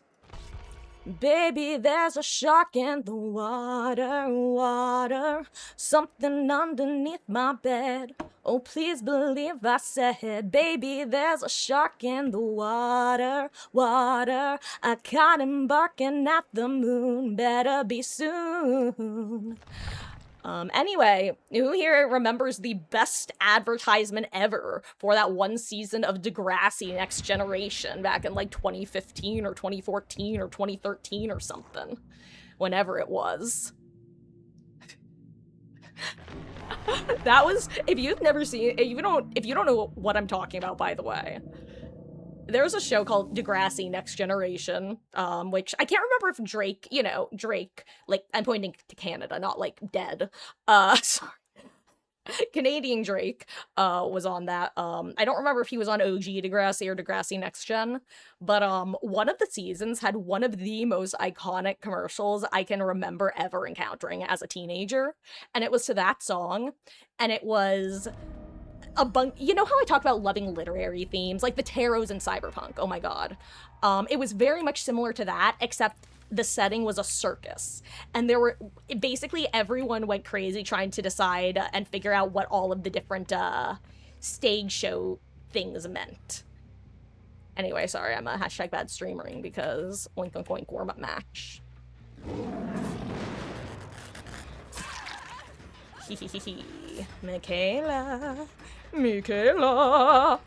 Baby, there's a shark in the water, water. Something underneath my bed. Oh, please believe I said, baby, there's a shark in the water, water. I caught him barking at the moon, better be soon. Anyway, who here remembers the best advertisement ever for that one season of Degrassi Next Generation back in like 2015 or 2014 or 2013 or something? Whenever it was. That was, if you've never seen, if you don't know what I'm talking about, by the way, there's a show called Degrassi Next Generation, which I can't remember if Drake, like, I'm pointing to Canada, not, like, dead, sorry. Canadian Drake, was on that. I don't remember if he was on OG Degrassi or Degrassi Next Gen, but, one of the seasons had one of the most iconic commercials I can remember ever encountering as a teenager, and it was to that song, and it was... you know how I talk about loving literary themes, like the tarots in Cyberpunk? Oh my god. It was very much similar to that, except the setting was a circus. And there were, basically everyone went crazy trying to decide and figure out what all of the different, stage show things meant. Anyway, sorry, I'm a hashtag bad streamering because oink oink oink warm-up match. Michaela. Michaela.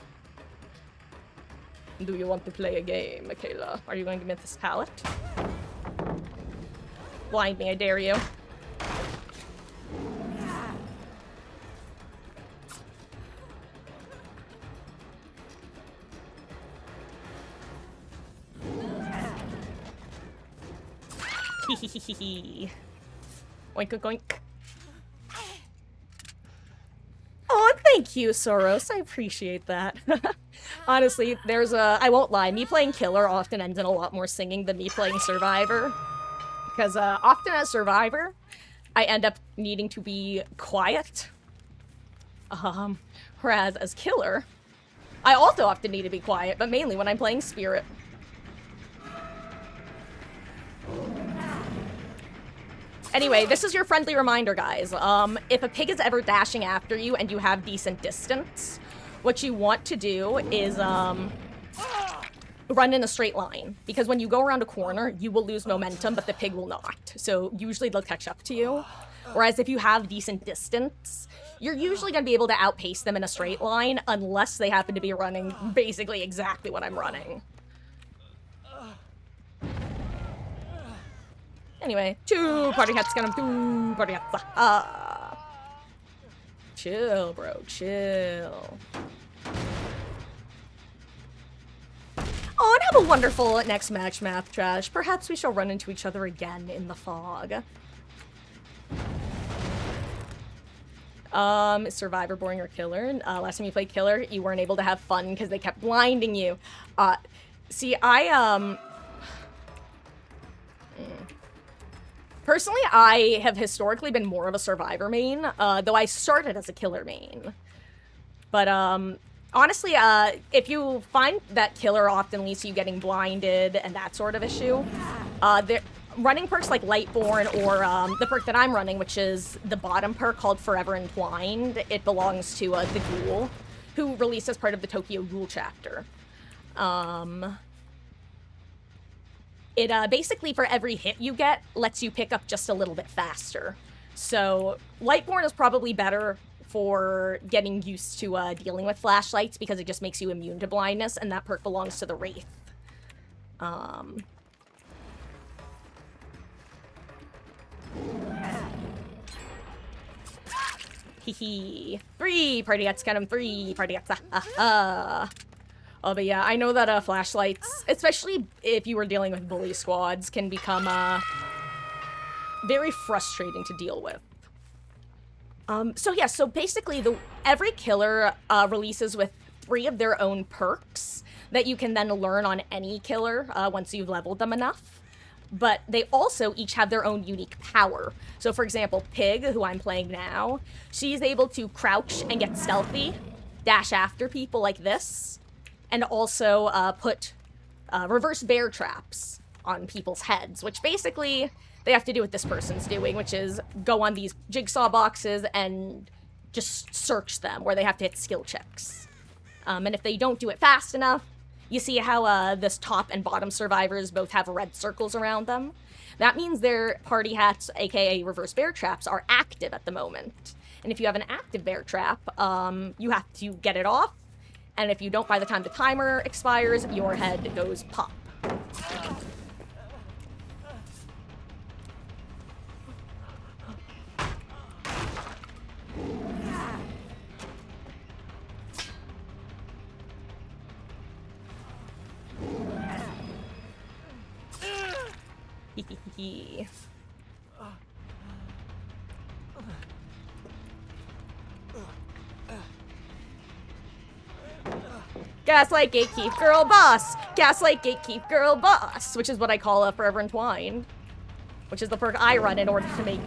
Do you want to play a game, Michaela? Are you going to get this pallet? Blind me, I dare you. Oink, oink, oink. Oh, thank you, Soros. I appreciate that. Honestly, I won't lie, me playing Killer often ends in a lot more singing than me playing Survivor. Because often as Survivor, I end up needing to be quiet. Whereas as Killer, I also often need to be quiet, but mainly when I'm playing Spirit. Anyway, this is your friendly reminder, guys. If a pig is ever dashing after you and you have decent distance, what you want to do is, run in a straight line. Because when you go around a corner, you will lose momentum, but the pig will not. So usually they'll catch up to you. Whereas if you have decent distance, you're usually going to be able to outpace them in a straight line, unless they happen to be running basically exactly what I'm running. Anyway, 2 party hats, got him, 2 party hats. Chill, bro, chill. Oh, and have a wonderful next match, Math Trash. Perhaps we shall run into each other again in the fog. Is Survivor boring or Killer? Last time you played Killer, you weren't able to have fun because they kept blinding you. See, personally, I have historically been more of a Survivor main, though I started as a Killer main. But, honestly, if you find that Killer often leads to you getting blinded and that sort of issue, running perks like Lightborn or the perk that I'm running, which is the bottom perk called Forever Entwined, it belongs to the Ghoul, who released as part of the Tokyo Ghoul chapter. It basically, for every hit you get, lets you pick up just a little bit faster. So Lightborn is probably better for getting used to dealing with flashlights because it just makes you immune to blindness, and that perk belongs to the Wraith. Hee 3 party hats, got him, 3 party hats, Oh, but yeah, I know that flashlights, especially if you were dealing with bully squads, can become very frustrating to deal with. So yeah, so basically every killer releases with 3 of their own perks that you can then learn on any killer once you've leveled them enough. But they also each have their own unique power. So for example, Pig, who I'm playing now, she's able to crouch and get stealthy, dash after people like this, and also put reverse bear traps on people's heads, which basically they have to do what this person's doing, which is go on these jigsaw boxes and just search them, where they have to hit skill checks. And if they don't do it fast enough, you see how this top and bottom survivors both have red circles around them? That means their party hats, aka reverse bear traps, are active at the moment. And if you have an active bear trap, you have to get it off, and if you don't by the time the timer expires, your head goes pop. Gaslight Gatekeep Girl Boss! Gaslight Gatekeep Girl Boss! Which is what I call a Forever Entwined. Which is the perk I run in order to make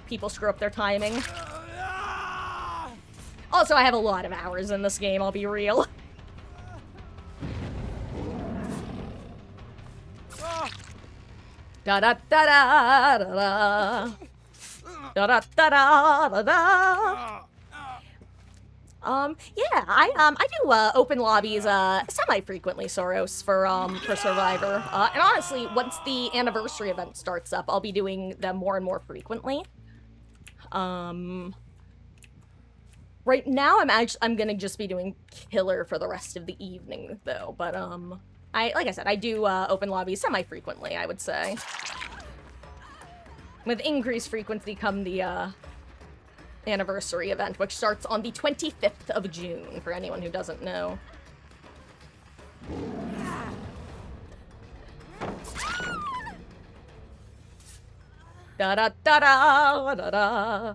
people screw up their timing. Also, I have a lot of hours in this game, I'll be real. Da da da da da da da da da da da. Yeah, I do open lobbies semi-frequently, Soros, for Survivor. And honestly, once the anniversary event starts up, I'll be doing them more and more frequently. Right now, I'm gonna just be doing killer for the rest of the evening, though. But, like I said, I do, open lobbies semi-frequently, I would say. With increased frequency come the, anniversary event, which starts on the 25th of June, for anyone who doesn't know. Da-da-da-da-da-da.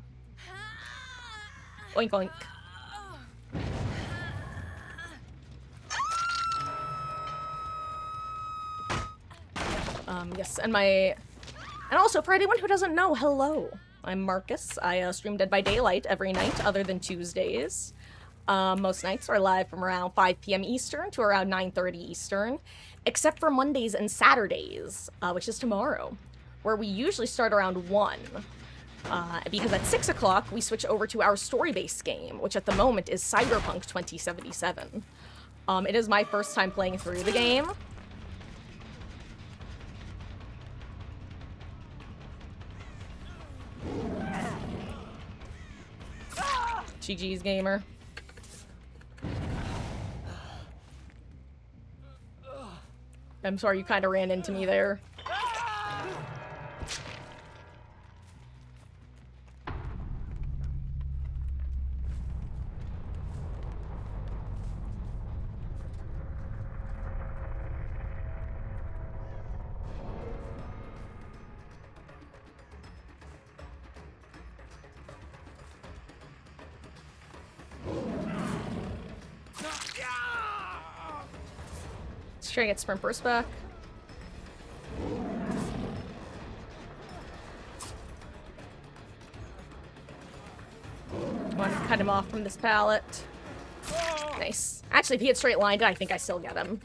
Oink, oink. Yes, and also, for anyone who doesn't know, hello. I'm Marcus. I stream Dead by Daylight every night, other than Tuesdays. Most nights are live from around 5 p.m. Eastern to around 9:30 Eastern, except for Mondays and Saturdays, which is tomorrow, where we usually start around 1. Because at 6 o'clock, we switch over to our story-based game, which at the moment is Cyberpunk 2077. It is my first time playing through the game. GG's, gamer. I'm sorry, you kind of ran into me there. Let's try to get sprint burst back. I want to cut him off from this pallet. Nice. Actually, if he had straight lined it, I think I still get him.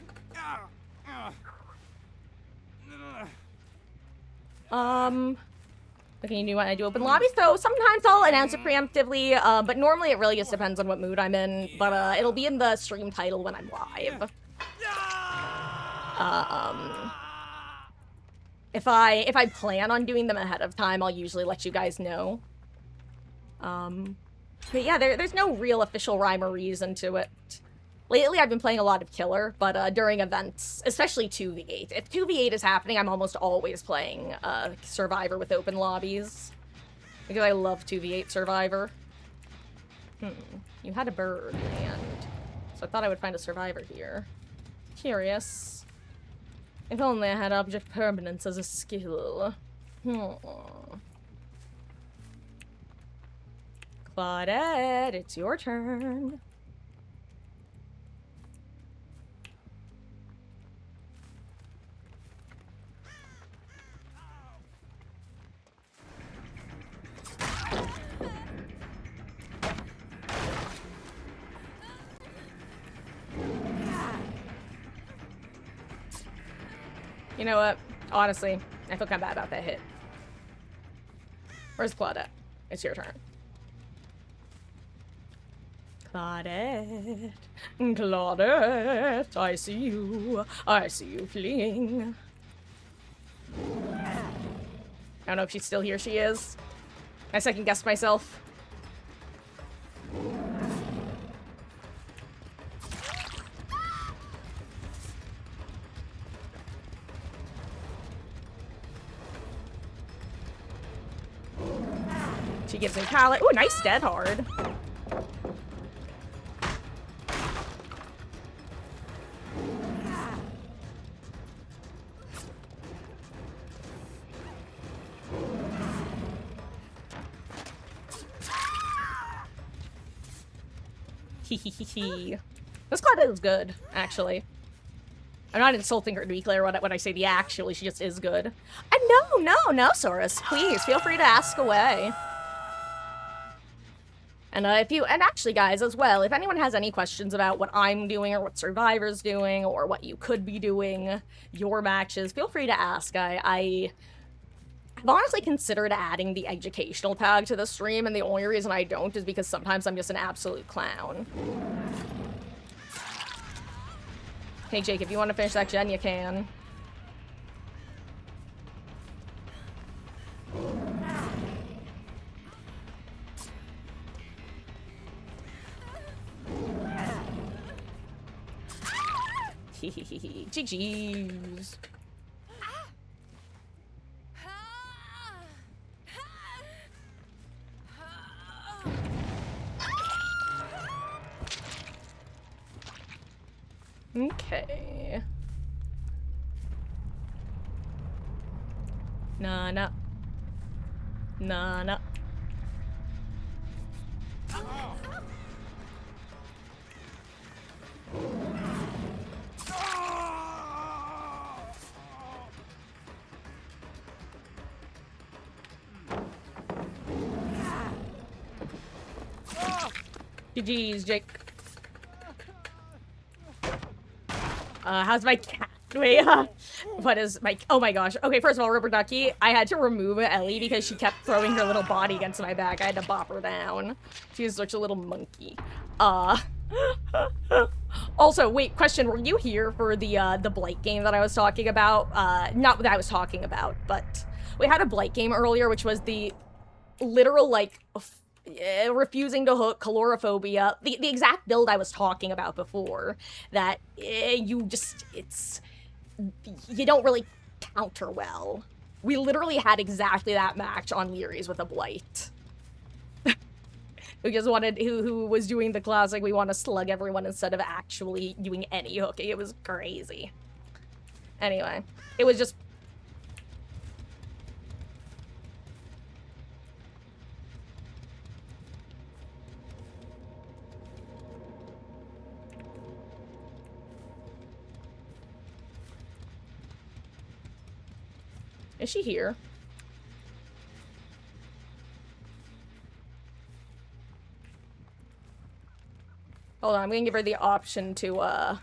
Okay, you want to do open lobbies, though sometimes I'll announce it preemptively, but normally it really just depends on what mood I'm in, but it'll be in the stream title when I'm live. If I plan on doing them ahead of time, I'll usually let you guys know. But yeah, there's no real official rhyme or reason to it. Lately, I've been playing a lot of Killer, but during events, especially 2v8. If 2v8 is happening, I'm almost always playing Survivor with open lobbies. Because I love 2v8 Survivor. You had a bird, and so I thought I would find a Survivor here. Curious. If only I had object permanence as a skill. Claudette, it's your turn. You know what? Honestly, I feel kind of bad about that hit. Where's Claudette? It's your turn. Claudette. Claudette, I see you. I see you fleeing. I don't know if she's still here. She is. I second guessed myself. She gives me pallet. Ooh, nice dead hard. Hehehehe. This Claudette is good, actually. I'm not insulting her, to be clear, when I say the actually, she just is good. No, Saurus. Please, feel free to ask away. And and actually, guys, as well, if anyone has any questions about what I'm doing or what Survivor's doing or what you could be doing, your matches, feel free to ask. I've honestly considered adding the educational tag to the stream, and the only reason I don't is because sometimes I'm just an absolute clown. Hey, Jake, if you want to finish that gen, you can. GG's. Okay. Nah, nah. Nah, nah. GG's, Jake. How's my cat? Wait, what is my... Oh my gosh. Okay, first of all, Rubber Ducky, I had to remove Ellie because she kept throwing her little body against my back. I had to bop her down. She was such a little monkey. Also, wait, question, were you here for the Blight game that I was talking about? Not that I was talking about, but we had a Blight game earlier, which was the literal, like, refusing to hook, calorophobia, the exact build I was talking about before, that you just, you don't really counter well. We literally had exactly that match on Leary's with a Blight. Who just wanted, who was doing the classic, we want to slug everyone instead of actually doing any hooking. It was crazy. Anyway, it was just... Is she here? Hold on, I'm gonna give her the option to,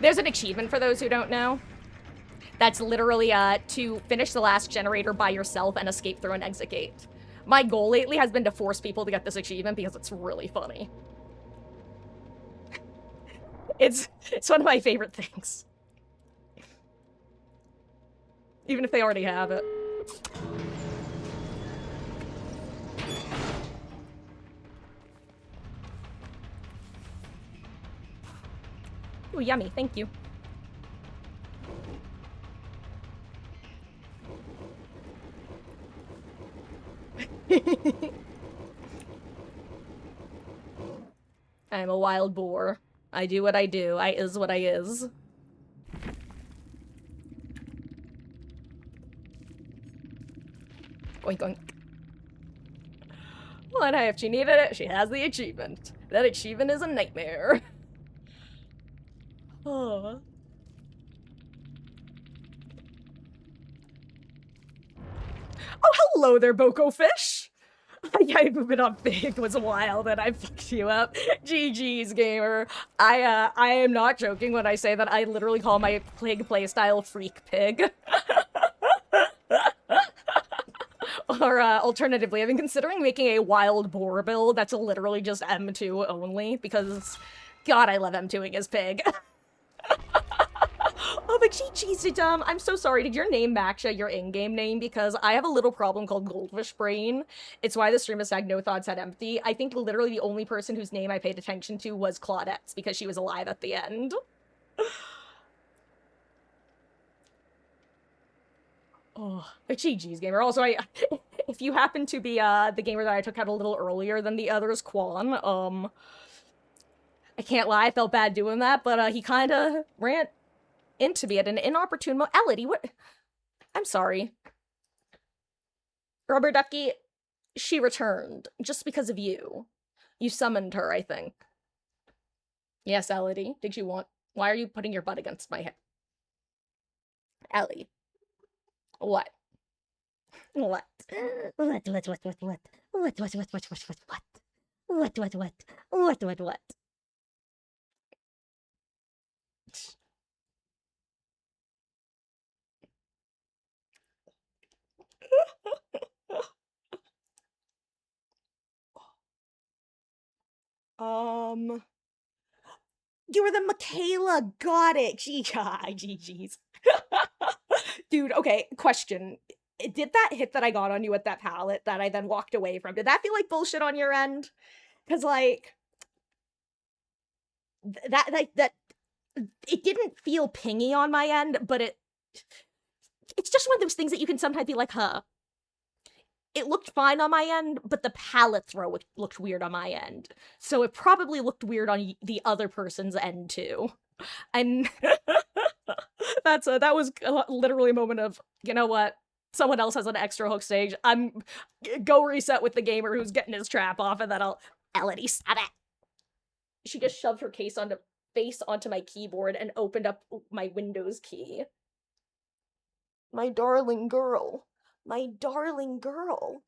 There's an achievement for those who don't know. That's literally, to finish the last generator by yourself and escape through an exit gate. My goal lately has been to force people to get this achievement because it's really funny. It's one of my favorite things. Even if they already have it. Ooh, yummy, thank you. I'm a wild boar. I do what I do. I is what I is. Oink oink. Well, and if she needed it, she has the achievement. That achievement is a nightmare. Oh. Oh, hello there, Boko Fish! Yeah, you've been on big. It was a while that I fucked you up. GG's, gamer. I am not joking when I say that I literally call my pig playstyle Freak Pig. Or, alternatively, I've been considering making a wild boar build that's literally just M2 only, because, God, I love M2ing as pig. Oh, but GG's, I'm so sorry. Did your name match your in-game name? Because I have a little problem called Goldfish Brain. It's why the stream is tagged No Thoughts Had Empty. I think literally the only person whose name I paid attention to was Claudette's, because she was alive at the end. Oh, but GG's, gamer. Also, if you happen to be, the gamer that I took out a little earlier than the others, Quan, I can't lie, I felt bad doing that, but, he kinda ran into me at an inopportune Elodie, what? I'm sorry. Rubber Ducky, she returned, just because of you. You summoned her, I think. Yes, Elodie, did you want... Why are you putting your butt against my head? Ellie. What? What? What? Um, you were the Michaela. Got it. GG's. Dude, okay, question. Did that hit that I got on you at that pallet that I then walked away from, did that feel like bullshit on your end? Because, like, that it didn't feel pingy on my end, but it's just one of those things that you can sometimes be like, huh, it looked fine on my end, but the pallet throw looked weird on my end. So it probably looked weird on the other person's end too. I'm that was literally a moment of, you know what? Someone else has an extra hook stage. I'm go reset with the gamer who's getting his trap off, and then I'll Elodie, stop it. She just shoved her face onto my keyboard and opened up my Windows key. My darling girl. My darling girl.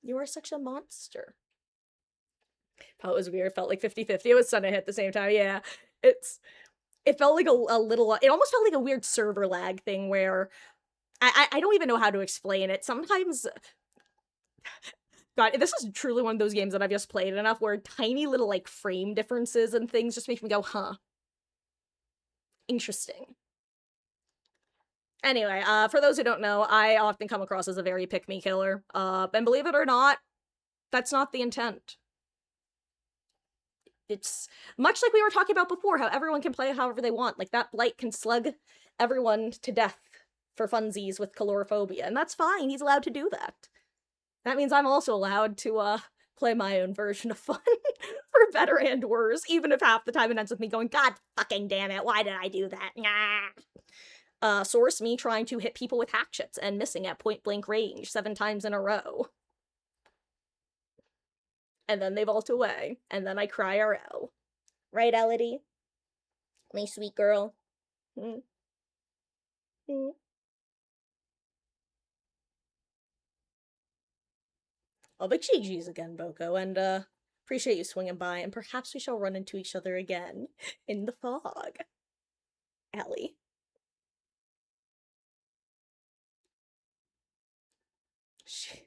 You are such a monster. That was weird. It felt like 50-50. It was Sunday hit at the same time. Yeah. It felt like a little, it almost felt like a weird server lag thing where I don't even know how to explain it. Sometimes, God, this is truly one of those games that I've just played enough where tiny little like frame differences and things just make me go, huh. Interesting. Anyway, for those who don't know, I often come across as a very pick-me killer. And believe it or not, that's not the intent. It's much like we were talking about before, how everyone can play however they want. Like, that blight can slug everyone to death for funsies with calorophobia, and that's fine, he's allowed to do that. That means I'm also allowed to, play my own version of fun, for better and worse, even if half the time it ends with me going, God fucking damn it, why did I do that? Nah. Source me trying to hit people with hatchets and missing at point-blank range 7 times in a row. And then they vault away, and then I cry RL. Right, Elodie? My sweet girl. Hmm. Hmm. Oh, but GG's again, Boko, and, appreciate you swinging by, and perhaps we shall run into each other again in the fog. Ellie. She...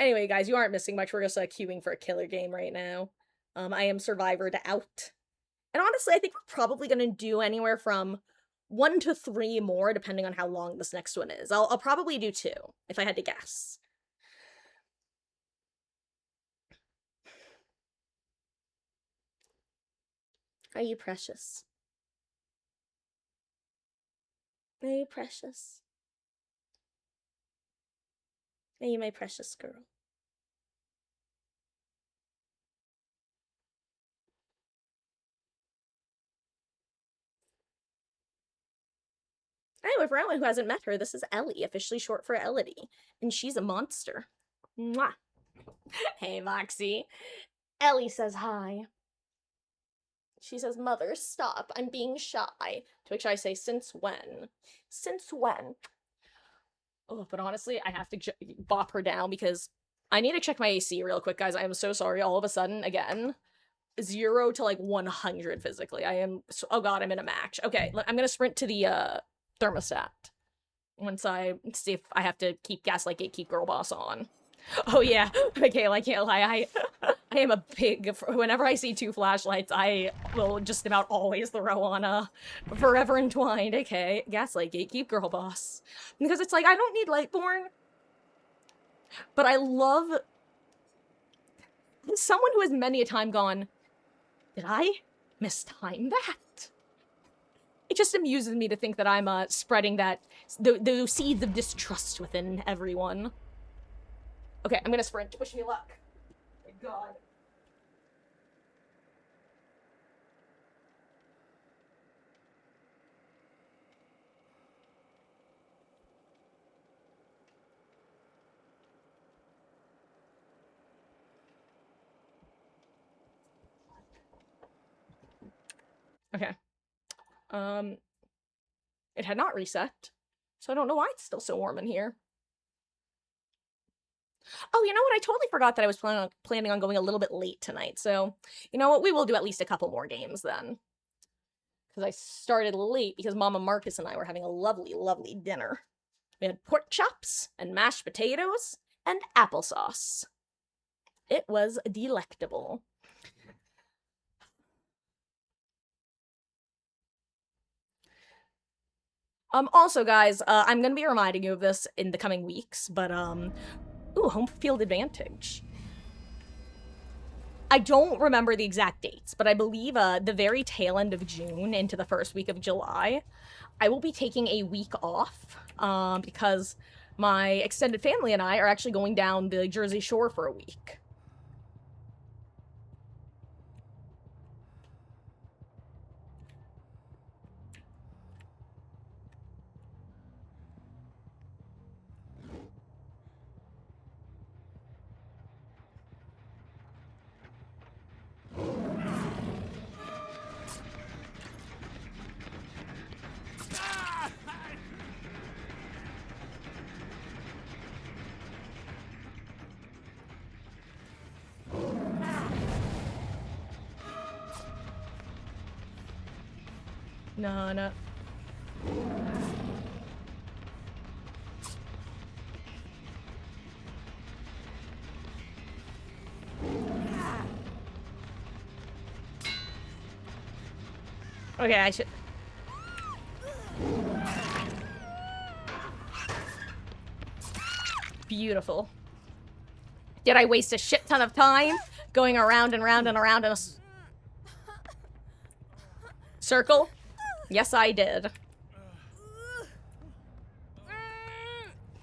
Anyway, guys, you aren't missing much. We're just, queuing for a killer game right now. I am Survivor to out. And honestly, I think we're probably gonna do anywhere from 1 to 3 more, depending on how long this next one is. I'll probably do 2, if I had to guess. Are you precious? Are you precious? Are you my precious girl? Anyway, for anyone who hasn't met her, this is Ellie, officially short for Elodie, and she's a monster. Mwah. Hey, Moxie. Ellie says hi. She says, Mother, stop, I'm being shy. To which I say, since when? Since when? Oh, but honestly, I have to bop her down because I need to check my AC real quick, guys. I am so sorry. All of a sudden, again, 0 to like 100 physically. I am, oh god, I'm in a match. Okay, I'm gonna sprint to the, thermostat. Once I see if I have to keep Gaslight Gatekeep Girl Boss on. Oh yeah, Michaela, I can't lie, I am a big, whenever I see 2 flashlights, I will just about always throw on a Forever Entwined, aka Gaslight Gatekeep Girl Boss. Because it's like, I don't need Lightborn, but I love someone who has many a time gone, did I mistime that? It just amuses me to think that I'm, spreading that, those seeds of distrust within everyone. Okay, I'm gonna sprint. Wish me luck. My god. Okay. It had not reset, so I don't know why it's still so warm in here. Oh, you know what? I totally forgot that I was planning on going a little bit late tonight. So, you know what? We will do at least a couple more games then. Because I started late because Mama Marcus and I were having a lovely, lovely dinner. We had pork chops and mashed potatoes and applesauce. It was delectable. Also, guys, I'm gonna be reminding you of this in the coming weeks, but, ooh, home field advantage. I don't remember the exact dates, but I believe, the very tail end of June into the first week of July, I will be taking a week off, because my extended family and I are actually going down the Jersey Shore for a week. No, no. Okay, I should... Beautiful. Did I waste a shit ton of time going around and round and around in a circle? Yes, I did.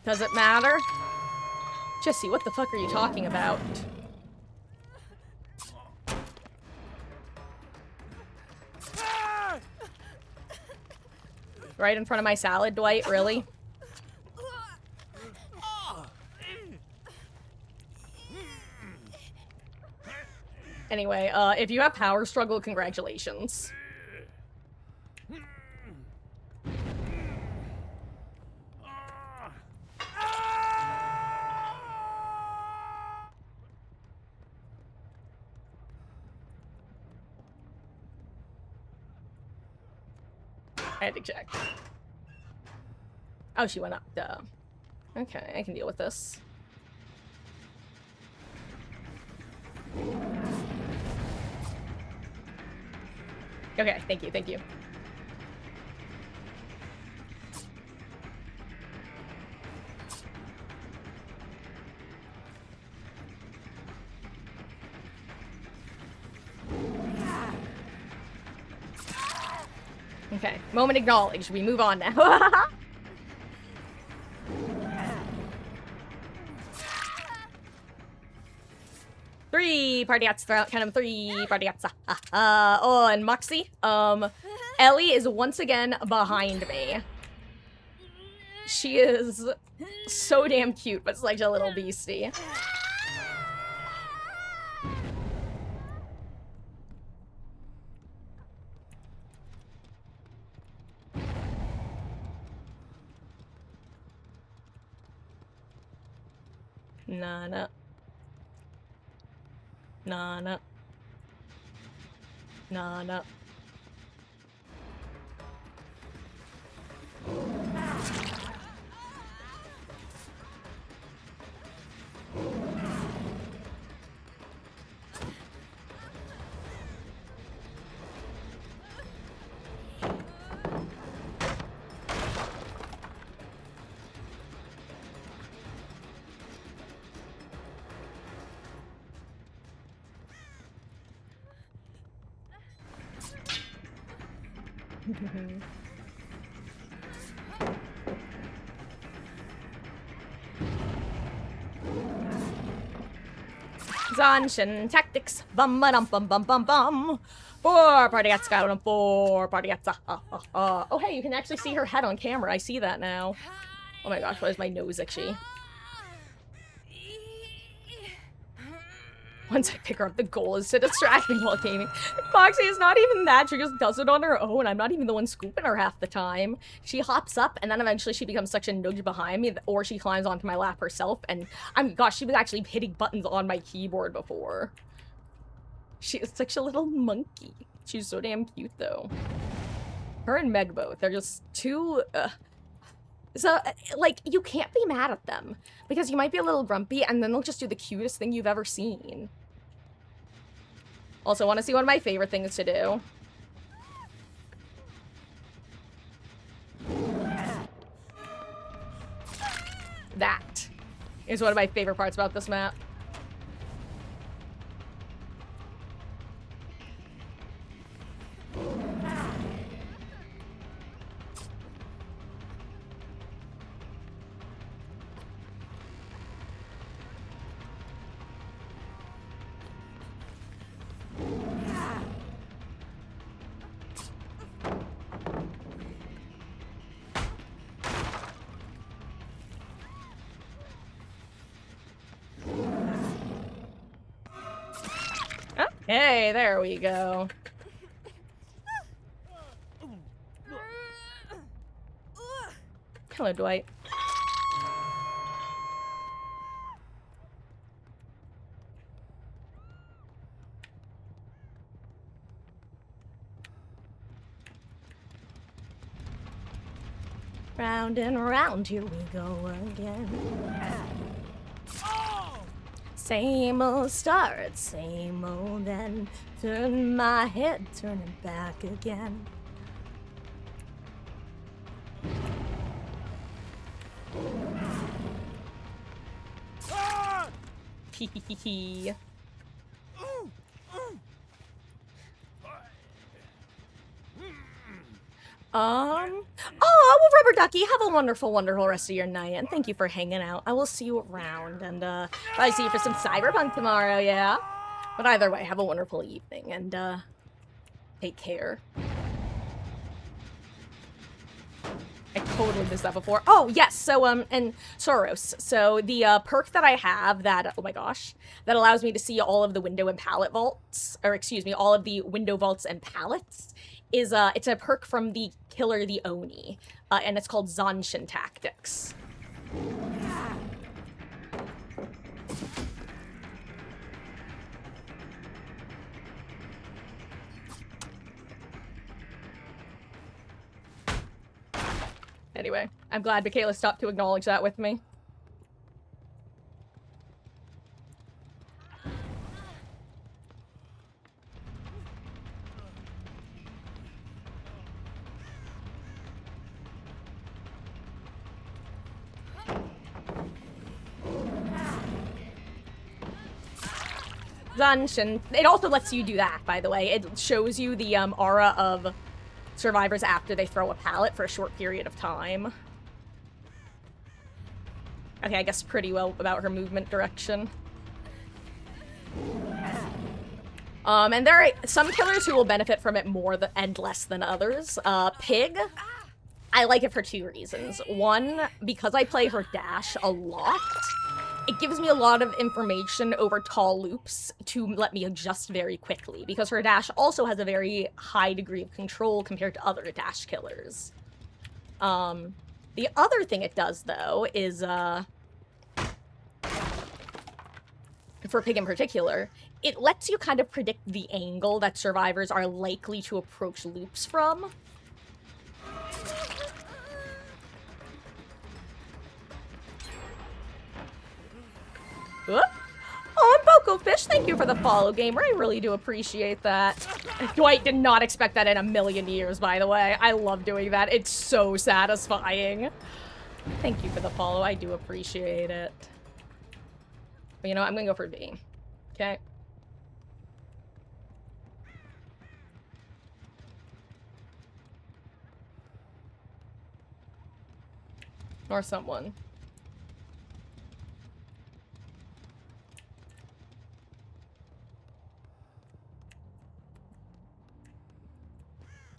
Does it matter? Jesse, what the fuck are you talking about? Right in front of my salad, Dwight? Really? Anyway, if you have power struggle, congratulations. I had to check. Oh, she went up. Duh. Okay, I can deal with this. Okay, thank you, thank you. Okay, moment acknowledged. We move on now. Three party hats throughout, count them, 3 party hats. Oh, and Moxie, Ellie is once again behind me. She is so damn cute, but such a little beastie. Nana. Nana. Nana. Zanshin tactics. Bum bum bum bum bum bum. 4 party hats, got on 4 party hats. Oh, hey, you can actually see her head on camera. I see that now. Oh my gosh, why is my nose itchy? Once I pick her up, the goal is to distract me while gaming. Foxy is not even that. She just does it on her own. I'm not even the one scooping her half the time. She hops up, and then eventually she becomes such a nudge behind me, or she climbs onto my lap herself, and gosh, she was actually hitting buttons on my keyboard before. She is such a little monkey. She's so damn cute, though. Her and Meg both. They're just too... So, like, you can't be mad at them. Because you might be a little grumpy, and then they'll just do the cutest thing you've ever seen. Also, want to see one of my favorite things to do? That is one of my favorite parts about this map. Hey, there we go. Hello, Dwight. Round and round, here we go again. Same old start, same old end. Turn my head, turn it back again. Hee. Oh, well, Rubber Ducky, have a wonderful, wonderful rest of your night, and thank you for hanging out. I will see you around, and, probably see you for some Cyberpunk tomorrow, yeah? But either way, have a wonderful evening, and, take care. I totally missed that before. Oh, yes, so, and Soros. So, the, perk that I have that, oh my gosh, that allows me to see all of the window and pallet vaults, or excuse me, all of the window vaults and pallets, is, it's a perk from the killer, the Oni, and it's called Zanshin Tactics. Anyway, I'm glad Michaela stopped to acknowledge that with me. Zanshin. It also lets you do that, by the way. It shows you the aura of survivors after they throw a pallet for a short period of time. Okay, I guess pretty well about her movement direction. And there are some killers who will benefit from it more and less than others. Pig, I like it for two reasons. One, because I play her dash a lot, it gives me a lot of information over tall loops to let me adjust very quickly, because her dash also has a very high degree of control compared to other dash killers. The other thing it does, though, is, for Pig in particular, it lets you kind of predict the angle that survivors are likely to approach loops from. Whoop. Oh, and Boko Fish, thank you for the follow, gamer. I really do appreciate that. Dwight did not expect that in a million years, by the way. I love doing that. It's so satisfying. Thank you for the follow. I do appreciate it. But you know what? I'm gonna go for B. Okay. Or someone.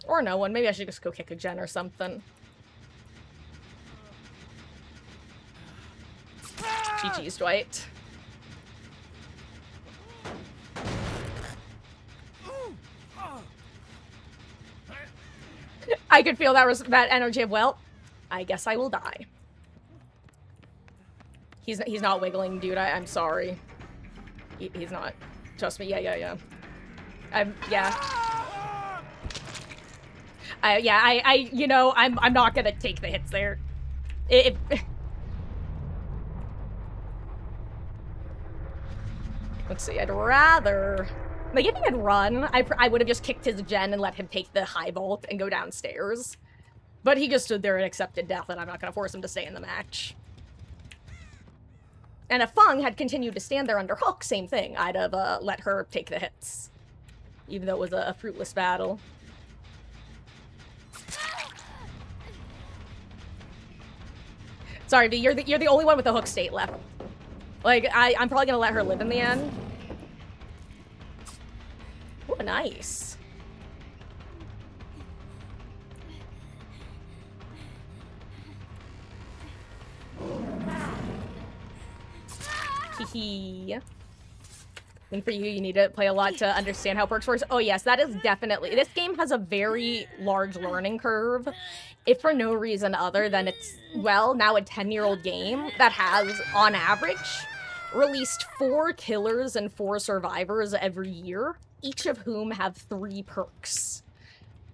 Or no one. Maybe I should just go kick a gen or something. GG's, Dwight. I could feel that energy of, well, I guess I will die. He's not wiggling, dude. I'm sorry. He's not. Trust me. Yeah. You know, I'm not gonna take the hits there. Let's see, I'd rather... Like, if he had run, I would have just kicked his gen and let him take the high vault and go downstairs. But he just stood there and accepted death, and I'm not gonna force him to stay in the match. And if Feng had continued to stand there under Hook, same thing. I'd have let her take the hits. Even though it was a fruitless battle. Sorry, V, you're the only one with the Hook state left. Like, I'm probably gonna let her live in the end. Ooh, nice. Hee. And for you, you need to play a lot to understand how perks works. Oh yes, that is definitely... This game has a very large learning curve. If for no reason other than it's, well, now a 10-year-old game that has, on average, released 4 killers and 4 survivors every year, each of whom have 3 perks.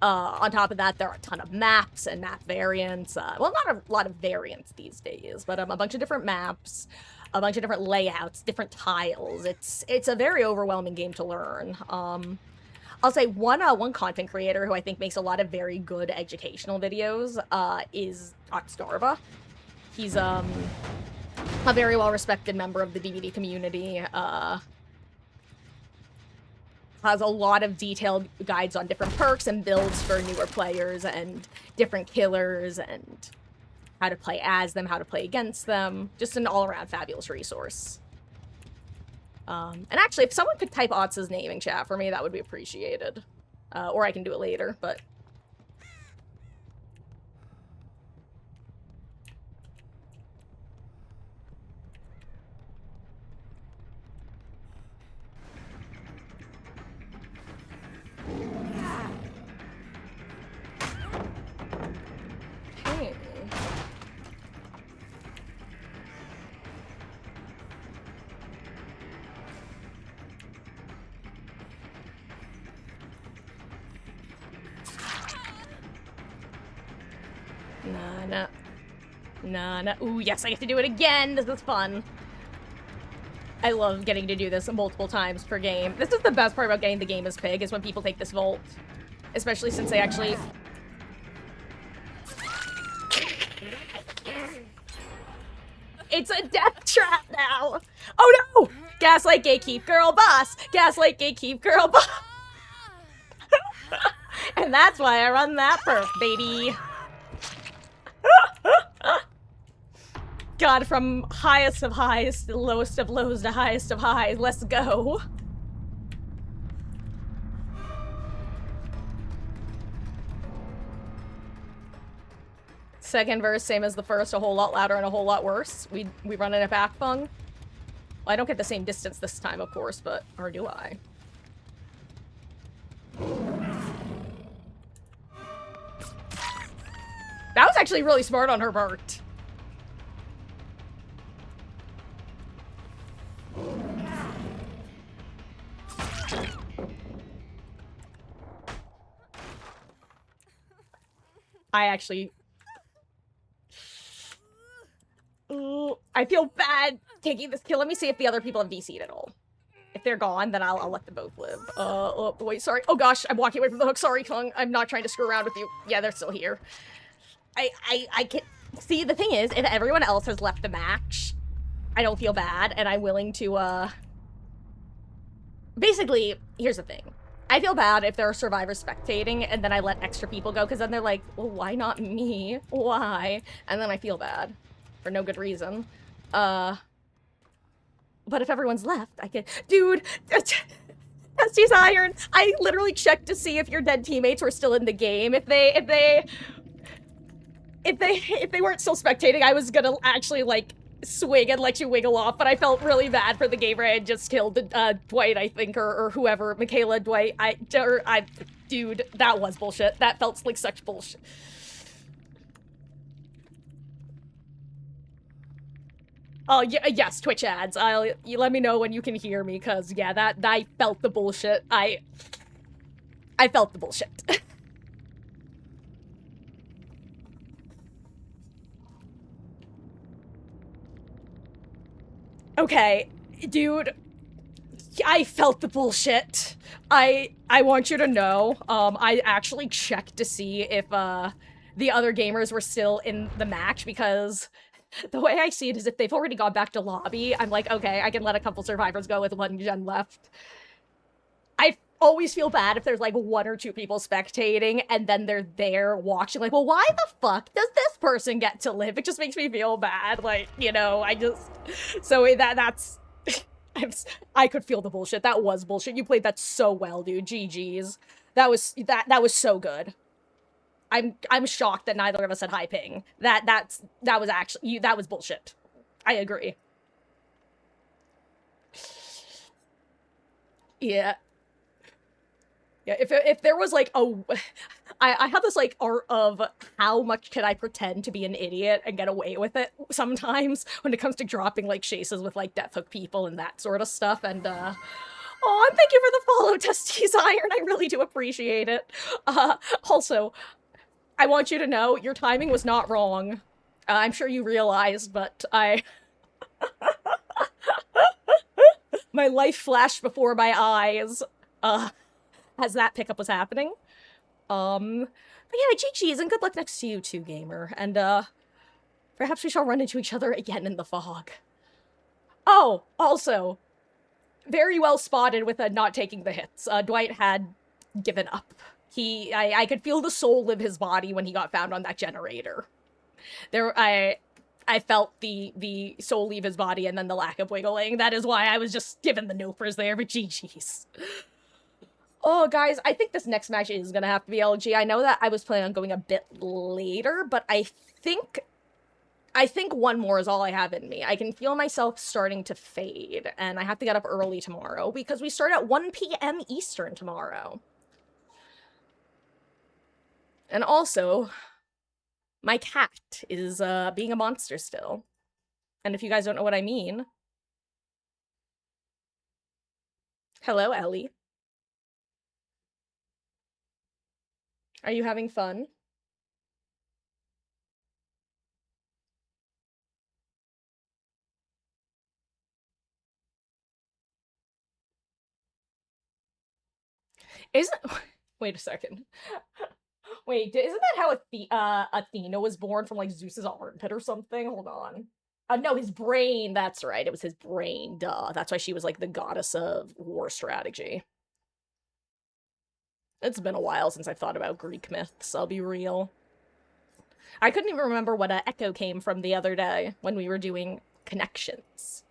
On top of that, there are a ton of maps and map variants. Well, not a lot of variants these days, but a bunch of different maps, a bunch of different layouts, different tiles. It's a very overwhelming game to learn. I'll say one content creator who I think makes a lot of very good educational videos is Oxdarva. He's a very well-respected member of the DVD community. Has a lot of detailed guides on different perks and builds for newer players and different killers and how to play as them, how to play against them. Just an all-around fabulous resource. And actually, if someone could type Otz's name in chat for me, that would be appreciated. Or I can do it later, but... Okay. Nah. Ooh, yes, I get to do it again. This is fun. I love getting to do this multiple times per game. This is the best part about getting the game as pig, is when people take this vault. Especially since they actually... It's a death trap now! Oh no! Gaslight, gatekeep, girl, boss! Gaslight, gatekeep, girl, boss! And that's why I run that perk, baby! God, from highest of highs to lowest of lows to highest of highs. Let's go. Second verse, same as the first, a whole lot louder and a whole lot worse. We run in a back fung. Well, I don't get the same distance this time, of course, but... Or do I? That was actually really smart on her part. I actually... Ooh, I feel bad taking this kill. Let me see if the other people have DC'd at all. If they're gone, then I'll let them both live. Oh, wait, sorry. Oh gosh, I'm walking away from the hook. Sorry, Kung. I'm not trying to screw around with you. Yeah, they're still here. I can... See, the thing is, if everyone else has left the match, I don't feel bad, and I'm willing to, Basically, here's the thing. I feel bad if there are survivors spectating, and then I let extra people go, because then they're like, well, why not me? Why? And then I feel bad. For no good reason. But if everyone's left, I can... Dude! Dusty's Iron! I literally checked to see if your dead teammates were still in the game. If they weren't still spectating, I was gonna actually, like, swing and let you wiggle off, but I felt really bad for the gamer I had just killed, Dwight, I think, or whoever, Michaela, Dwight, Dude, that was bullshit. That felt like such bullshit. Oh, yeah, yes, Twitch ads. You let me know when you can hear me, cause yeah, that I felt the bullshit. I felt the bullshit. Okay, dude, I felt the bullshit. I want you to know, I actually checked to see if the other gamers were still in the match, because the way I see it is if they've already gone back to lobby, I'm like, okay, I can let a couple survivors go with one gen left. I always feel bad if there's like one or two people spectating and then they're there watching, like, well, why the fuck does this person get to live? It just makes me feel bad. Like, you know, I just so that's I could feel the bullshit. That was bullshit. You played that so well, dude. GG's. That was so good. I'm shocked that neither of us had high ping. That was actually that was bullshit. I agree. Yeah. Yeah, if there was like a, I have this like art of how much can I pretend to be an idiot and get away with it sometimes when it comes to dropping like chases with like death hook people and that sort of stuff. And oh, and thank you for the follow, Testes Iron. I really do appreciate it. Also, I want you to know your timing was not wrong. I'm sure you realized, but my life flashed before my eyes. As that pickup was happening. But yeah, GG's and good luck next to you too, gamer. And perhaps we shall run into each other again in the fog. Oh, also, very well spotted with not taking the hits. Dwight had given up. I could feel the soul leave his body when he got found on that generator. I felt the soul leave his body and then the lack of wiggling. That is why I was just given the nopers there, but GG's. Oh, guys, I think this next match is gonna have to be LG. I know that I was planning on going a bit later, but I think one more is all I have in me. I can feel myself starting to fade, and I have to get up early tomorrow because we start at 1 p.m. Eastern tomorrow. And also, my cat is being a monster still. And if you guys don't know what I mean, hello, Ellie. Are you having fun? Isn't wait a second. Wait, isn't that how Athena was born from like Zeus's armpit or something? Hold on. No, his brain. That's right. It was his brain. Duh. That's why she was like the goddess of war strategy. It's been a while since I've thought about Greek myths. I'll be real. I couldn't even remember what echo came from the other day when we were doing connections.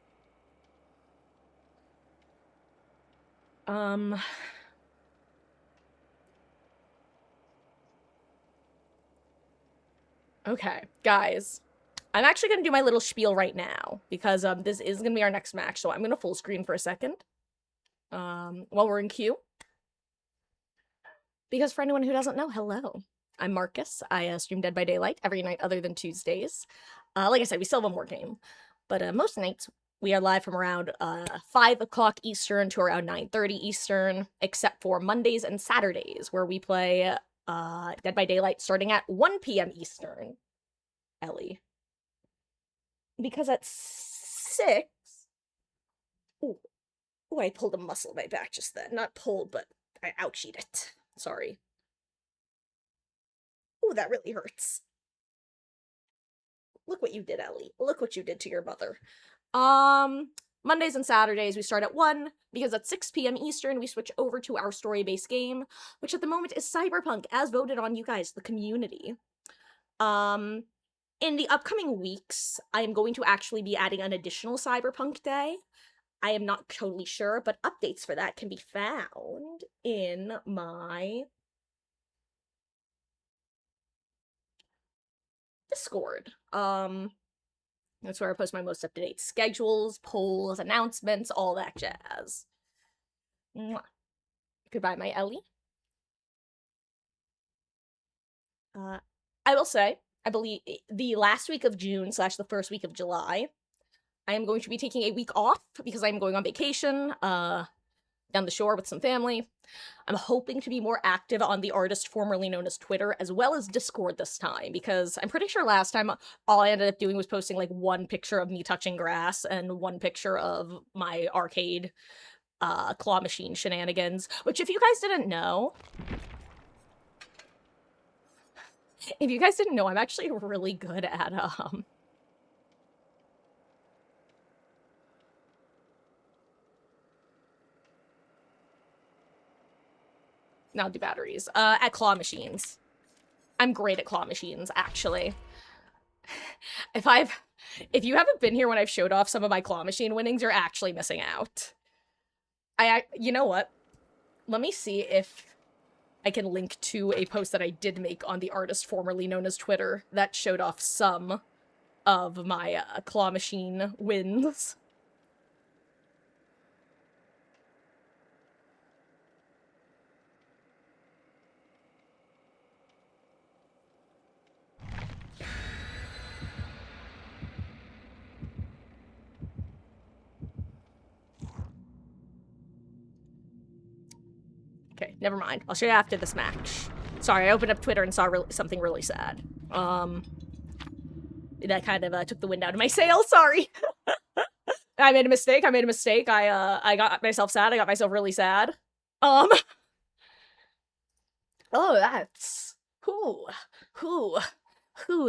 Okay, guys. I'm actually gonna do my little spiel right now because this is gonna be our next match, so I'm gonna full screen for a second. While we're in queue. Because for anyone who doesn't know, hello. I'm Marcus. I stream Dead by Daylight every night other than Tuesdays. Like I said, we still have one more game. But most nights, we are live from around 5 o'clock Eastern to around 9:30 Eastern, except for Mondays and Saturdays, where we play Dead by Daylight starting at 1 p.m. Eastern. Ellie. Because at 6... Ooh, I pulled a muscle in my back just then. Not pulled, but I ouchied it. Sorry. Ooh, that really hurts. Look what you did, Ellie. Look what you did to your mother. Mondays and Saturdays, we start at 1, because at 6 p.m. Eastern, we switch over to our story-based game, which at the moment is Cyberpunk, as voted on you guys, the community. In the upcoming weeks, I am going to actually be adding an additional Cyberpunk day. I am not totally sure, but updates for that can be found in my Discord. That's where I post my most up-to-date schedules, polls, announcements, all that jazz. Mwah. Goodbye, my Ellie. I will say, I believe the last week of June slash the first week of July, I am going to be taking a week off because I'm going on vacation, down the shore with some family. I'm hoping to be more active on the artist formerly known as Twitter, as well as Discord this time, because I'm pretty sure last time all I ended up doing was posting like one picture of me touching grass and one picture of my arcade claw machine shenanigans, which if you guys didn't know, I'm actually really good at now do batteries. At claw machines. I'm great at claw machines, actually. If you haven't been here when I've showed off some of my claw machine winnings, you're actually missing out. You know what? Let me see if I can link to a post that I did make on the artist formerly known as Twitter that showed off some of my claw machine wins. Okay, never mind. I'll show you after this match. Sorry, I opened up Twitter and saw something really sad. That kind of took the wind out of my sails. Sorry. I made a mistake. I got myself sad. I got myself really sad. Oh, that's who,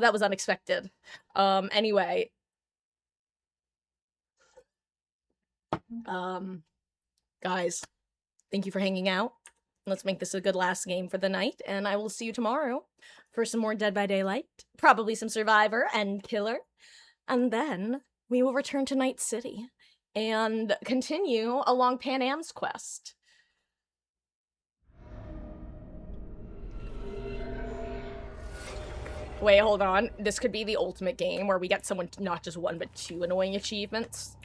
that was unexpected. Anyway, guys, thank you for hanging out. Let's make this a good last game for the night, and I will see you tomorrow for some more Dead by Daylight, probably some Survivor and Killer, and then we will return to Night City and continue along Pan Am's quest. Wait, hold on. This could be the ultimate game where we get someone not just one but two annoying achievements.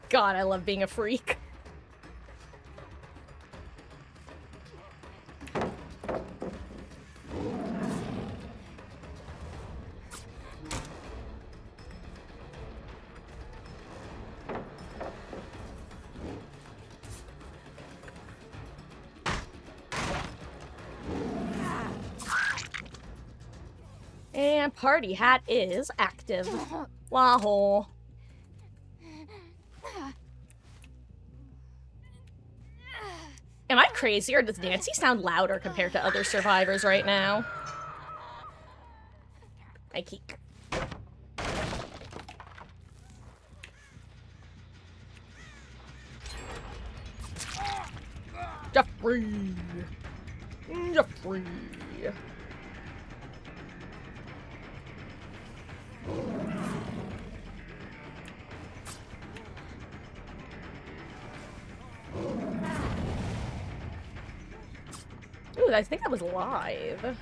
God, I love being a freak. And party hat is active. Wahoo. Am I crazy, or does Nancy sound louder compared to other survivors right now? I keek. Jeffrey! Jeffrey! Ooh, I think that was live.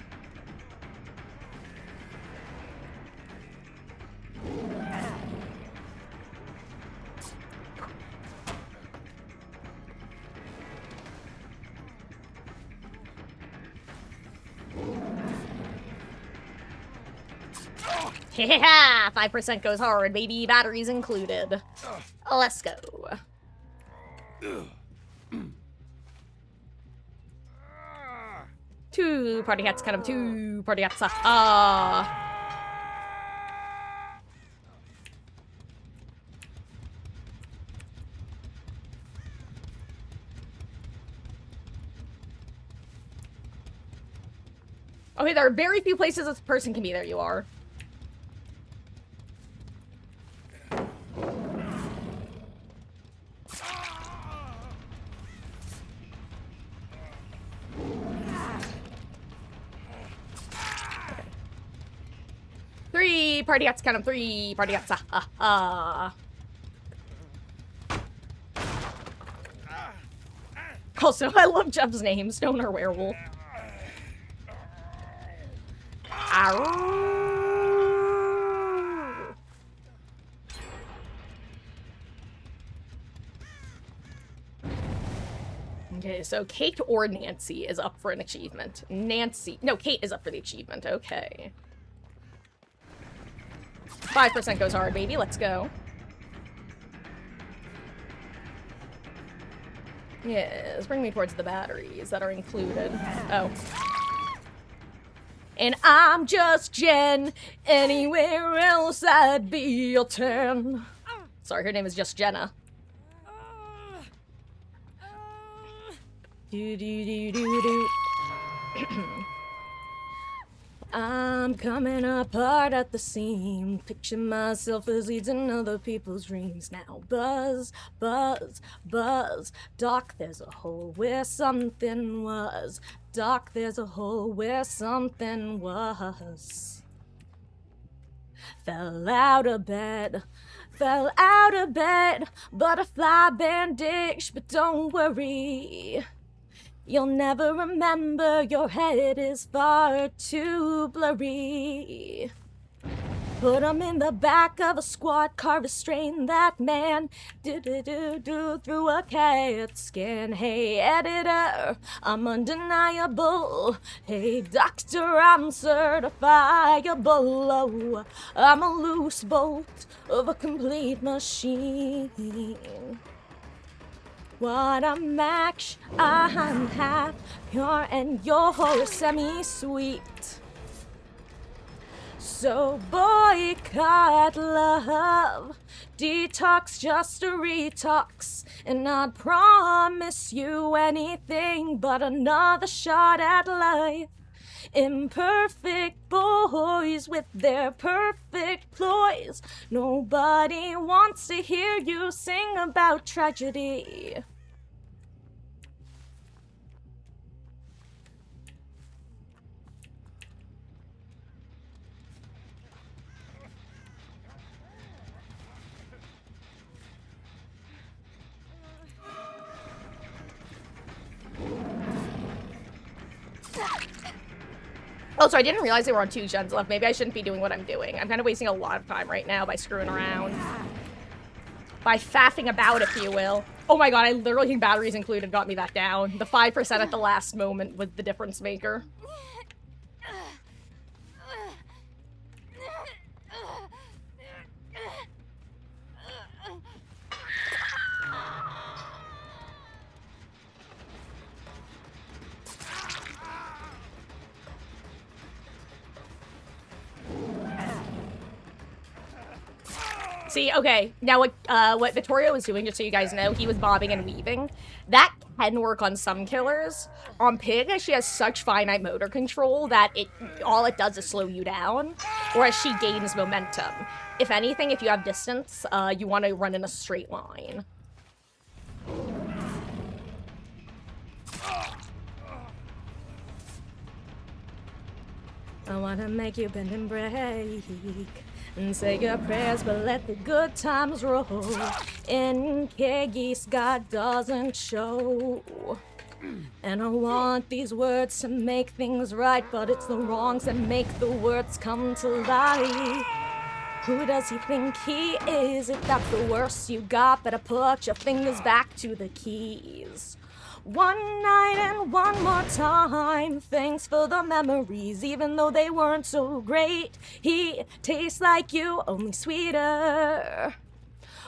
Yeah, 5% goes hard, baby. Batteries included. Let's go. Two party hats, kind of two party hats. Okay, there are very few places this person can be. There you are. Three party hats, count them. Three party hats. Also, I love Jeff's name, Stoner Werewolf. Arrgh. Okay, so Kate or Nancy is up for an achievement. No, Kate is up for the achievement, okay. 5% goes hard, baby, let's go. Yes, bring me towards the batteries that are included. Oh. And I'm just Jen. Anywhere else I'd be a 10. Sorry, her name is just Jenna. Do do do do do. I'm coming apart at the seam. Picture myself as leading other people's dreams. Now buzz, buzz, buzz. Doc, there's a hole where something was. Doc, there's a hole where something was. Fell out of bed. Fell out of bed. Butterfly bandage, but don't worry. You'll never remember, your head is far too blurry. Put him in the back of a squad car, restrain that man. Do through a CAT scan. Hey, editor, I'm undeniable. Hey, doctor, I'm certifiable. Oh, I'm a loose bolt of a complete machine. What a match, I'm half pure and you're semi-sweet. So boycott love, detox just a retox, and I'd promise you anything but another shot at life. Imperfect boys with their perfect ploys. Nobody wants to hear you sing about tragedy. Oh, so I didn't realize they were on 2 gens left. Maybe I shouldn't be doing what I'm doing. I'm kind of wasting a lot of time right now by screwing around. By faffing about, if you will. Oh my god, I literally think batteries included got me that down. The 5% at the last moment was the difference maker. See, okay, now what Vittorio was doing, just so you guys know, he was bobbing and weaving. That can work on some killers. On Pig, she has such finite motor control that all it does is slow you down, whereas she gains momentum. If anything, if you have distance, you want to run in a straight line. I wanna make you bend and break and say your prayers, but let the good times roll. In Kegis, God doesn't show. And I want these words to make things right, but it's the wrongs that make the words come to life. Who does he think he is? If that's the worst you got, better put your fingers back to the keys. One night and one more time, thanks for the memories, even though they weren't so great. He tastes like you, only sweeter.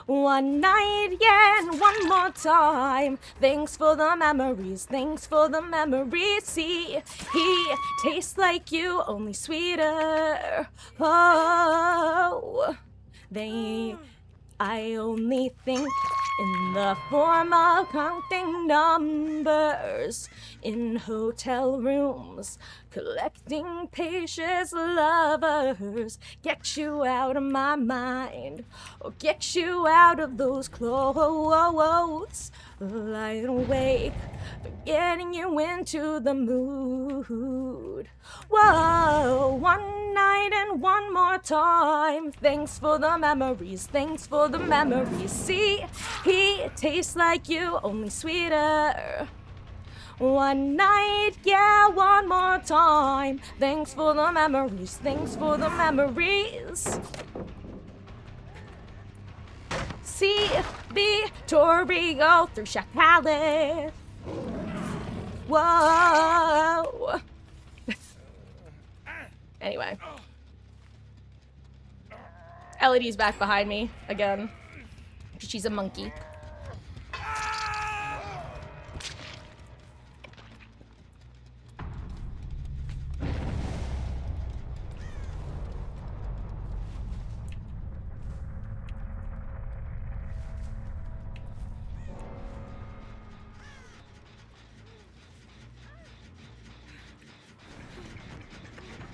One night, yeah, and one more time, thanks for the memories, thanks for the memories. See, he tastes like you, only sweeter. Oh, I only think in the form of counting numbers in hotel rooms, collecting patients, lovers. Get you out of my mind, or get you out of those clothes. Lying awake, forgetting you into the mood. Whoa, one night and one more time, thanks for the memories, thanks for the memories. See, he tastes like you, only sweeter. One night, yeah, one more time. Thanks for the memories, thanks for the memories. See Victory go through Shakali. Whoa. Anyway. LED's back behind me again. She's a monkey.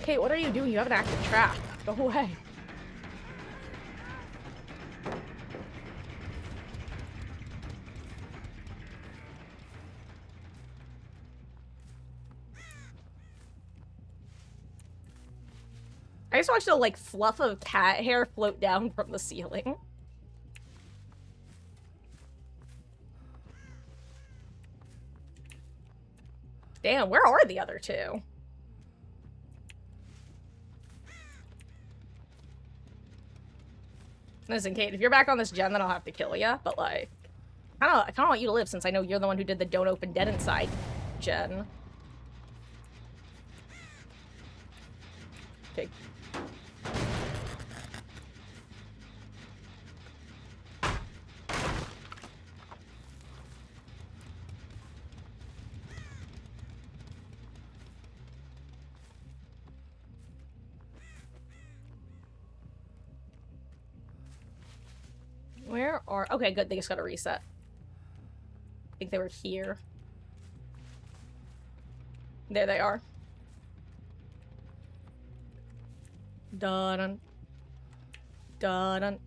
Kate, what are you doing? You have an active trap. Go away. I just watched a, like, fluff of cat hair float down from the ceiling. Damn, where are the other two? Listen, Kate, if you're back on this gen, then I'll have to kill you. But, like, I kind of want you to live since I know you're the one who did the Don't Open Dead Inside gen. Okay. Where are... Okay, good. They just got a reset. I think they were here. There they are. Dun-dun. Dun-dun.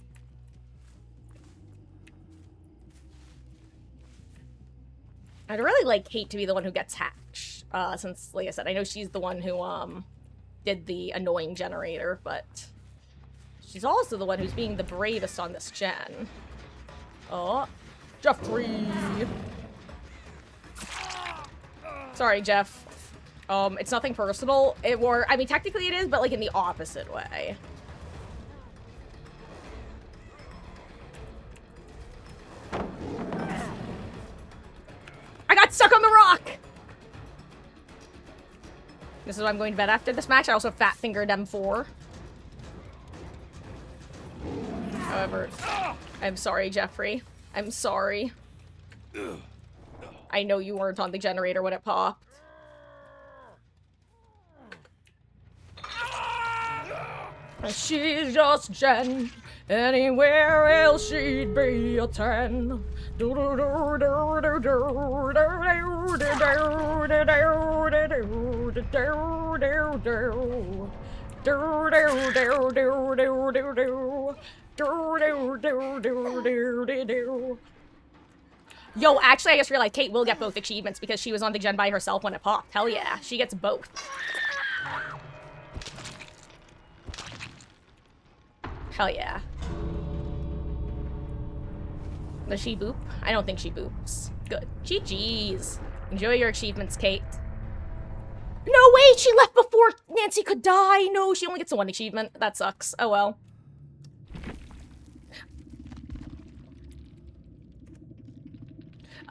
I'd really like Kate to be the one who gets hatched. Since, like I said, I know she's the one who, did the annoying generator, but... she's also the one who's being the bravest on this gen. Oh. Jeffrey! Sorry, Jeff. It's nothing personal. I mean, technically it is, but, like, in the opposite way. I got stuck on the rock! This is why I'm going to bed after this match. I also fat-fingered M4. However, I'm sorry, Jeffrey. I'm sorry. I know you weren't on the generator when it popped. She's just Jen. Anywhere else she'd be a 10. Yo, actually, I just realized Kate will get both achievements because she was on the gen by herself when it popped. Hell yeah, she gets both. Hell yeah. Does she boop? I don't think she boops. Good. GG's. Enjoy your achievements, Kate. No, wait! She left before Nancy could die! No, she only gets one achievement. That sucks. Oh well.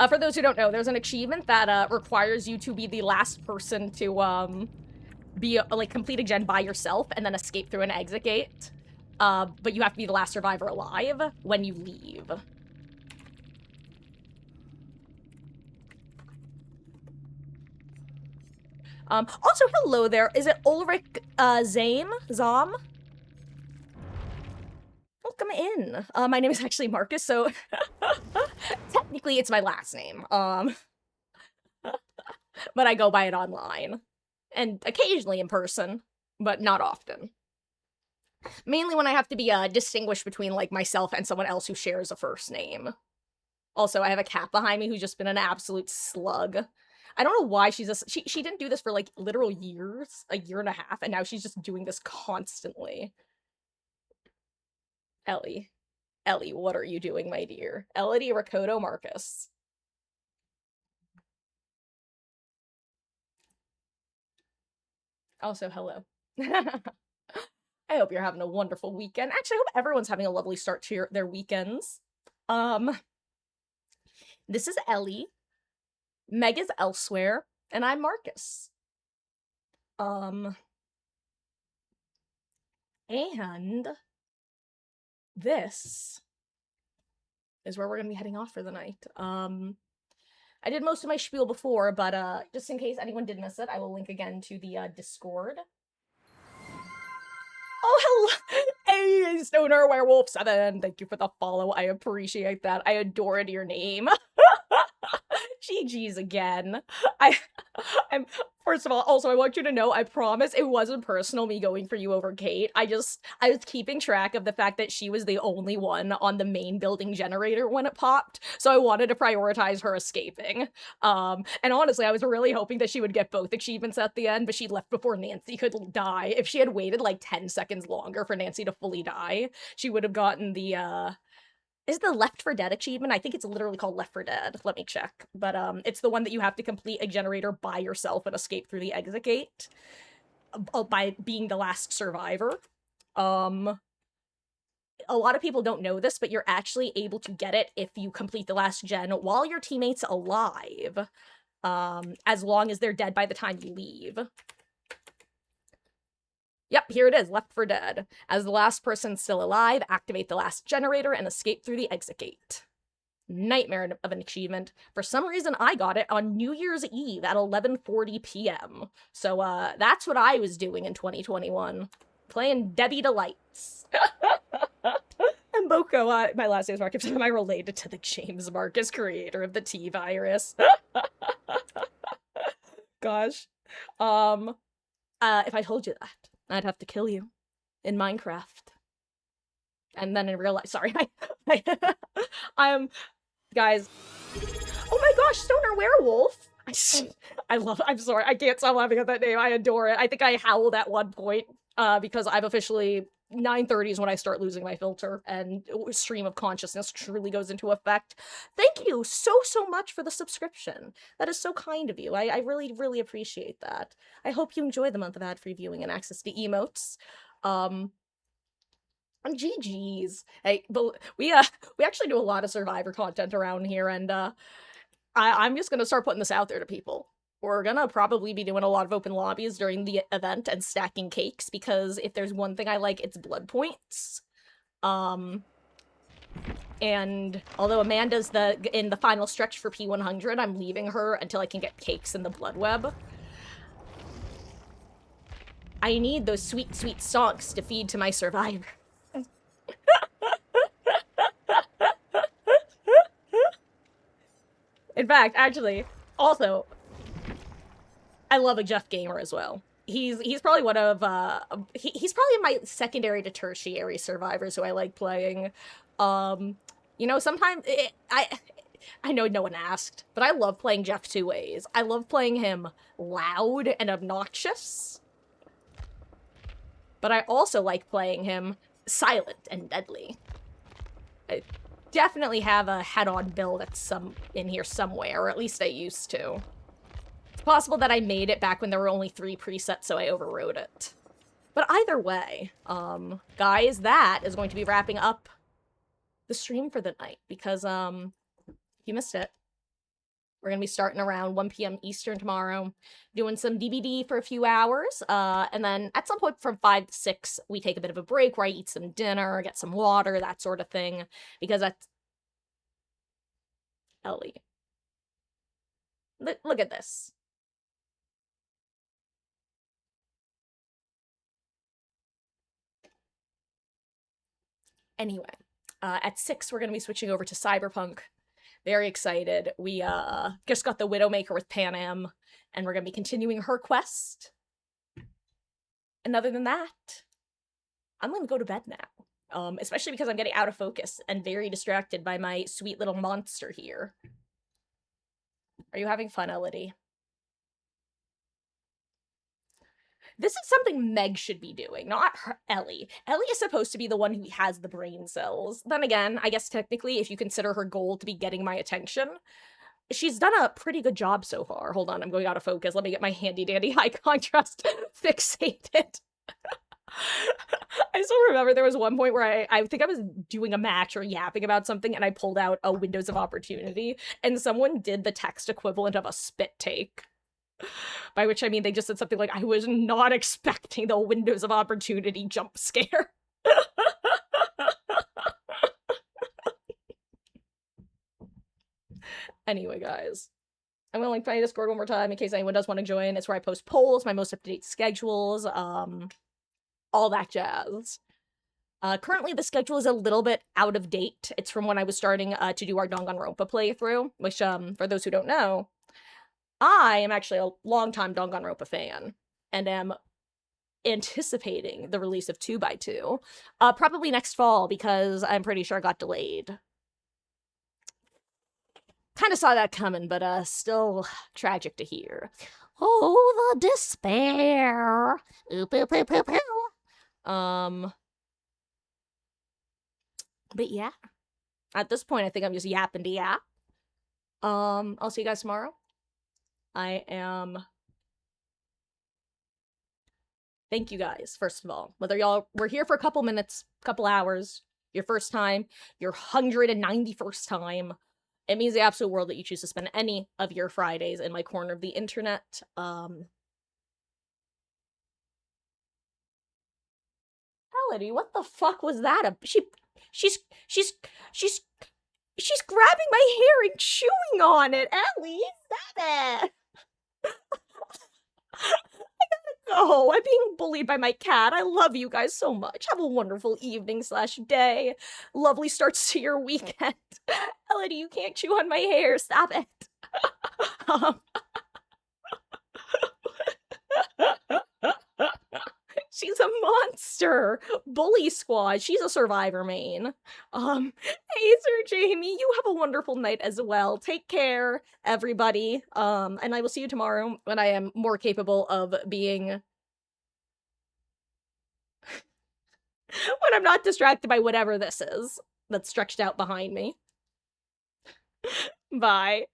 For those who don't know, there's an achievement that requires you to be the last person to complete a gen by yourself and then escape through an exit gate. But you have to be the last survivor alive when you leave. Also, hello there. Is it Ulrich Zam? Welcome in. My name is actually Marcus, so technically it's my last name. But I go by it online. And occasionally in person, but not often. Mainly when I have to be distinguished between, like, myself and someone else who shares a first name. Also, I have a cat behind me who's just been an absolute slug. I don't know why she didn't do this for, like, literal years, a year and a half, and now she's just doing this constantly. Ellie. Ellie, what are you doing, my dear? Elodie Rakoto Marcus. Also, hello. I hope you're having a wonderful weekend. Actually, I hope everyone's having a lovely start to their weekends. Um, this is Ellie. Meg is elsewhere, and I'm Marcus. Um, and this is where we're gonna be heading off for the night. I did most of my spiel before, but just in case anyone did miss it, I will link again to the Discord. Oh, hello! Hey, Stoner Werewolf 7! Thank you for the follow. I appreciate that. I adored your name. GG's again. I'm first of all, also I want you to know, I promise it wasn't personal me going for you over Kate. I was keeping track of the fact that she was the only one on the main building generator when it popped, so I wanted to prioritize her escaping. And honestly, I was really hoping that she would get both achievements at the end, but she left before Nancy could die. If she had waited like 10 seconds longer for Nancy to fully die, she would have gotten the is it the Left 4 Dead achievement? I think it's literally called Left 4 Dead. Let me check. But it's the one that you have to complete a generator by yourself and escape through the exit gate by being the last survivor. A lot of people don't know this, but you're actually able to get it if you complete the last gen while your teammate's alive, as long as they're dead by the time you leave. Yep, here it is, Left 4 Dead. As the last person still alive, activate the last generator and escape through the exit gate. Nightmare of an achievement. For some reason, I got it on New Year's Eve at 11:40 p.m. So, that's what I was doing in 2021. Playing Debbie Delights. And Boko, my last name is Marcus. Am I related to the James Marcus, creator of the T-Virus? Gosh. If I told you that, I'd have to kill you in Minecraft. And then in real life, sorry, I'm, guys, oh my gosh, Stoner Werewolf. I'm sorry, I can't stop laughing at that name, I adore it. I think I howled at one point, because I've officially, 9:30 is when I start losing my filter, and stream of consciousness truly goes into effect. Thank you so much for the subscription. That is so kind of you. I really, really appreciate that. I hope you enjoy the month of ad-free viewing and access to emotes. And GG's. Hey, but we actually do a lot of Survivor content around here, and I'm just gonna start putting this out there to people. We're gonna probably be doing a lot of open lobbies during the event and stacking cakes, because if there's one thing I like, it's blood points. And although Amanda's in the final stretch for P100, I'm leaving her until I can get cakes in the blood web. I need those sweet, sweet stonks to feed to my survivor. In fact, actually, also, I love a Jeff Gamer as well. He's probably one of he's probably my secondary to tertiary survivors who I like playing. You know, sometimes I know no one asked, but I love playing Jeff two ways. I love playing him loud and obnoxious, but I also like playing him silent and deadly. I definitely have a head-on build that's in here somewhere, or at least I used to. It's possible that I made it back when there were only 3 presets, so I overrode it. But either way, guys, that is going to be wrapping up the stream for the night, because, if you missed it, we're gonna be starting around 1 p.m. Eastern tomorrow, doing some DBD for a few hours, and then at some point from 5 to 6, we take a bit of a break where I eat some dinner, get some water, that sort of thing, because that's... Ellie. Look at this. Anyway, at 6, we're gonna be switching over to Cyberpunk. Very excited. We just got the Widowmaker with Pan Am, and we're gonna be continuing her quest. And other than that, I'm gonna go to bed now. Especially because I'm getting out of focus and very distracted by my sweet little monster here. Are you having fun, Elodie? This is something Meg should be doing, not Ellie. Ellie is supposed to be the one who has the brain cells. Then again, I guess technically, if you consider her goal to be getting my attention, she's done a pretty good job so far. Hold on, I'm going out of focus. Let me get my handy dandy high contrast fixated. I still remember there was one point where I think I was doing a match or yapping about something, and I pulled out a Windows of Opportunity, and someone did the text equivalent of a spit take. By which I mean they just said something like, I was not expecting the Windows of Opportunity jump scare. Anyway, guys, I'm gonna link my Discord one more time in case anyone does want to join. It's where I post polls, my most up-to-date schedules, all that jazz. Currently, the schedule is a little bit out of date. It's from when I was starting to do our Danganronpa playthrough, which, for those who don't know, I am actually a longtime Danganronpa fan, and am anticipating the release of 2x2, probably next fall, because I'm pretty sure it got delayed. Kind of saw that coming, but still tragic to hear. Oh, the despair. Oop, oop, oop, oop, oop. But yeah, at this point, I think I'm just yapping to yap. I'll see you guys tomorrow. Thank you guys, first of all. Whether y'all were here for a couple minutes, couple hours, your first time, your 191st time, it means the absolute world that you choose to spend any of your Fridays in my corner of the internet. Melody, what the fuck was that? She's grabbing my hair and chewing on it. Ellie, stop it. Oh, I'm being bullied by my cat. I love you guys so much. Have a wonderful evening/day. Lovely starts to your weekend. Elodie, you can't chew on my hair. Stop it. She's a monster. Bully squad. She's a survivor main. Hey, Sir Jamie, you have a wonderful night as well. Take care, everybody. And I will see you tomorrow when I am more capable of being... when I'm not distracted by whatever this is that's stretched out behind me. Bye.